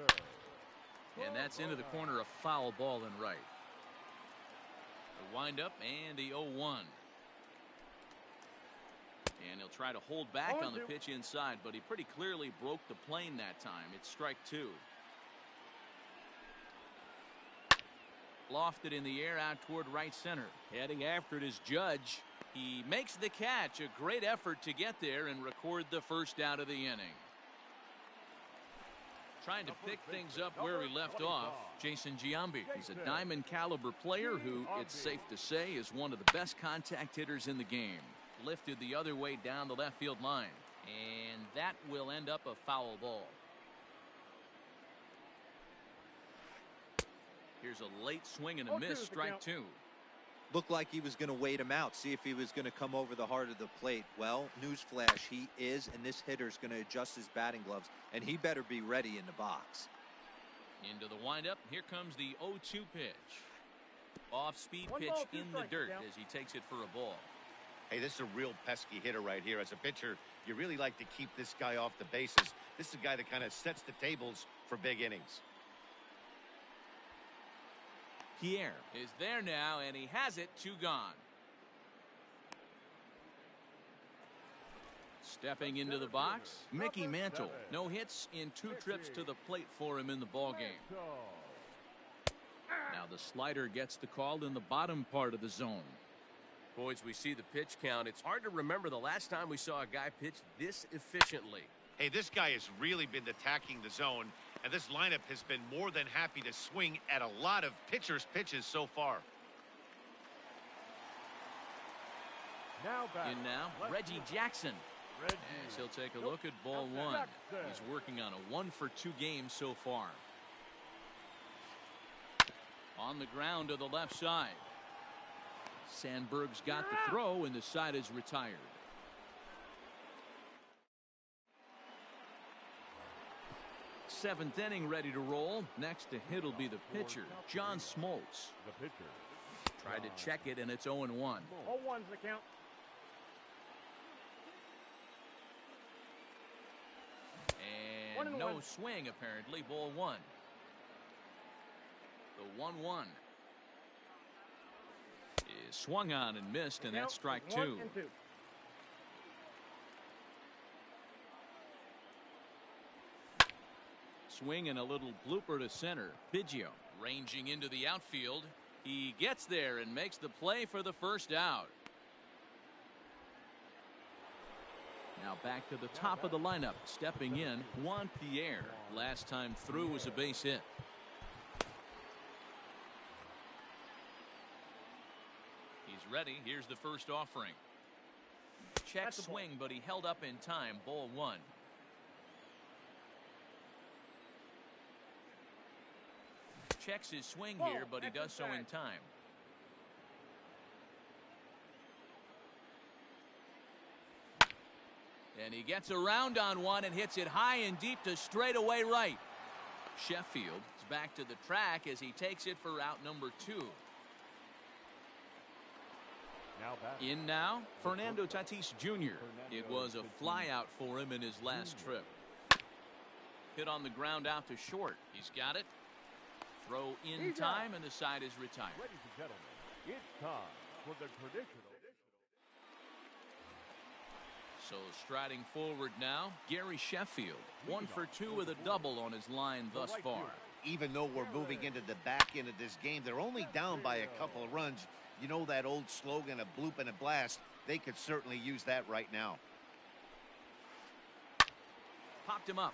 And that's into the corner, a foul ball and right. The windup and the 0-1. And he'll try to hold back on the pitch inside, but he pretty clearly broke the plane that time. It's strike two. Lofted in the air out toward right center. Heading after it is Judge. He makes the catch. A great effort to get there and record the first out of the inning. Trying to pick things up where he left off, Jason Giambi. He's a diamond caliber player who, it's safe to say, is one of the best contact hitters in the game. Lifted the other way down the left field line. And that will end up a foul ball. Here's a late swing and a miss, strike two. Looked like he was going to wait him out, see if he was going to come over the heart of the plate. Well, newsflash, he is, and this hitter's going to adjust his batting gloves, and he better be ready in the box. Into the windup, here comes the 0-2 pitch. Off-speed pitch in the dirt as he takes it for a ball. Hey, this is a real pesky hitter right here. As a pitcher, you really like to keep this guy off the bases. This is a guy that kind of sets the tables for big innings. Pierre is there now, and he has it, two gone. Stepping into the box, Mickey Mantle. No hits in two trips to the plate for him in the ballgame. Now the slider gets the call in the bottom part of the zone. Boys, we see the pitch count. It's hard to remember the last time we saw a guy pitch this efficiently. Hey, this guy has really been attacking the zone, and this lineup has been more than happy to swing at a lot of pitchers' pitches so far. In now, Reggie Jackson. As he'll take a look at ball one. He's working on a 1-for-2 game so far. On the ground to the left side. Sandberg's got the throw, and the side is retired. Seventh inning ready to roll. Next to hit will be the pitcher, John Smoltz. Tried to check it, and it's 0-1. 0-1's the count. And no swing, apparently. Ball one. The 1-1 is swung on and missed, and that's strike two. Swing and a little blooper to center. Biggio ranging into the outfield. He gets there and makes the play for the first out. Now back to the top of the lineup. Stepping in, Juan Pierre. Last time through was a base hit. He's ready. Here's the first offering. Check swing, but he held up in time. Ball one. Checks his swing here, but he does so in time. And he gets around on one and hits it high and deep to straightaway right. Sheffield is back to the track as he takes it for out number 2. In now, Fernando Tatis Jr. It was a flyout for him in his last trip. Hit on the ground out to short. He's got it. Throw in time, and the side is retired. Ladies and gentlemen, it's time for the traditional. So striding forward now, Gary Sheffield. 1 for 2 with a double on his line thus far. Even though we're moving into the back end of this game, they're only down by a couple of runs. You know that old slogan, a bloop and a blast. They could certainly use that right now. Popped him up.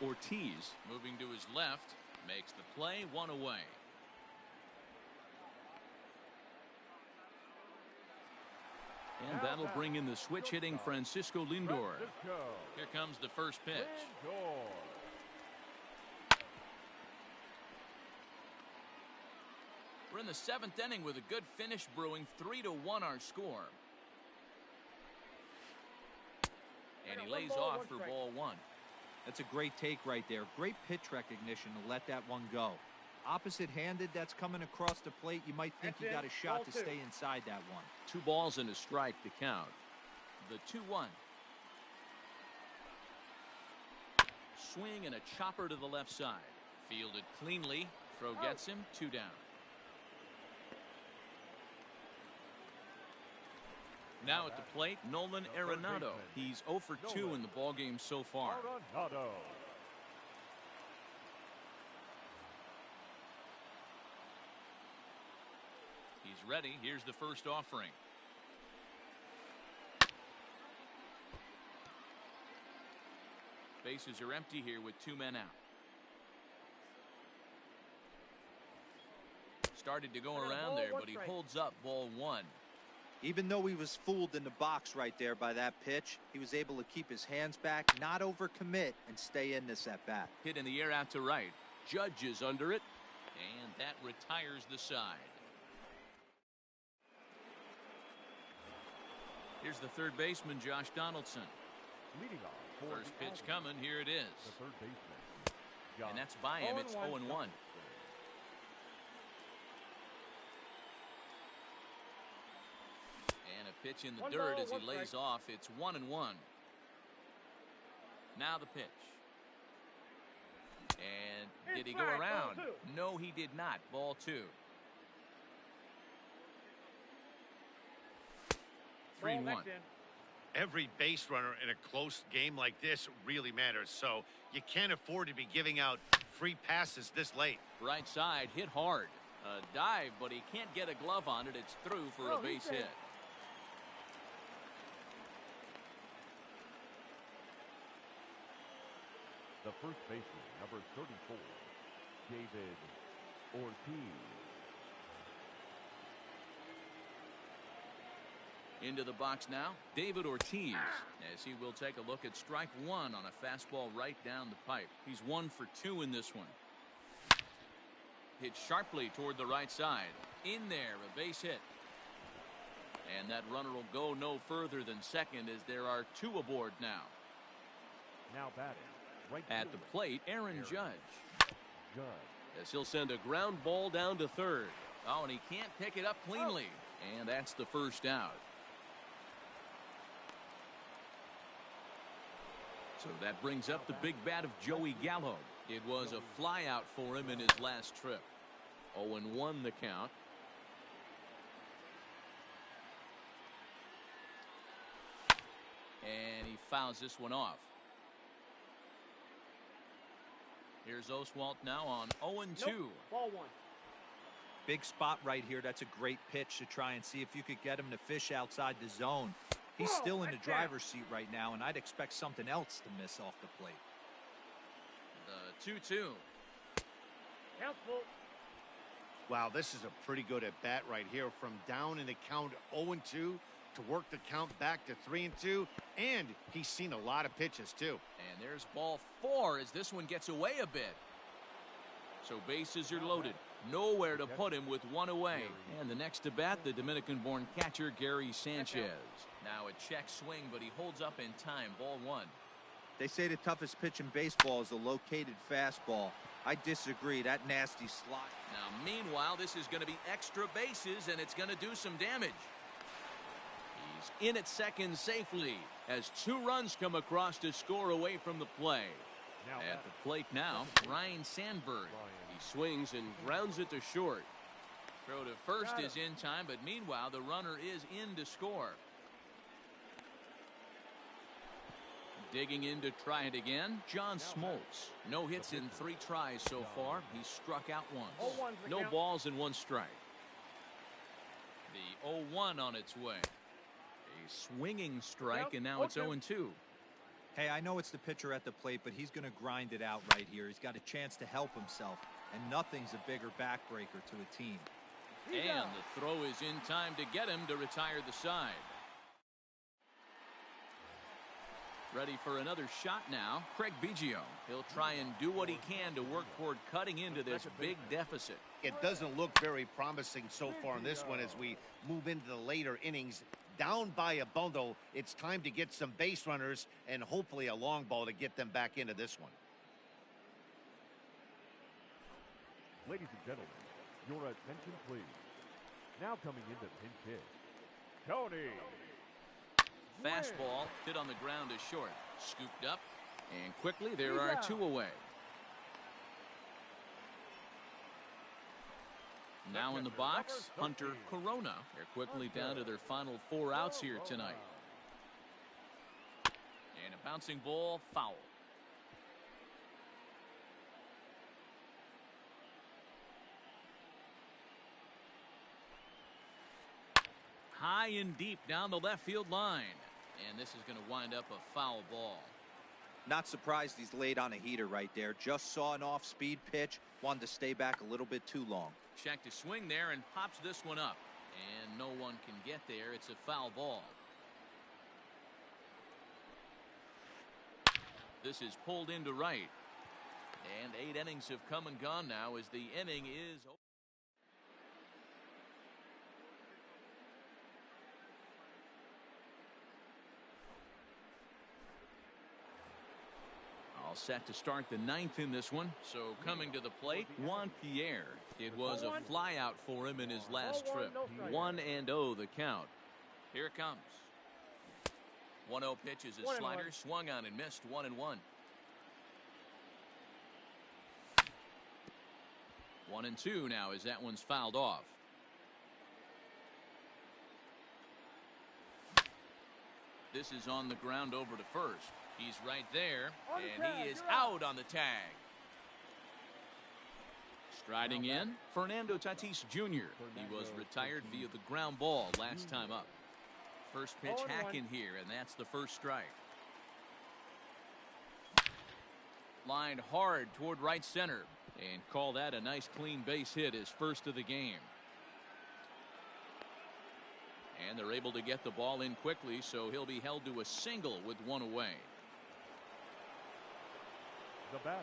Ortiz moving to his left. Makes the play, 1 away. And that'll bring in the switch hitting Francisco Lindor. Here comes the first pitch. We're in the 7th inning with a good finish brewing. 3-1 our score. And he lays off for ball 1. That's a great take right there. Great pitch recognition to let that one go. Opposite-handed, that's coming across the plate. You might think you got a shot to stay inside that one. 2 balls and a strike to count. The 2-1. Swing and a chopper to the left side. Fielded cleanly. Throw gets him. 2 down. Now at the plate, Nolan Arenado. He's 0 for 2 in the ballgame so far. He's ready. Here's the first offering. Bases are empty here with 2 men out. Started to go around there, but he holds up ball 1. Even though he was fooled in the box right there by that pitch, he was able to keep his hands back, not overcommit, and stay in this at-bat. Hit in the air out to right. Judge is under it, and that retires the side. Here's the third baseman, Josh Donaldson. Leading off. First pitch coming. Here it is. The third baseman. And that's by him. It's 0-1. Pitch in the dirt as he lays off. It's 1-1. Now the pitch. And did he go around? No, he did not. Ball 2. 3-1. Every base runner in a close game like this really matters, so you can't afford to be giving out free passes this late. Right side, hit hard. A dive, but he can't get a glove on it. It's through for a base hit. The first baseman, number 34, David Ortiz. Into the box now, David Ortiz, as he will take a look at strike 1 on a fastball right down the pipe. He's 1 for 2 in this one. Hit sharply toward the right side. In there, a base hit. And that runner will go no further than second as there are 2 aboard now. Now batting. Right at the plate, Aaron Judge. As he'll send a ground ball down to third. Oh, and he can't pick it up cleanly. And that's the first out. So that brings up the big bat of Joey Gallo. It was a flyout for him in his last trip. 0-1 the count. And he fouls this one off. Here's Oswalt now on 0-2. Ball 1. Big spot right here. That's a great pitch to try and see if you could get him to fish outside the zone. He's still in the driver's seat right now, and I'd expect something else to miss off the plate. The 2-2. Helpful. Wow, this is a pretty good at bat right here. From down in the count 0-2 to work the count back to 3-2, and he's seen a lot of pitches too. And there's ball 4 as this one gets away a bit. So bases are loaded. Nowhere to put him with one away. And the next to bat, the Dominican-born catcher, Gary Sanchez. Now a check swing, but he holds up in time. Ball 1. They say the toughest pitch in baseball is a located fastball. I disagree. That nasty slide. Now, meanwhile, this is going to be extra bases, and it's going to do some damage. He's in at second safely as 2 runs come across to score away from the play. At the plate now, Ryan Sandberg. He swings and grounds it to short. Throw to first is in time, but meanwhile, the runner is in to score. Digging in to try it again, John Smoltz. No hits in 3 tries so far. He's struck out once. No balls and 1 strike. The 0-1 on its way. A swinging strike, and now it's 0-2. Hey, I know it's the pitcher at the plate, but he's going to grind it out right here. He's got a chance to help himself, and nothing's a bigger backbreaker to a team. And the throw is in time to get him to retire the side. Ready for another shot now, Craig Biggio. He'll try and do what he can to work toward cutting into this big deficit. It doesn't look very promising so far in this one as we move into the later innings. Down by a bundle, it's time to get some base runners and hopefully a long ball to get them back into this one. Ladies and gentlemen, your attention please. Now coming into pinch hit, Tony. Fastball hit on the ground is short. Scooped up, and quickly there are 2 away. Now in the box, Hunter Corona. They're quickly down to their final 4 outs here tonight. And a bouncing ball, foul. High and deep down the left field line. And this is going to wind up a foul ball. Not surprised he's laid on a heater right there. Just saw an off-speed pitch. Wanted to stay back a little bit too long. Check to swing there and pops this one up. And no one can get there. It's a foul ball. This is pulled into right. And 8 innings have come and gone now as the inning is over. All set to start the 9th in this one. So coming to the plate, Juan Pierre. It was a flyout for him in his last trip. 1-0 the count. Here it comes. 1-0 pitch is his slider, swung on and missed. 1-1. 1-2 now as that one's fouled off. This is on the ground over to first. He's right there, and he is out on the tag. Striding in, Fernando Tatis Jr. He was retired via the ground ball last time up. First pitch hack in here, and that's the first strike. Lined hard toward right center, and call that a nice clean base hit, his first of the game. And they're able to get the ball in quickly, so he'll be held to a single with 1 away. The batter.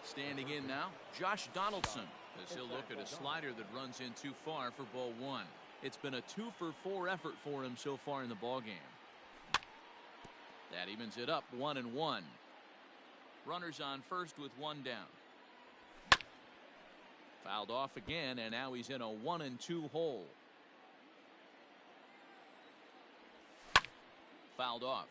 Standing in now, Josh Donaldson, as he'll look at a slider that runs in too far for ball 1. It's been a 2-for-4 effort for him so far in the ballgame. That evens it up, 1-1. Runners on first with 1 down. Fouled off again, and now he's in a 1-2 hole. Fouled off.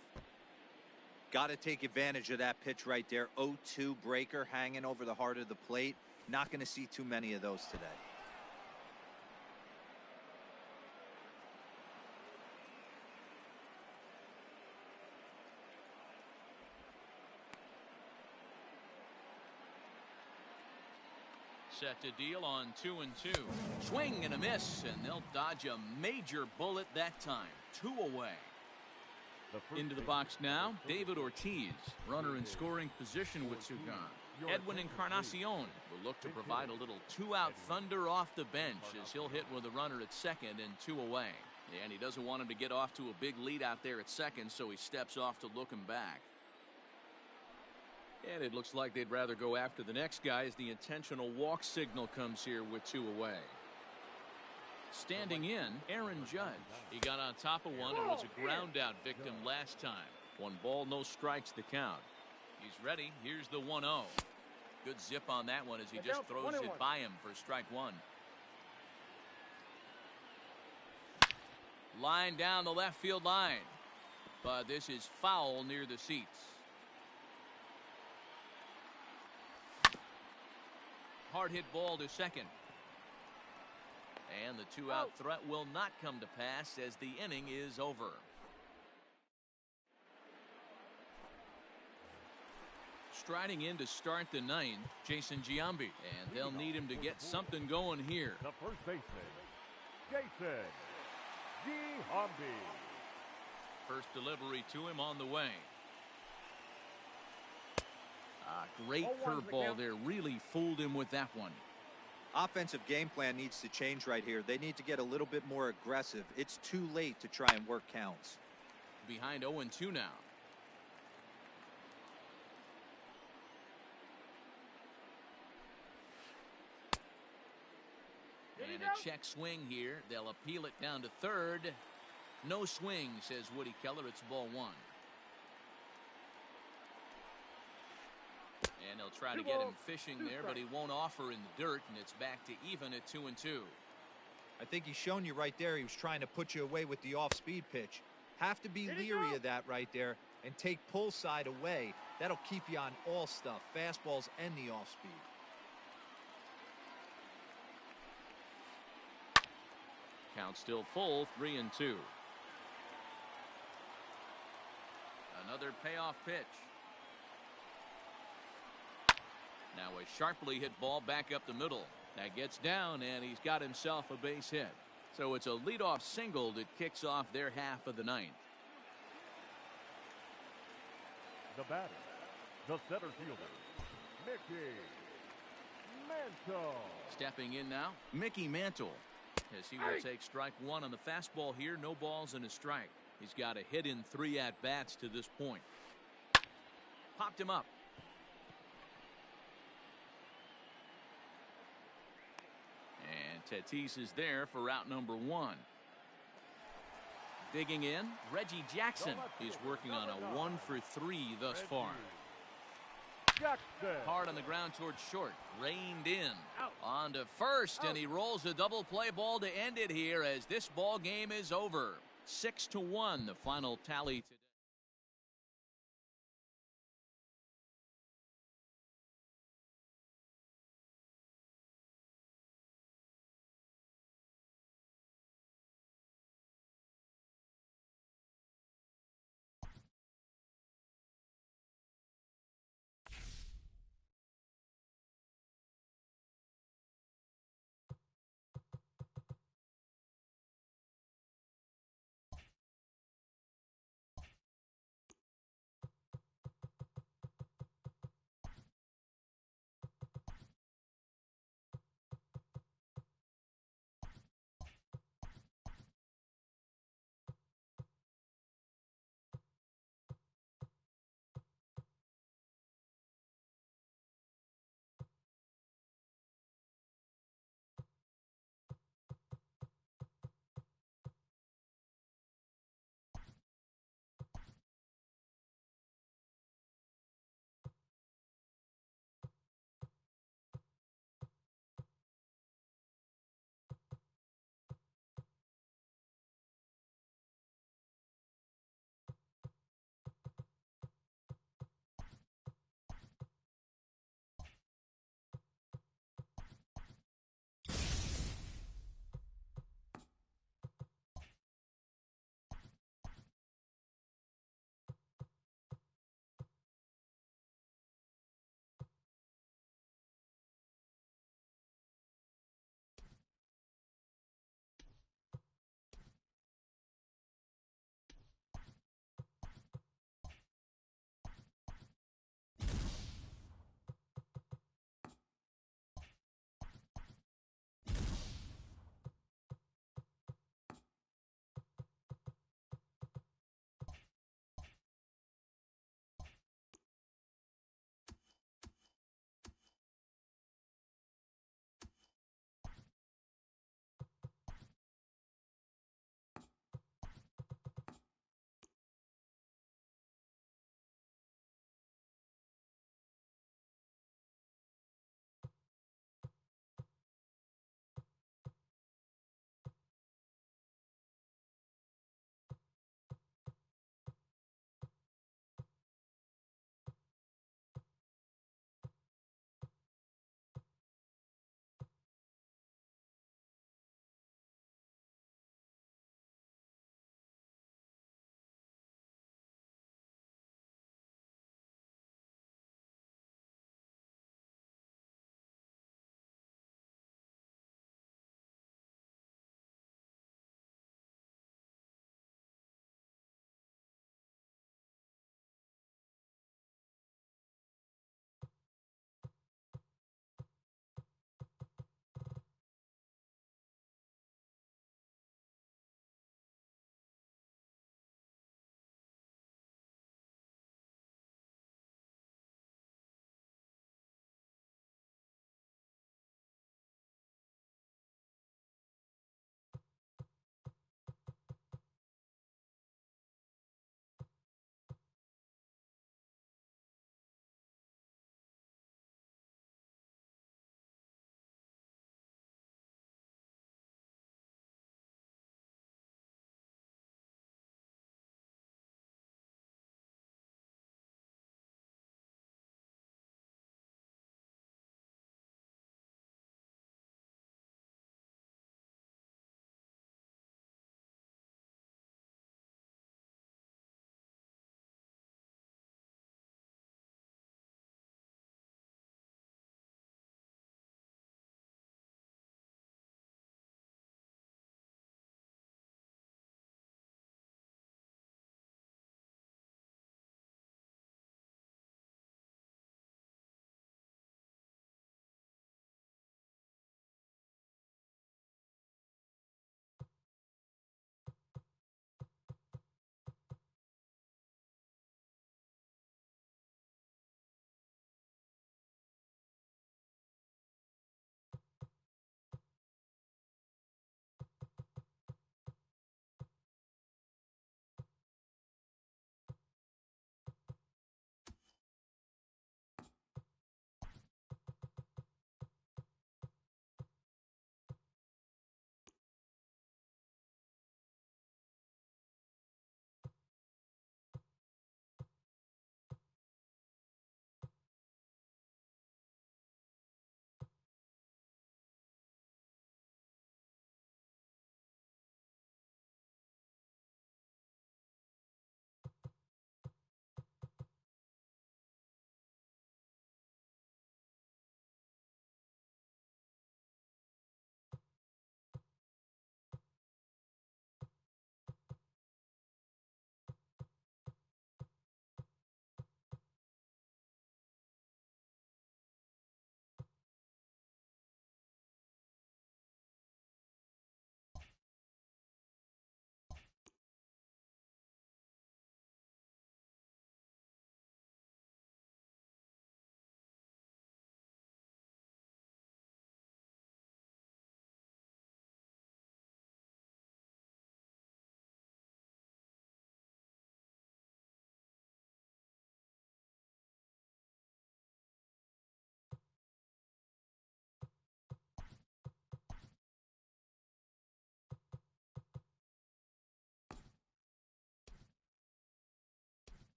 Got to take advantage of that pitch right there. 0-2 breaker hanging over the heart of the plate. Not going to see too many of those today. Set to deal on 2-2. Swing and a miss, and they'll dodge a major bullet that time. 2 away. Into the box now, David Ortiz, runner in scoring position with Sugan. Edwin Encarnacion will look to provide a little two-out thunder off the bench as he'll hit with a runner at second and 2 away. And he doesn't want him to get off to a big lead out there at second, so he steps off to look him back. And it looks like they'd rather go after the next guy as the intentional walk signal comes here with 2 away. Standing in, Aaron Judge. He got on top of one and was a ground out victim last time. 1 ball, no strikes the count. He's ready. Here's the 1-0. Good zip on that one as he just throws it by him for strike 1. Line down the left field line. But this is foul near the seats. Hard hit ball to second. And the 2-out threat will not come to pass as the inning is over. Striding in to start the 9th, Jason Giambi. And they'll need him to get something going here. The first baseman, Jason Giambi. First delivery to him on the way. Great curveball there. Really fooled him with that one. Offensive game plan needs to change right here. They need to get a little bit more aggressive. It's too late to try and work counts. Behind 0-2 now. And a check swing here. They'll appeal it down to third. No swing, says Woody Keller. It's ball 1. And they'll try to get him fishing there, but he won't offer in the dirt, and it's back to even at 2-2. I think he's shown you right there. He was trying to put you away with the off-speed pitch. Have to be leery of that right there and take pull side away. That'll keep you on all stuff, fastballs and the off-speed. Count still full, 3-2. Another payoff pitch. Now a sharply hit ball back up the middle. That gets down, and he's got himself a base hit. So it's a leadoff single that kicks off their half of the 9th. The batter, the center fielder, Mickey Mantle. Stepping in now, Mickey Mantle, as he will take strike 1 on the fastball here. No balls and a strike. He's got a hit in 3 at-bats to this point. Popped him up. Tatis is there for route number 1. Digging in, Reggie Jackson. He's working on a 1 for 3 thus far. Hard on the ground towards short. Reined in. On to first, and he rolls a double play ball to end it here as this ball game is over. 6-1, the final tally today.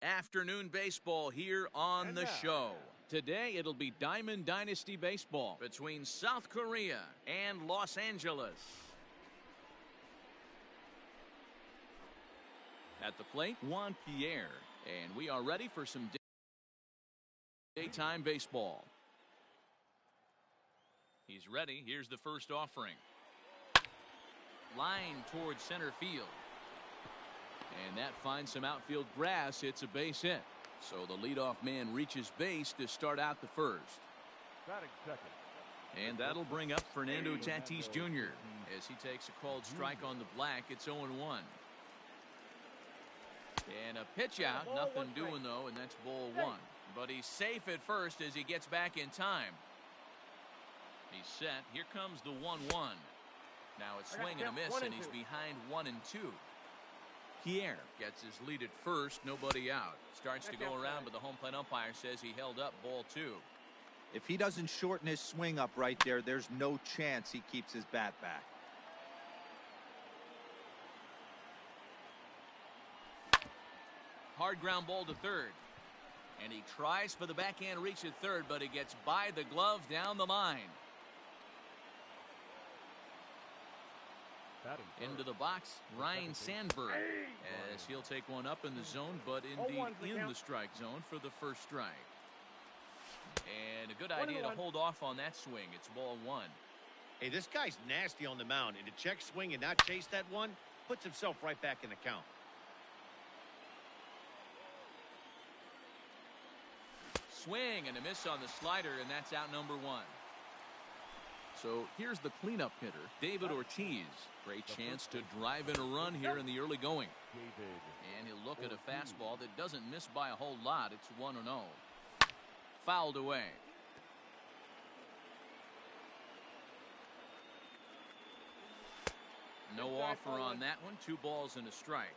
Afternoon baseball here on the show. Today it'll be Diamond Dynasty baseball between South Korea and Los Angeles. At the plate, Juan Pierre, and we are ready for some daytime baseball. He's ready. Here's the first offering. Line towards center field. And that finds some outfield grass. It's a base hit. So the leadoff man reaches base to start out the first. Batting second. And that'll bring up Fernando Tatis Jr. as he takes a called strike on the black. It's 0-1. And a pitch out. Nothing doing, though, and that's ball one. But he's safe at first as he gets back in time. He's set. Here comes the 1-1. Now it's swing and a miss, and he's behind 1 and 2. Pierre gets his lead at first, nobody out. Starts to go around, but the home plate umpire says he held up ball 2. If he doesn't shorten his swing up right there, there's no chance he keeps his bat back. Hard ground ball to third. And he tries for the backhand reach at third, but he gets by the glove down the line. Into the box, Ryan Sandberg, as he'll take one up in the zone, but indeed in the strike zone for the first strike. And a good idea to hold off on that swing. It's ball 1. Hey, this guy's nasty on the mound, and to check swing and not chase that one puts himself right back in the count. Swing and a miss on the slider, and that's out number 1. So here's the cleanup hitter, David Ortiz. Great chance to drive in a run here in the early going. And he'll look at a fastball that doesn't miss by a whole lot. It's 1-0. Fouled away. No offer on that one. 2 balls and a strike.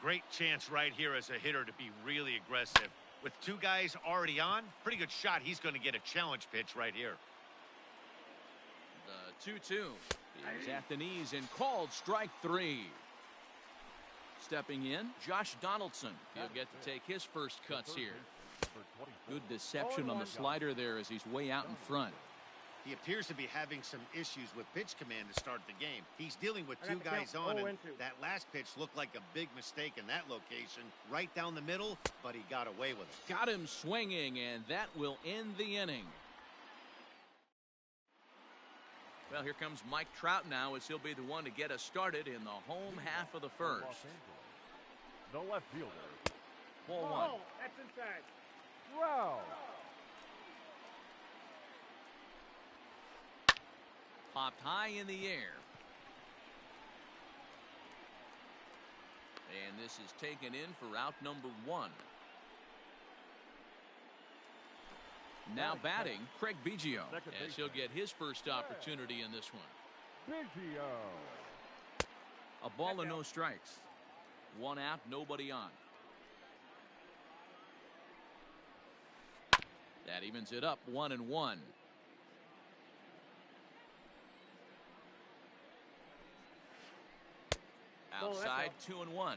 Great chance right here as a hitter to be really aggressive. With 2 guys already on, pretty good shot. He's going to get a challenge pitch right here. The 2-2 is at the knees and called strike 3. Stepping in, Josh Donaldson. He'll get to take his first cuts here. Good deception on the slider there as he's way out in front. He appears to be having some issues with pitch command to start the game. He's dealing with 2 guys on, and that last pitch looked like a big mistake in that location. Right down the middle, but he got away with it. Got him swinging, and that will end the inning. Well, here comes Mike Trout now as he'll be the one to get us started in the home half of the first. The left fielder. Ball 1. That's inside. Wow. Popped high in the air. And this is taken in for out number 1. Now batting, Craig Biggio, as he'll get his first opportunity in this one. Biggio. A ball and no strikes. 1 out, nobody on. That evens it up, 1-1. Outside, 2-1.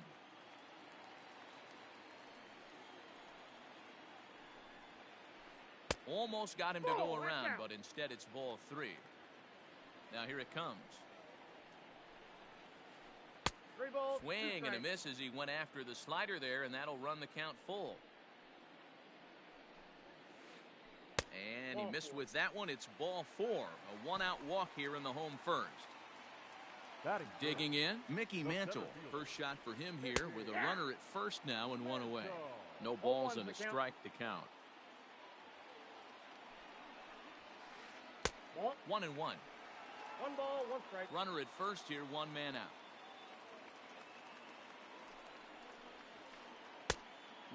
Almost got him to go around, but instead it's ball 3. Now here it comes. 3 balls. Swing and a miss as he went after the slider there, and that'll run the count full. And he missed with that one. It's ball 4. A 1-out walk here in the home first. Digging in, Mickey Mantle. First shot for him here with a runner at first now and 1 away. No balls and a strike to count. 1-1. 1 ball, 1 strike. Runner at first here, 1 man out.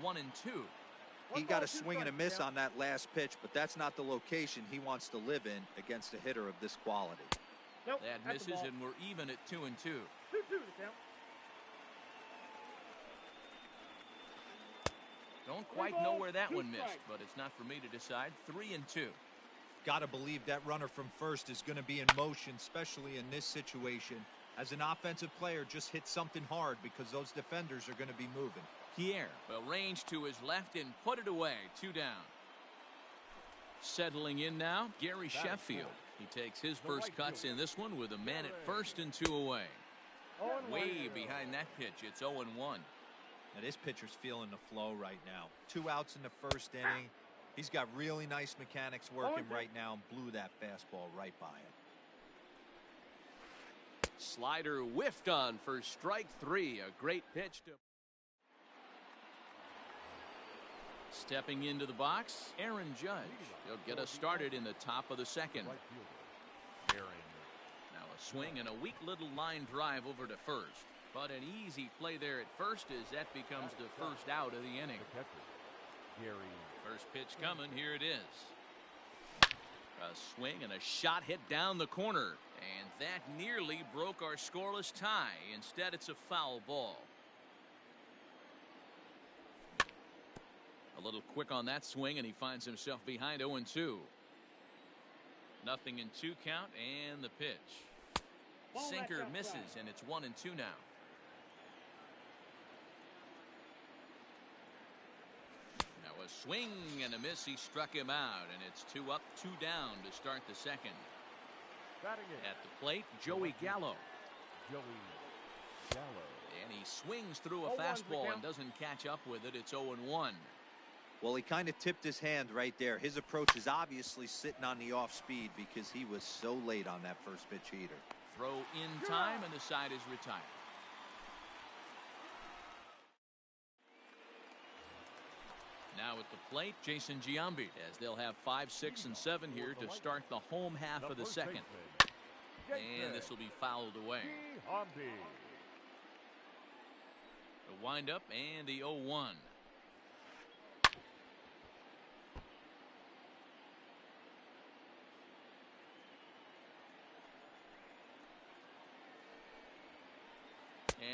1-2. He got a swing and a miss on that last pitch, but that's not the location he wants to live in against a hitter of this quality. Nope, that misses, and we're even at 2-2. 2-2 to count. Don't quite know where that one missed, but it's not for me to decide. 3-2. Got to believe that runner from first is going to be in motion, especially in this situation. As an offensive player, just hit something hard because those defenders are going to be moving. Pierre will range to his left and put it away. 2 down. Settling in now, Gary Sheffield. He takes his first cuts in this one with a man at first and 2 away. Way behind that pitch. It's 0-1. Now this pitcher's feeling the flow right now. 2 outs in the first inning. He's got really nice mechanics working right now and blew that fastball right by him. Slider whiffed on for strike 3. A great pitch to. Stepping into the box, Aaron Judge. He'll get us started in the top of the second. Now a swing and a weak little line drive over to first. But an easy play there at first as that becomes the first out of the inning. First pitch coming. Here it is. A swing and a shot hit down the corner. And that nearly broke our scoreless tie. Instead, it's a foul ball. A little quick on that swing, and he finds himself behind 0-2. Nothing in 2 count, and the pitch. Sinker misses, and it's 1-2 now. Now a swing and a miss. He struck him out, and it's 2 up, 2 down to start the second. At the plate, Joey Gallo. And he swings through a fastball and doesn't catch up with it. It's 0-1. Well, he kind of tipped his hand right there. His approach is obviously sitting on the off speed because he was so late on that first pitch heater. Throw in time, and the side is retired. Now at the plate, Jason Giambi, as they'll have 5, 6, and 7 here to start the home half of the second. And this will be fouled away. The windup and the 0-1.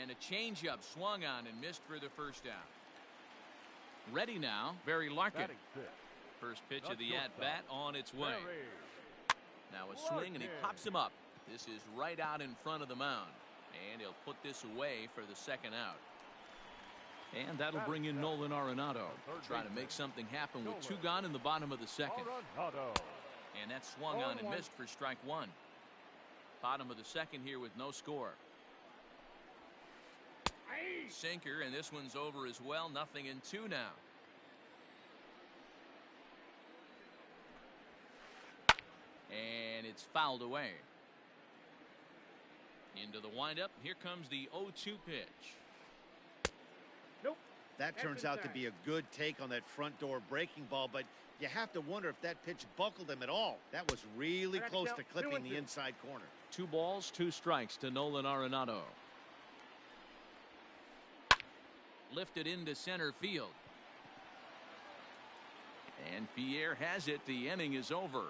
And a changeup swung on and missed for the first out. Ready now, Barry Larkin. First pitch of the at-bat on its way. Now a swing, and he pops him up. This is right out in front of the mound. And he'll put this away for the second out. And that'll bring in Nolan Arenado. Trying to make something happen with 2 gone in the bottom of the second. And that swung on and missed for strike 1. Bottom of the second here with no score. Sinker, and this one's over as well. Nothing in 2 now. And it's fouled away. Into the windup. Here comes the 0-2 pitch. That turns out to be a good take on that front door breaking ball, but you have to wonder if that pitch buckled him at all. That was really close to clipping the inside corner. 2 balls, 2 strikes to Nolan Arenado. Lifted into center field. And Pierre has it. The inning is over.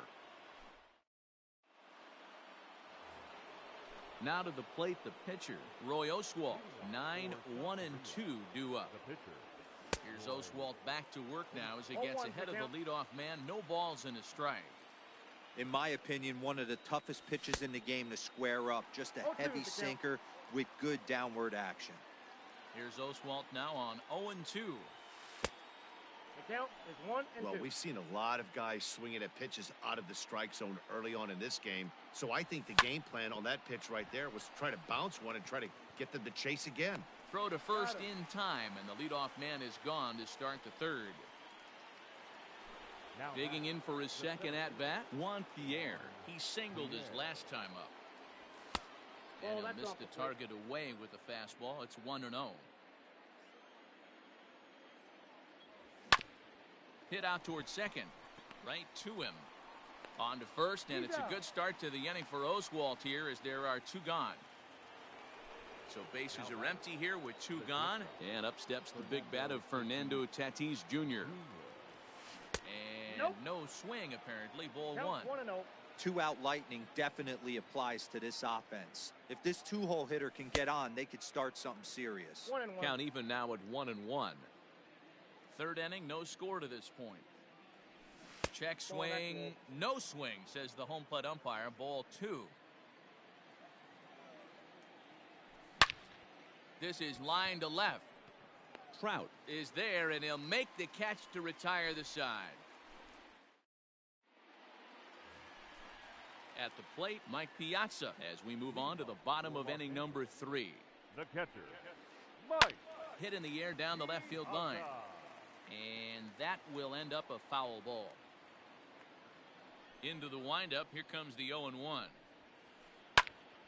Now to the plate, the pitcher, Roy Oswalt. 9, 1, and 2 due up. Here's Oswalt back to work now as he gets ahead of the leadoff man. No balls and a strike. In my opinion, one of the toughest pitches in the game to square up. Just a heavy sinker with good downward action. Here's Oswalt now on 0-2. The count is 1-2. Well, we've seen a lot of guys swinging at pitches out of the strike zone early on in this game. So I think the game plan on that pitch right there was to try to bounce one and try to get them to chase again. Throw to first in time, and the leadoff man is gone to start the third. Digging in for his second at-bat, Juan Pierre. He singled his last time up. And he'll miss the target away with the fastball. It's 1-0. Hit out towards second. Right to him. On to first, and it's a good start to the inning for Oswalt here as there are 2 gone. So bases are empty here with 2 gone. And up steps the big bat of Fernando Tatis Jr. And no swing apparently. Ball 1. 2-out lightning definitely applies to this offense. If this 2-hole hitter can get on, they could start something serious. 1-1. Count even now at 1-1. Third inning, no score to this point. Check swing, no swing, says the home plate umpire. Ball 2. This is line to left. Trout is there, and he'll make the catch to retire the side. At the plate, Mike Piazza as we move on to the bottom of inning number 3. The catcher, Mike. Hit in the air down the left field line. And that will end up a foul ball. Into the windup, here comes the 0-1.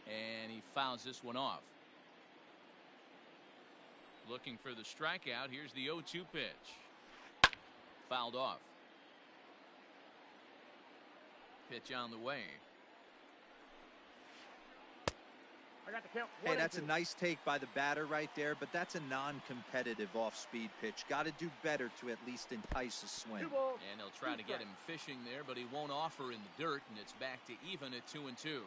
And he fouls this one off. Looking for the strikeout. Here's the 0-2 pitch. Fouled off. Pitch on the way. I got the count. Hey, that's a nice take by the batter right there, but that's a non-competitive off-speed pitch. Got to do better to at least entice a swing. And they'll try to get him fishing there, but he won't offer in the dirt, and it's back to even at 2-2.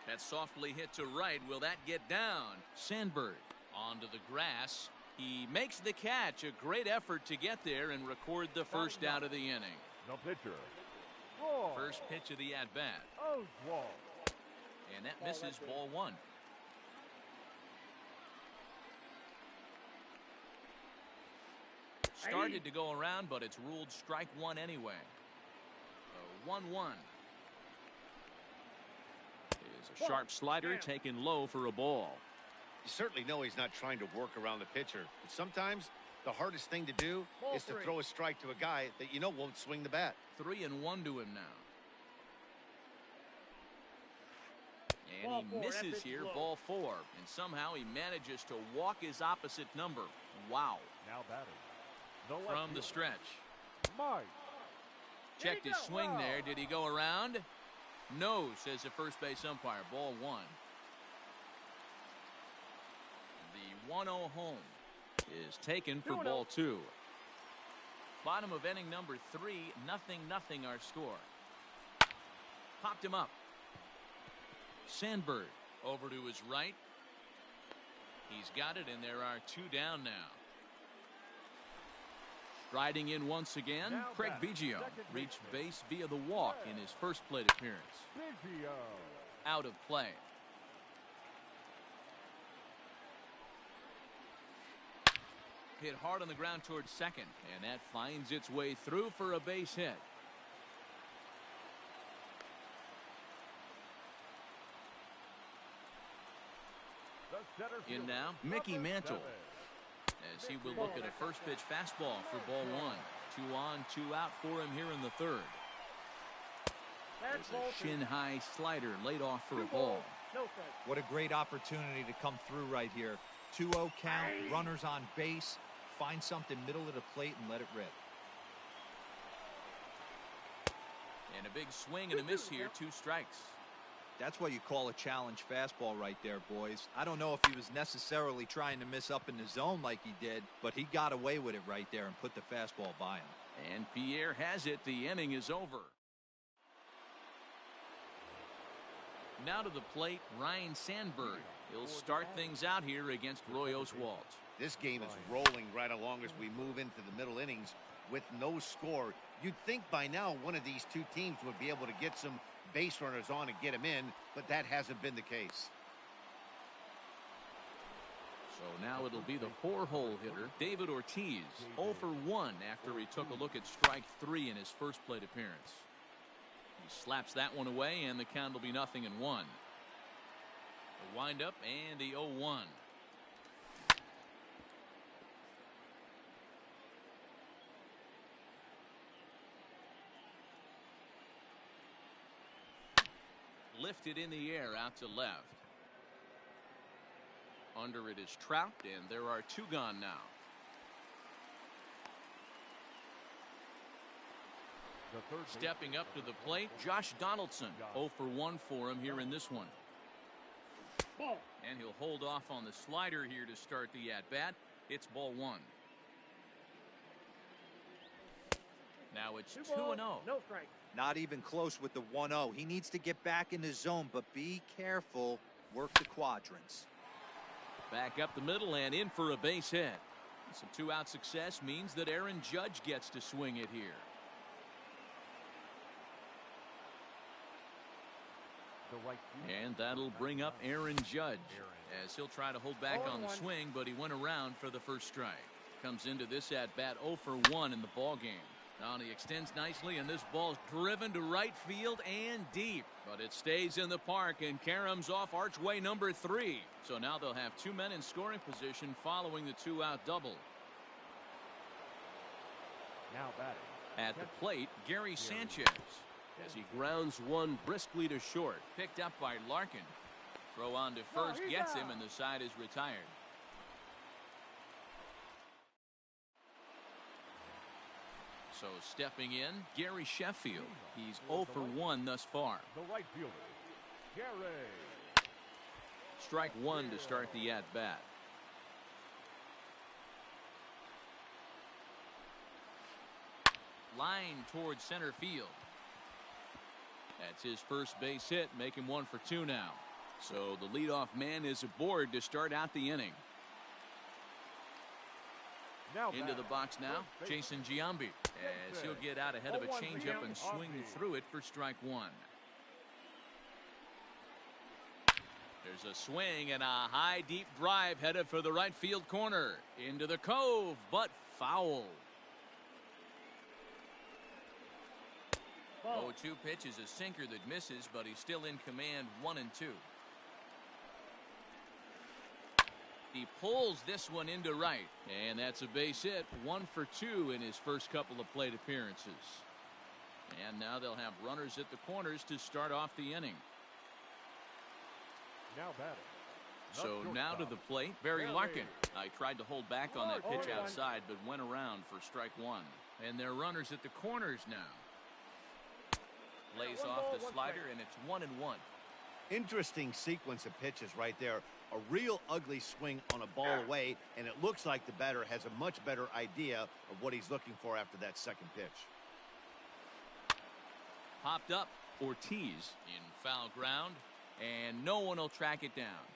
That's softly hit to right. Will that get down? Sandberg onto the grass. He makes the catch. A great effort to get there and record the first out of the inning. No pitcher. First pitch of the at-bat. Oswald. And that misses ball 1. Started to go around, but it's ruled strike 1 anyway. 1-1. Is a sharp slider taken low for a ball. You certainly know he's not trying to work around the pitcher. But sometimes the hardest thing to do is to throw a strike to a guy that you know won't swing the bat. 3-1 to him now. And he misses here, ball 4. And somehow he manages to walk his opposite number. Wow. Now batting. From the stretch. Mike. Checked his swing there. Did he go around? No, says the first base umpire. Ball 1. The 1-0 home is taken for ball 2. Bottom of inning number 3. 0-0 our score. Popped him up. Sandberg over to his right. He's got it, and there are 2 down now. Striding in once again, Craig Biggio reached base via the walk in his first plate appearance. Out of play. Hit hard on the ground towards second, and that finds its way through for a base hit. In now, Mickey Mantle, as he will look at a first pitch fastball for ball 1. 2 on, 2 out for him here in the 3rd. There's a shin-high slider laid off for a ball. What a great opportunity to come through right here. 2-0 count, runners on base. Find something middle of the plate and let it rip. And a big swing and a miss here. 2 strikes. That's what you call a challenge fastball right there, boys. I don't know if he was necessarily trying to miss up in the zone like he did, but he got away with it right there and put the fastball by him. And Pierre has it. The inning is over. Now to the plate, Ryne Sandberg. He'll start things out here against Roy Oswalt. This game is rolling right along as we move into the middle innings with no score. You'd think by now one of these 2 teams would be able to get some base runners on and get him in, but that hasn't been the case. So now it'll be the 4-hole hitter, David Ortiz, 0 for 1 after he took a look at strike 3 in his first plate appearance. He slaps that one away, and the count will be 0-1. The windup and the 0-1. Lifted in the air out to left. Under it is Trout, and there are 2 gone now. Stepping up to the plate, Josh Donaldson. 0 for 1 for him here in this one. And he'll hold off on the slider here to start the at-bat. It's ball 1. Now it's 2-0. No strike. Not even close with the 1-0. He needs to get back in the zone, but be careful. Work the quadrants. Back up the middle and in for a base hit. Some 2-out success means that Aaron Judge gets to swing it here. the right field. And that'll bring up Aaron Judge as he'll try to hold back on the swing, but he went around for the first strike. Comes into this at-bat 0 for 1 in the ball game. Now he extends nicely, and this ball's driven to right field and deep. But it stays in the park and caroms off archway number 3. So now they'll have 2 men in scoring position following the 2-out double. Now batting. At the plate, Gary Sanchez as he grounds one briskly to short. Picked up by Larkin. Throw on to first gets him, and the side is retired. So stepping in, Gary Sheffield. He's 0 for 1 thus far. The right fielder, Gary. Strike one to start the at-bat. Line towards center field. That's his first base hit, make him 1 for 2 now. So the leadoff man is aboard to start out the inning. Into the box now, Jason Giambi, as he'll get out ahead of a changeup and swing through it for strike one. There's a swing and a high deep drive headed for the right field corner. Into the cove, but foul. 0-2 pitch is a sinker that misses, but he's still in command 1-2. He pulls this one into right, and that's a base hit. 1 for 2 in his first couple of plate appearances. And now they'll have runners at the corners to start off the inning. Now batting. So now to the plate, Barry Larkin. I tried to hold back on that pitch outside, but went around for strike one. And they're runners at the corners now. Lays off the slider, and it's 1-1. Interesting sequence of pitches right there. A real ugly swing on a ball away, and it looks like the batter has a much better idea of what he's looking for after that second pitch. Popped up Ortiz in foul ground, and no one will track it down.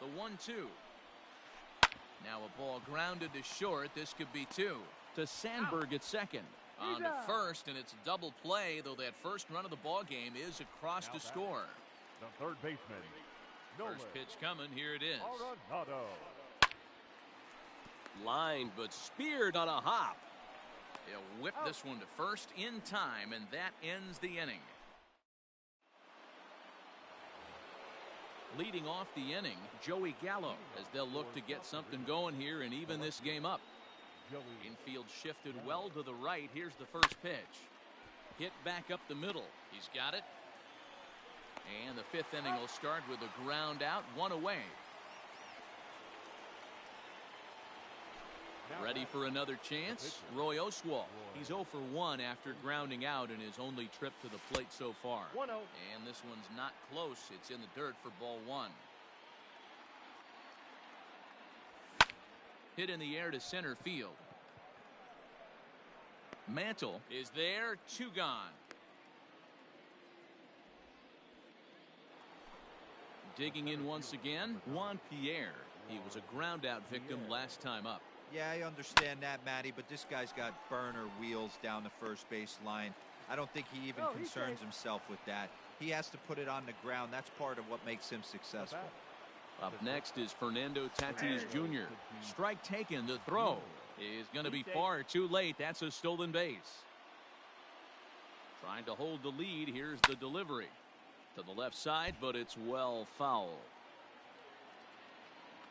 The 1-2. Now a ball grounded to short. This could be 2. To Sandberg at second. On to first, and it's a double play, though that first run of the ball game is across to score. The third baseman. First pitch coming. Here it is. Arenado. Lined but speared on a hop. He'll whip this one to first in time, and that ends the inning. Leading off the inning, Joey Gallo, as they'll look to get something going here and even this game up. Infield shifted well to the right. Here's the first pitch. Hit back up the middle. He's got it. And the fifth inning will start with a ground out, 1 away. Ready for another chance? Roy Oswalt. He's 0 for 1 after grounding out in his only trip to the plate so far. 1-0. And this one's not close. It's in the dirt for ball 1. Hit in the air to center field. Mantle is there, 2 gone. Digging in once again, Juan Pierre. He was a ground out victim last time up. Yeah, I understand that, Matty, but this guy's got burner wheels down the first base line. I don't think he even concerns himself with that. He has to put it on the ground. That's part of what makes him successful. Up next is Fernando Tatis Jr. Strike taken. The throw is going to be far too late. That's a stolen base. Trying to hold the lead. Here's the delivery to the left side, but it's well foul.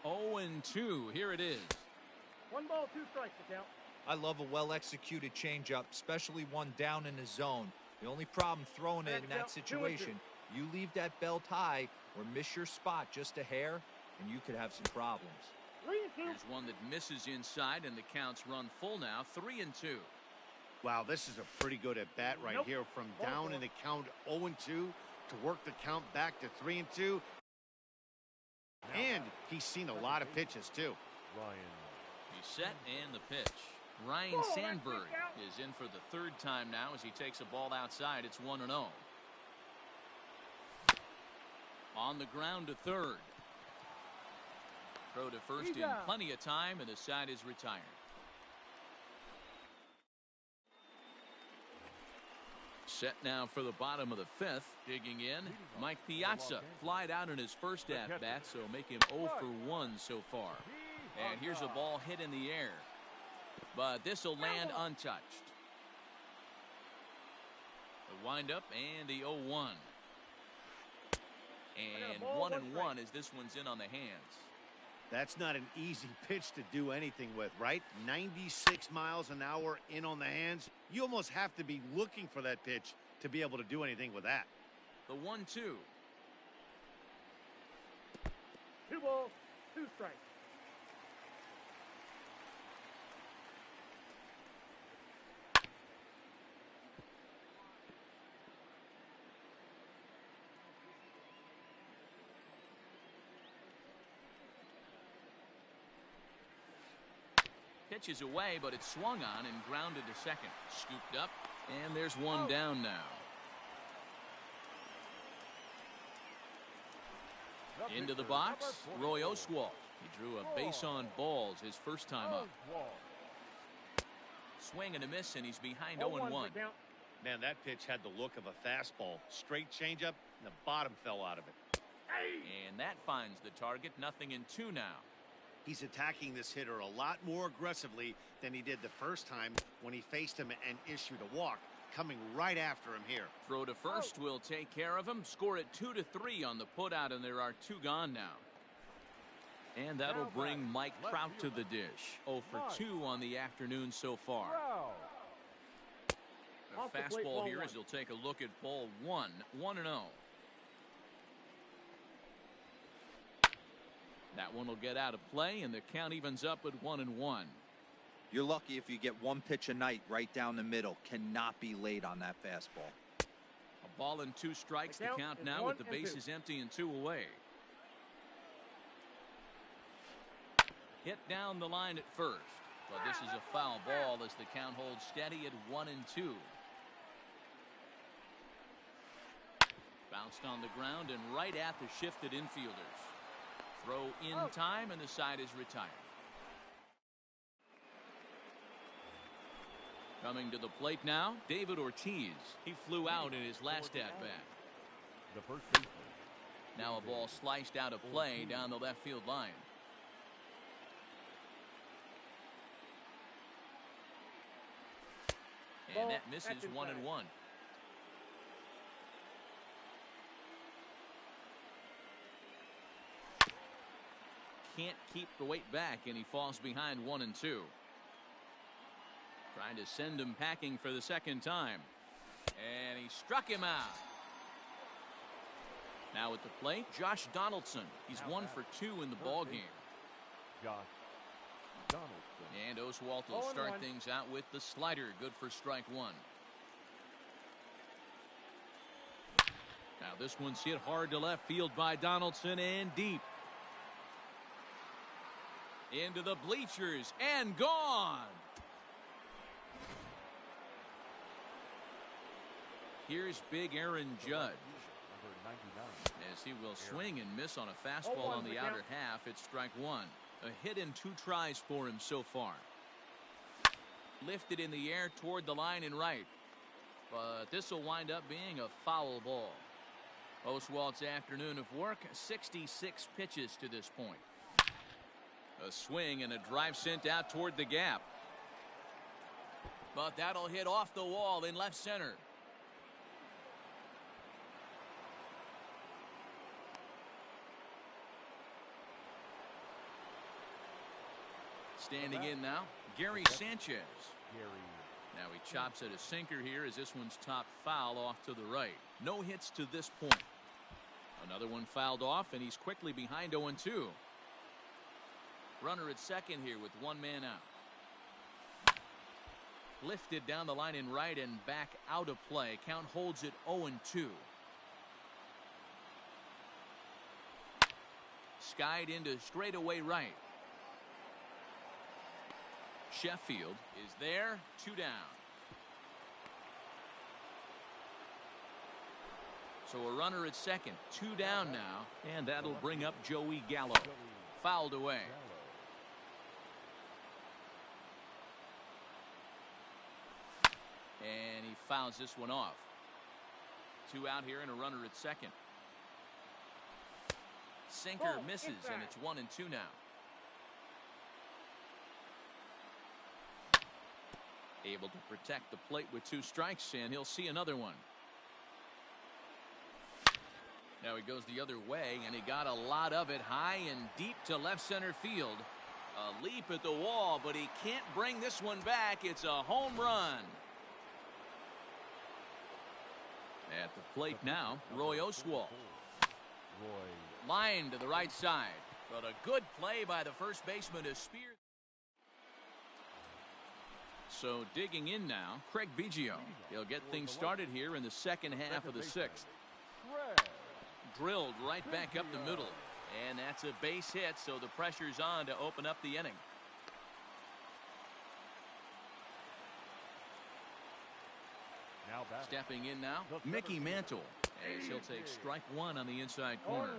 0-2. Here it is. 1 ball, 2 strikes to count. I love a well-executed changeup, especially one down in the zone. The only problem throwing it in that situation, you leave that belt high or miss your spot just a hair, and you could have some problems. 3-2. Here's one that misses inside, and the counts run full now. 3-2. Wow, this is a pretty good at bat right here, from down in the count 0-2 to work the count back to 3-2. And he's seen a lot of pitches too. He's set, and the pitch. Ryan Sandberg is in for the 3rd time now as he takes a ball outside. It's 1-0. On the ground to third. Throw to first in plenty of time, and the side is retired. Set now for the bottom of the fifth. Digging in, Mike Piazza flied out in his first at-bat, so make him 0 for 1 so far. And here's a ball hit in the air, but this will land untouched. The windup and the 0-1. And 1-1 as this one's in on the hands. That's not an easy pitch to do anything with, right? 96 miles an hour in on the hands. You almost have to be looking for that pitch to be able to do anything with that. The 1-2. 2 balls, 2 strikes. Pitch is away, but it's swung on and grounded to second. Scooped up, and there's one down now. Into the box, Roy Oswalt. He drew a base on balls his first time up. Swing and a miss, and he's behind 0-1. Man, that pitch had the look of a fastball. Straight changeup, and the bottom fell out of it. And that finds the target. 0-2 now. He's attacking this hitter a lot more aggressively than he did the first time when he faced him and issued a walk. Coming right after him here. Throw to first will take care of him. Score it 2-3 on the putout, and there are 2 gone now. And that'll bring Mike Trout to the dish. 0 for 2 on the afternoon so far. A fastball here as he'll take a look at ball 1. 1-0. That one will get out of play, and the count evens up at 1-1. You're lucky if you get one pitch a night right down the middle. Cannot be late on that fastball. A ball and 2 strikes. The count now with the bases empty and 2 away. Hit down the line at first, but this is a foul ball as the count holds steady at 1-2. Bounced on the ground and right at the shifted infielders. Throw in time, and the side is retired. Coming to the plate now, David Ortiz. He flew out in his last at-bat. The first baseman. Now a ball sliced out of play down the left field line. And that misses 1-1. Can't keep the weight back, and he falls behind 1-2. Trying to send him packing for the second time. And he struck him out. Now at the plate, Josh Donaldson. He's 1 for 2 in the ball game. Josh Donaldson. And Oswalt will start things out with the slider. Good for strike 1. Now this one's hit hard to left field by Donaldson and deep. Into the bleachers and gone. Here's big Aaron Judge. As he will swing and miss on a fastball on the outer half. It's strike 1. A hit in 2 tries for him so far. Lifted in the air toward the line and right. But this will wind up being a foul ball. Oswalt's afternoon of work, 66 pitches to this point. A swing and a drive sent out toward the gap. But that'll hit off the wall in left center. Standing in now, Gary Sanchez. Now he chops at a sinker here as this one's top foul off to the right. No hits to this point. Another one fouled off, and he's quickly behind 0-2. Runner at second here with 1 man out. Lifted down the line in right and back out of play. Count holds it 0-2. Skied into straightaway right. Sheffield is there. 2 down. So a runner at second. 2 down now. And that'll bring up Joey Gallo. Fouled away. And he fouls this one off. 2 out here and a runner at second. Sinker misses, and it's 1-2 now. Able to protect the plate with 2 strikes, and he'll see another one. Now he goes the other way, and he got a lot of it high and deep to left center field. A leap at the wall, but he can't bring this one back. It's a home run. At the plate now, Roy Oswalt. Line to the right side, but a good play by the first baseman to spear. So digging in now, Craig Biggio. He'll get things started here in the second half of the 6th. Drilled right back up the middle, and that's a base hit, so the pressure's on to open up the inning. Stepping in now, Mickey Mantle, as he'll take strike 1 on the inside corner.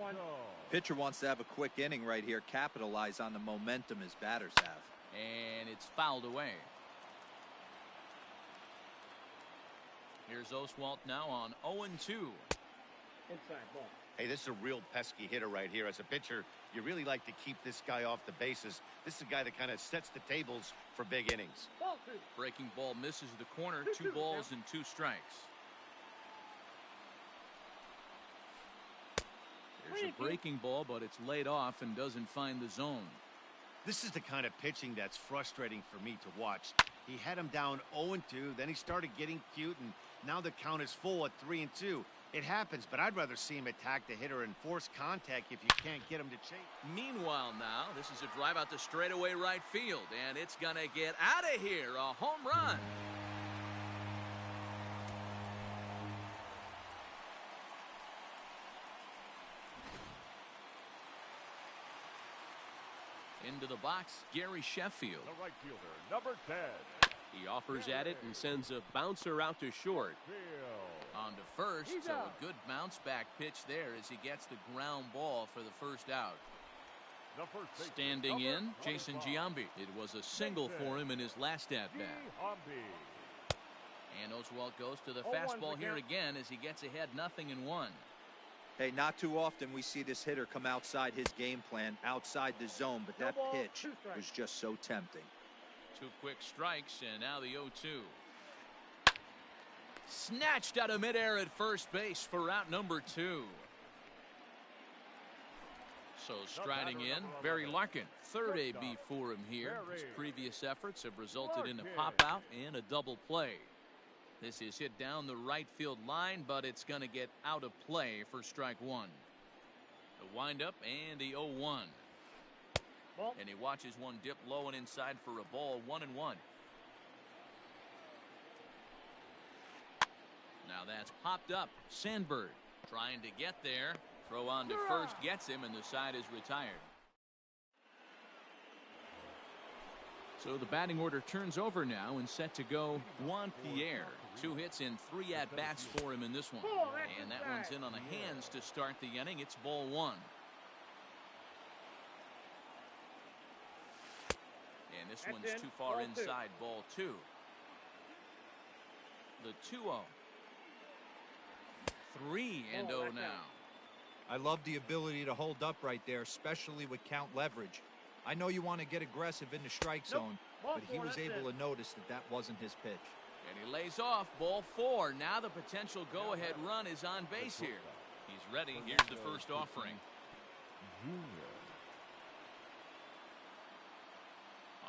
Pitcher wants to have a quick inning right here, capitalize on the momentum his batters have. And it's fouled away. Here's Oswalt now on 0-2. Inside ball. Hey, this is a real pesky hitter right here. As a pitcher, you really like to keep this guy off the bases. This is a guy that kind of sets the tables for big innings. Breaking ball misses the corner. 2 balls and 2 strikes. There's a breaking ball, but it's laid off and doesn't find the zone. This is the kind of pitching that's frustrating for me to watch. He had him down 0-2, then he started getting cute, and now the count is full at 3-2. It happens, but I'd rather see him attack the hitter and force contact if you can't get him to chase. Meanwhile now, this is a drive out to straightaway right field, and it's going to get out of here. A home run. Into the box, Gary Sheffield. The right fielder, number 10. He offers at it and sends a bouncer out to short. On to first, so a good bounce back pitch there as he gets the ground ball for the first out. Standing in, Jason Giambi. It was a single for him in his last at-bat. And Oswalt goes to the fastball here again as he gets ahead 0-1. Hey, not too often we see this hitter come outside his game plan, outside the zone, but that pitch was just so tempting. 2 quick strikes, and now the 0-2. Snatched out of midair at first base for out number 2. So striding in, Barry Larkin. 3rd AB for him here. His previous efforts have resulted in a pop-out and a double play. This is hit down the right field line, but it's going to get out of play for strike 1. The windup and the 0-1. And he watches one dip low and inside for a ball. 1-1. Now that's popped up. Sandberg trying to get there. Throw on to first gets him, and the side is retired. So the batting order turns over now and set to go Juan Pierre. 2 hits in 3 at-bats for him in this one. And that one's in on the hands to start the inning. It's ball 1. And this one's too far inside, ball 2. The 2-0. 3-0 now. I love the ability to hold up right there, especially with count leverage. I know you want to get aggressive in the strike zone, but he was able to notice that that wasn't his pitch. And he lays off, ball 4. Now the potential go-ahead run is on base here. He's ready. Here's the first offering.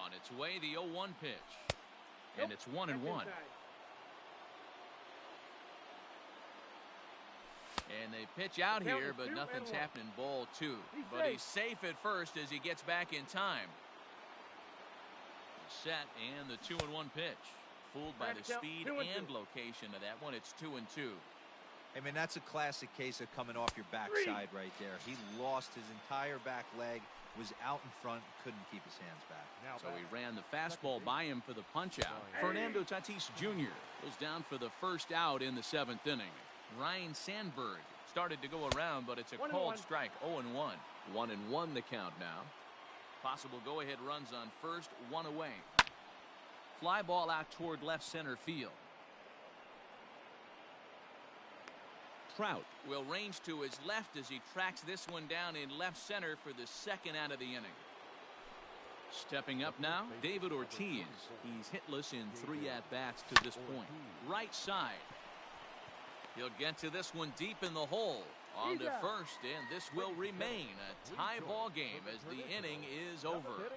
On its way, the 0-1 pitch. And it's 1-1. And they pitch out here, but nothing's happening. Ball 2. But he's safe at first as he gets back in time. Set and the 2-1 pitch. Fooled by the speed and location of that one. It's 2-2. I mean, that's a classic case of coming off your backside right there. He lost his entire back leg, was out in front, couldn't keep his hands back. So he ran the fastball by him for the punch-out. Fernando Tatis Jr. goes down for the first out in the 7th inning. Ryan Sandberg started to go around, but it's a cold strike. 0-1. 1-1 the count now. Possible go-ahead runs on first, 1 away. Fly ball out toward left center field. Trout. Will range to his left as he tracks this one down in left center for the second out of the inning. Stepping up now, David Ortiz. He's hitless in 3 at-bats to this point. Right side. He'll get to this one deep in the hole. On to first, and this will remain a tie ball game as the inning is over.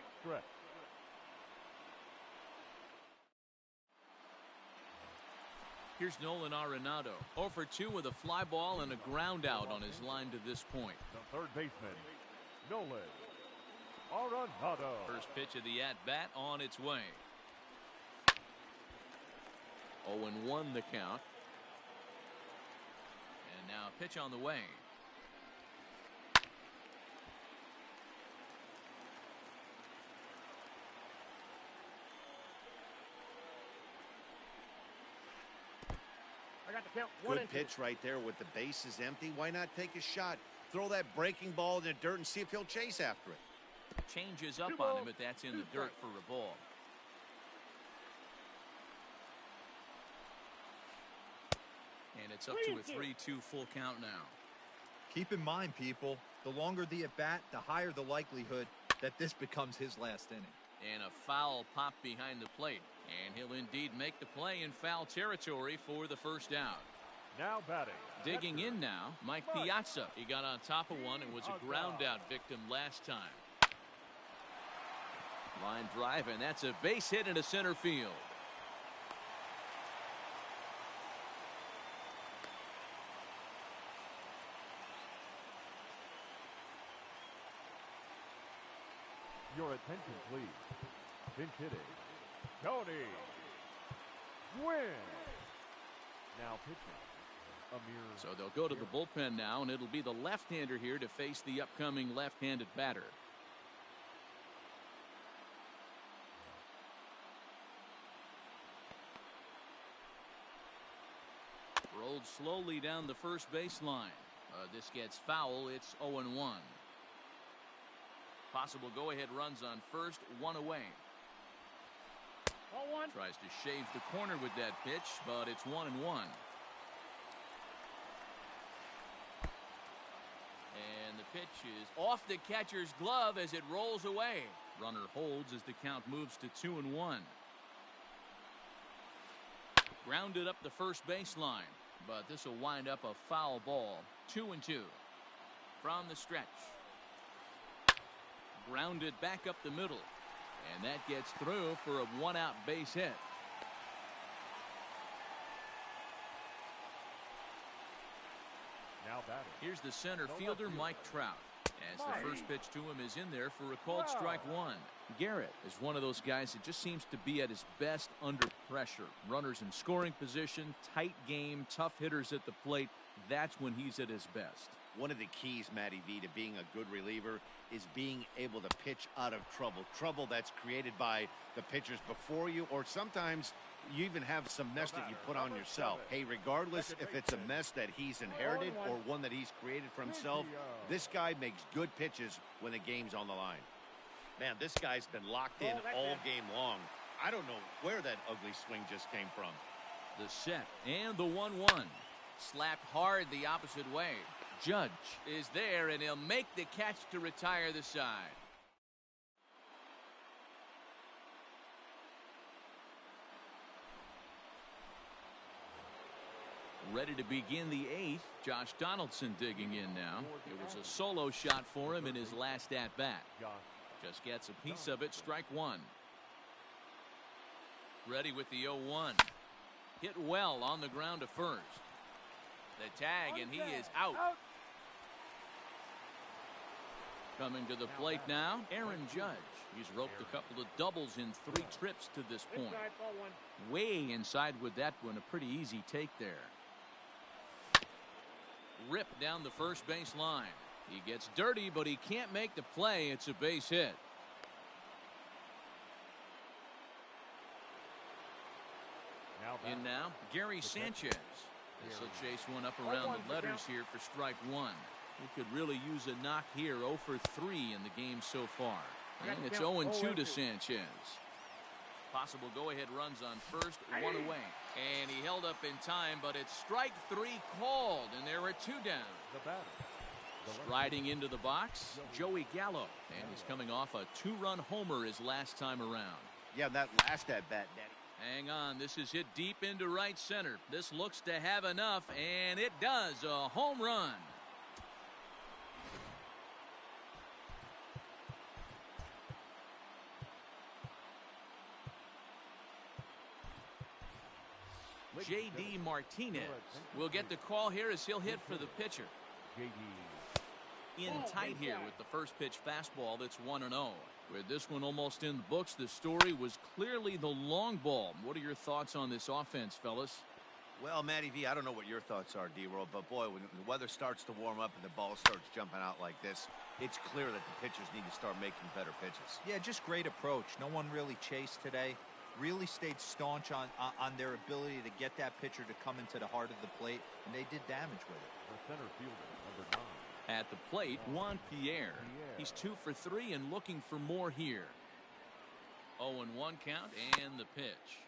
Here's Nolan Arenado, 0 for 2 with a fly ball and a ground out on his line to this point. The third baseman, Nolan Arenado. First pitch of the at-bat on its way. 0-1 the count. And now a pitch on the way. I got the count. Good pitch right there with the bases empty. Why not take a shot? Throw that breaking ball in the dirt and see if he'll chase after it. Changes up on him, but that's in the dirt for a ball. And it's up to a 3-2 full count now. Keep in mind, people, the longer the at-bat, the higher the likelihood that this becomes his last inning. And a foul pop behind the plate. And he'll indeed make the play in foul territory for the first out. Now batting. Digging in now, Mike Piazza. He got on top of one and was a ground out victim last time. Line drive, and that's a base hit into center field. Your attention, please. Pinch hitting, Tony Gwynn. Now pitching, Amir. So they'll go to the bullpen now, and it'll be the left-hander here to face the upcoming left-handed batter. Rolled slowly down the first baseline. This gets foul. It's 0-1. Possible go-ahead runs on first, 1 away. 0-1. Tries to shave the corner with that pitch, but it's 1-1. And the pitch is off the catcher's glove as it rolls away. Runner holds as the count moves to 2-1. Grounded up the first baseline, but this will wind up a foul ball. 2-2 from the stretch. Grounded back up the middle, and that gets through for a 1-out base hit. Now batting. Here's the center fielder, Mike Trout, as the first pitch to him is in there for a called strike 1. Garrett is one of those guys that just seems to be at his best under pressure. Runners in scoring position, tight game, tough hitters at the plate. That's when he's at his best. One of the keys, Matty V, to being a good reliever is being able to pitch out of trouble. Trouble that's created by the pitchers before you, or sometimes you even have some mess that you put on yourself. Hey, regardless if it's a mess that he's inherited or one that he's created for himself, this guy makes good pitches when the game's on the line. Man, this guy's been locked in all game long. I don't know where that ugly swing just came from. The set and the 1-1. Slapped hard the opposite way. Judge is there, and he'll make the catch to retire the side. Ready to begin the 8th. Josh Donaldson digging in now. It was a solo shot for him in his last at-bat. Just gets a piece of it, strike 1. Ready with the 0-1. Hit well on the ground to first. The tag, and he is out. Coming to the plate now, Aaron Judge. He's roped a couple of doubles in 3 trips to this point. Way inside with that one, a pretty easy take there. Ripped down the first base line. He gets dirty, but he can't make the play. It's a base hit. In now, Gary Sanchez. This will chase one up around the letters here for strike 1. He could really use a knock here. 0 for 3 in the game so far. And it's 0-2 to Sanchez. Possible go-ahead runs on first, one away. And he held up in time, but it's strike three called, and there are two down. The batter. Striding into the box, Joey Gallo. And he's coming off a two-run homer his last time around. Yeah, that last at-bat, Daddy. Hang on, this is hit deep into right center. This looks to have enough, and it does. A home run. J.D. Martinez will get the call here as he'll hit for the pitcher. In tight here with the first pitch fastball that's 1-0. With this one almost in the books, the story was clearly the long ball. What are your thoughts on this offense, fellas? Well, Matty V, I don't know what your thoughts are, D-Roll, but boy, when the weather starts to warm up and the ball starts jumping out like this, it's clear that the pitchers need to start making better pitches. Yeah, just great approach. No one really chased today. Really stayed staunch on their ability to get that pitcher to come into the heart of the plate, and they did damage with it. The center fielder, number 9. At the plate, Juan Pierre. He's 2 for 3 and looking for more here. 0-1 count and the pitch.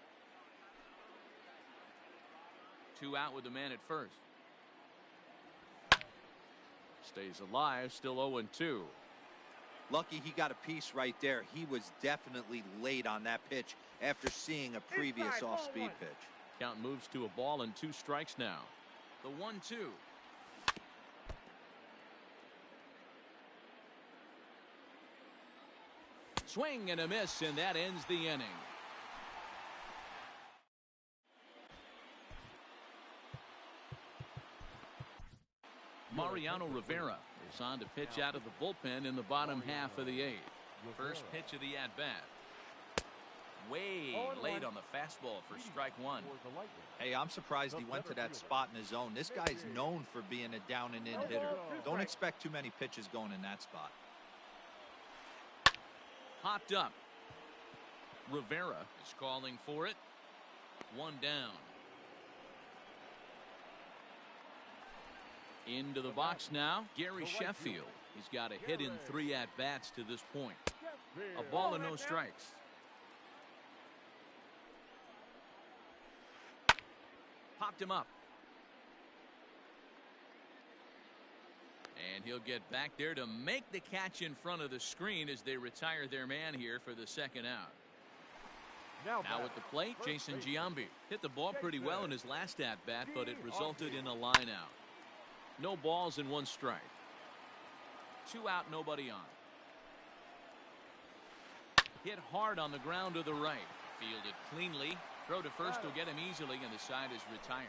2 out with the man at first. Stays alive, still 0-2. Lucky he got a piece right there. He was definitely late on that pitch after seeing a previous off-speed pitch. Count moves to a ball and 2 strikes now. The 1-2. Swing and a miss, and that ends the inning. Mariano Rivera is on to pitch out of the bullpen in the bottom half of the 8th. First pitch of the at-bat. Way late on the fastball for strike 1. Hey, I'm surprised he went to that spot in his zone. This guy's known for being a down-and-in hitter. Don't expect too many pitches going in that spot. Hopped up. Rivera is calling for it. 1 down. Into the box now, Gary Sheffield. He's got a hit in 3 at-bats to this point. A ball and no strikes. Popped him up. And he'll get back there to make the catch in front of the screen as they retire their man here for the 2nd out. Now at the plate, Jason Giambi hit the ball pretty well in his last at-bat, but it resulted in a line out. No balls and 1 strike. 2 out, nobody on. Hit hard on the ground to the right. Fielded cleanly. Throw to first will get him easily, and the side is retired.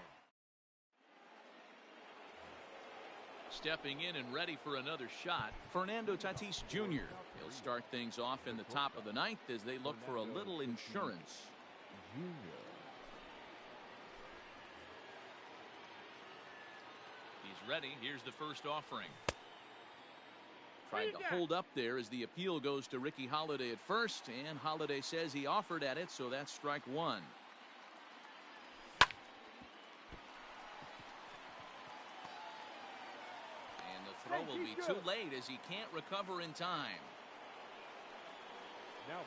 Stepping in and ready for another shot, Fernando Tatis Jr. He'll start things off in the top of the 9th as they look for a little insurance. He's ready. Here's the first offering. Tried to hold up there as the appeal goes to Ricky Holiday at first, and Holiday says he offered at it, so that's strike 1. And the throw will be too late as he can't recover in time.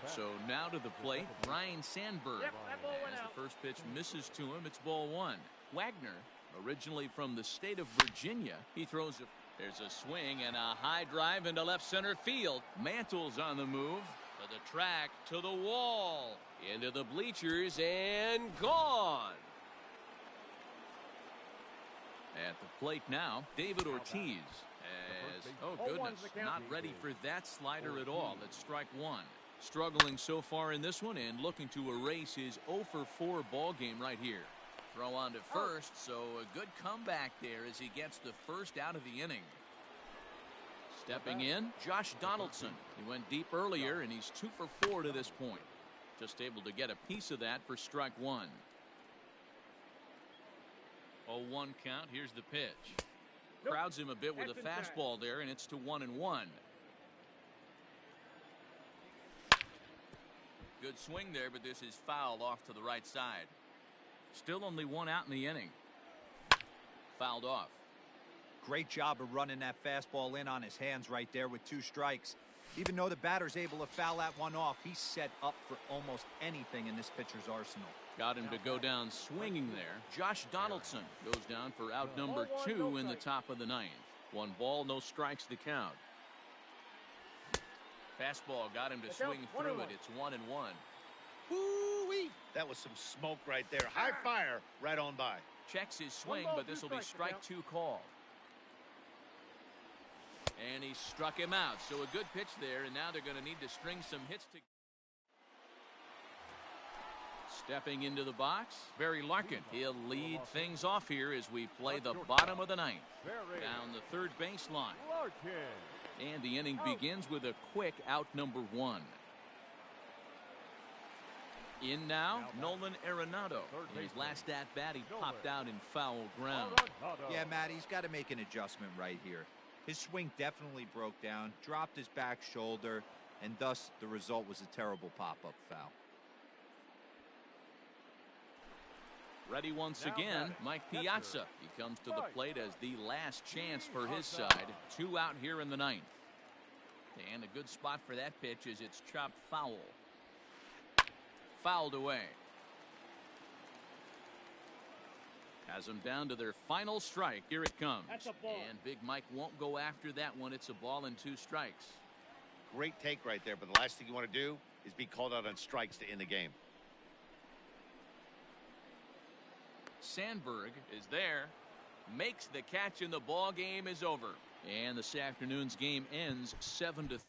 So now to the plate, Ryan Sandberg. As the first pitch misses to him, it's ball 1. Wagner, originally from the state of Virginia, he throws it. There's a swing and a high drive into left center field. Mantle's on the move. To the track, to the wall, into the bleachers, and gone. At the plate now, David Ortiz. Oh goodness, not ready for that slider at all. That's strike 1. Struggling so far in this one and looking to erase his 0 for 4 ball game right here. Throw on to first, so a good comeback there as he gets the first out of the inning. Stepping in, Josh Donaldson. He went deep earlier, and he's 2 for 4 to this point. Just able to get a piece of that for strike 1. 0-1 count. Here's the pitch. Crowds him a bit with a fastball there, and it's to 1-1. Good swing there, but this is fouled off to the right side. Still only 1 out in the inning. Fouled off. Great job of running that fastball in on his hands right there with 2 strikes. Even though the batter's able to foul that one off, he's set up for almost anything in this pitcher's arsenal. Got him to go down swinging there. Josh Donaldson goes down for out number 2 in the top of the 9th. 1 ball, no strikes the count. Fastball got him to swing through it. It's 1-1. Woo-wee! That was some smoke right there. High fire right on by. Checks his swing, but this will be strike 2 call. And he struck him out. So a good pitch there, and now they're going to need to string some hits to. Stepping into the box, Barry Larkin. He'll lead things off here as we play the bottom of the 9th. Down the 3rd baseline. And the inning begins with a quick out number 1. In now, Nolan Arenado. In his last at-bat, he popped out in foul ground. Yeah, Matt, he's got to make an adjustment right here. His swing definitely broke down, dropped his back shoulder, and thus the result was a terrible pop-up foul. Ready once again, Mike Piazza. He comes to the plate as the last chance for his side. 2 out here in the 9th. And a good spot for that pitch is it's chopped foul. Fouled away. Has them down to their final strike. Here it comes. And Big Mike won't go after that one. It's a ball and 2 strikes. Great take right there, but the last thing you want to do is be called out on strikes to end the game. Sandberg is there. Makes the catch, and the ball game is over. And this afternoon's game ends 7-3.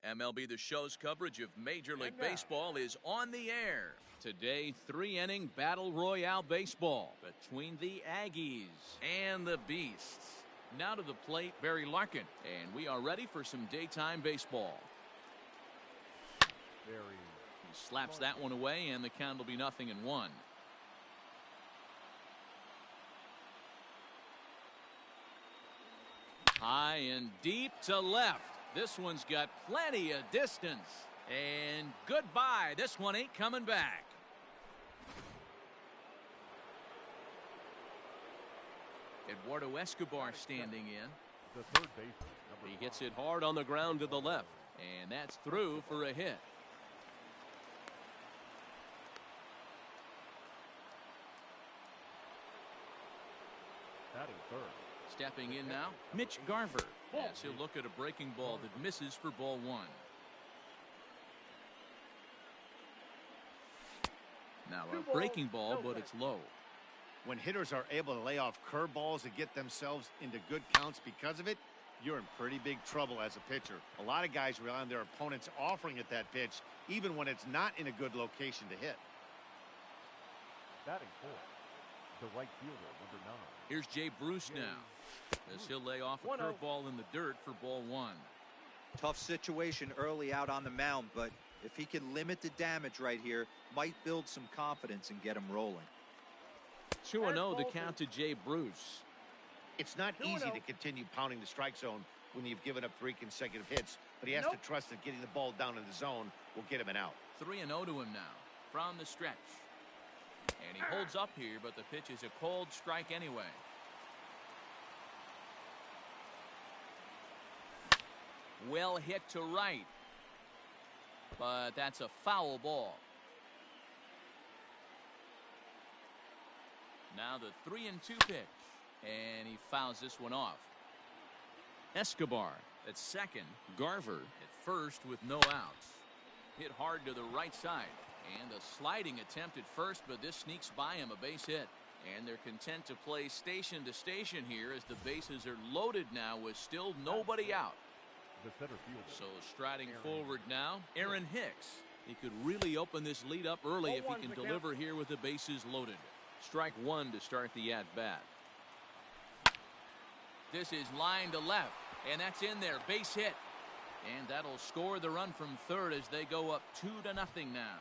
MLB The Show's coverage of Major League Baseball is on the air. Today, 3-inning Battle Royale baseball between the Aggies and the Beasts. Now to the plate, Barry Larkin, and we are ready for some daytime baseball. He slaps that one away, and the count will be 0-1. High and deep to left. This one's got plenty of distance. And goodbye. This one ain't coming back. Eduardo Escobar standing in. The third baseman. He hits it hard on the ground to the left. And that's through for a hit. Batting third. Stepping in now, Mitch Garver, as he'll look at a breaking ball that misses for ball one. Now a breaking ball, but it's low. When hitters are able to lay off curveballs and get themselves into good counts because of it, you're in pretty big trouble as a pitcher. A lot of guys rely on their opponents offering at that pitch, even when it's not in a good location to hit. Batting fourth, the right fielder, number 9. Here's Jay Bruce now, as he'll lay off a curveball in the dirt for ball one. Tough situation early out on the mound, but if he can limit the damage right here, might build some confidence and get him rolling. 2-0 the count to Jay Bruce. It's not easy to continue pounding the strike zone when you've given up 3 consecutive hits, but he has to trust that getting the ball down in the zone will get him an out. 3-0 to him now from the stretch. And he holds up here, but the pitch is a cold strike anyway. Well hit to right. But that's a foul ball. Now the 3-2 pitch. And he fouls this one off. Escobar at second. Garver at first with no outs. Hit hard to the right side. And a sliding attempt at first, but this sneaks by him, a base hit. And they're content to play station to station here as the bases are loaded now with still nobody out. The center fielder. So striding forward now, Aaron Hicks. He could really open this lead up early if he can deliver here with the bases loaded. Strike one to start the at-bat. This is line to left, and that's in there, base hit. And that'll score the run from third as they go up 2-0 now.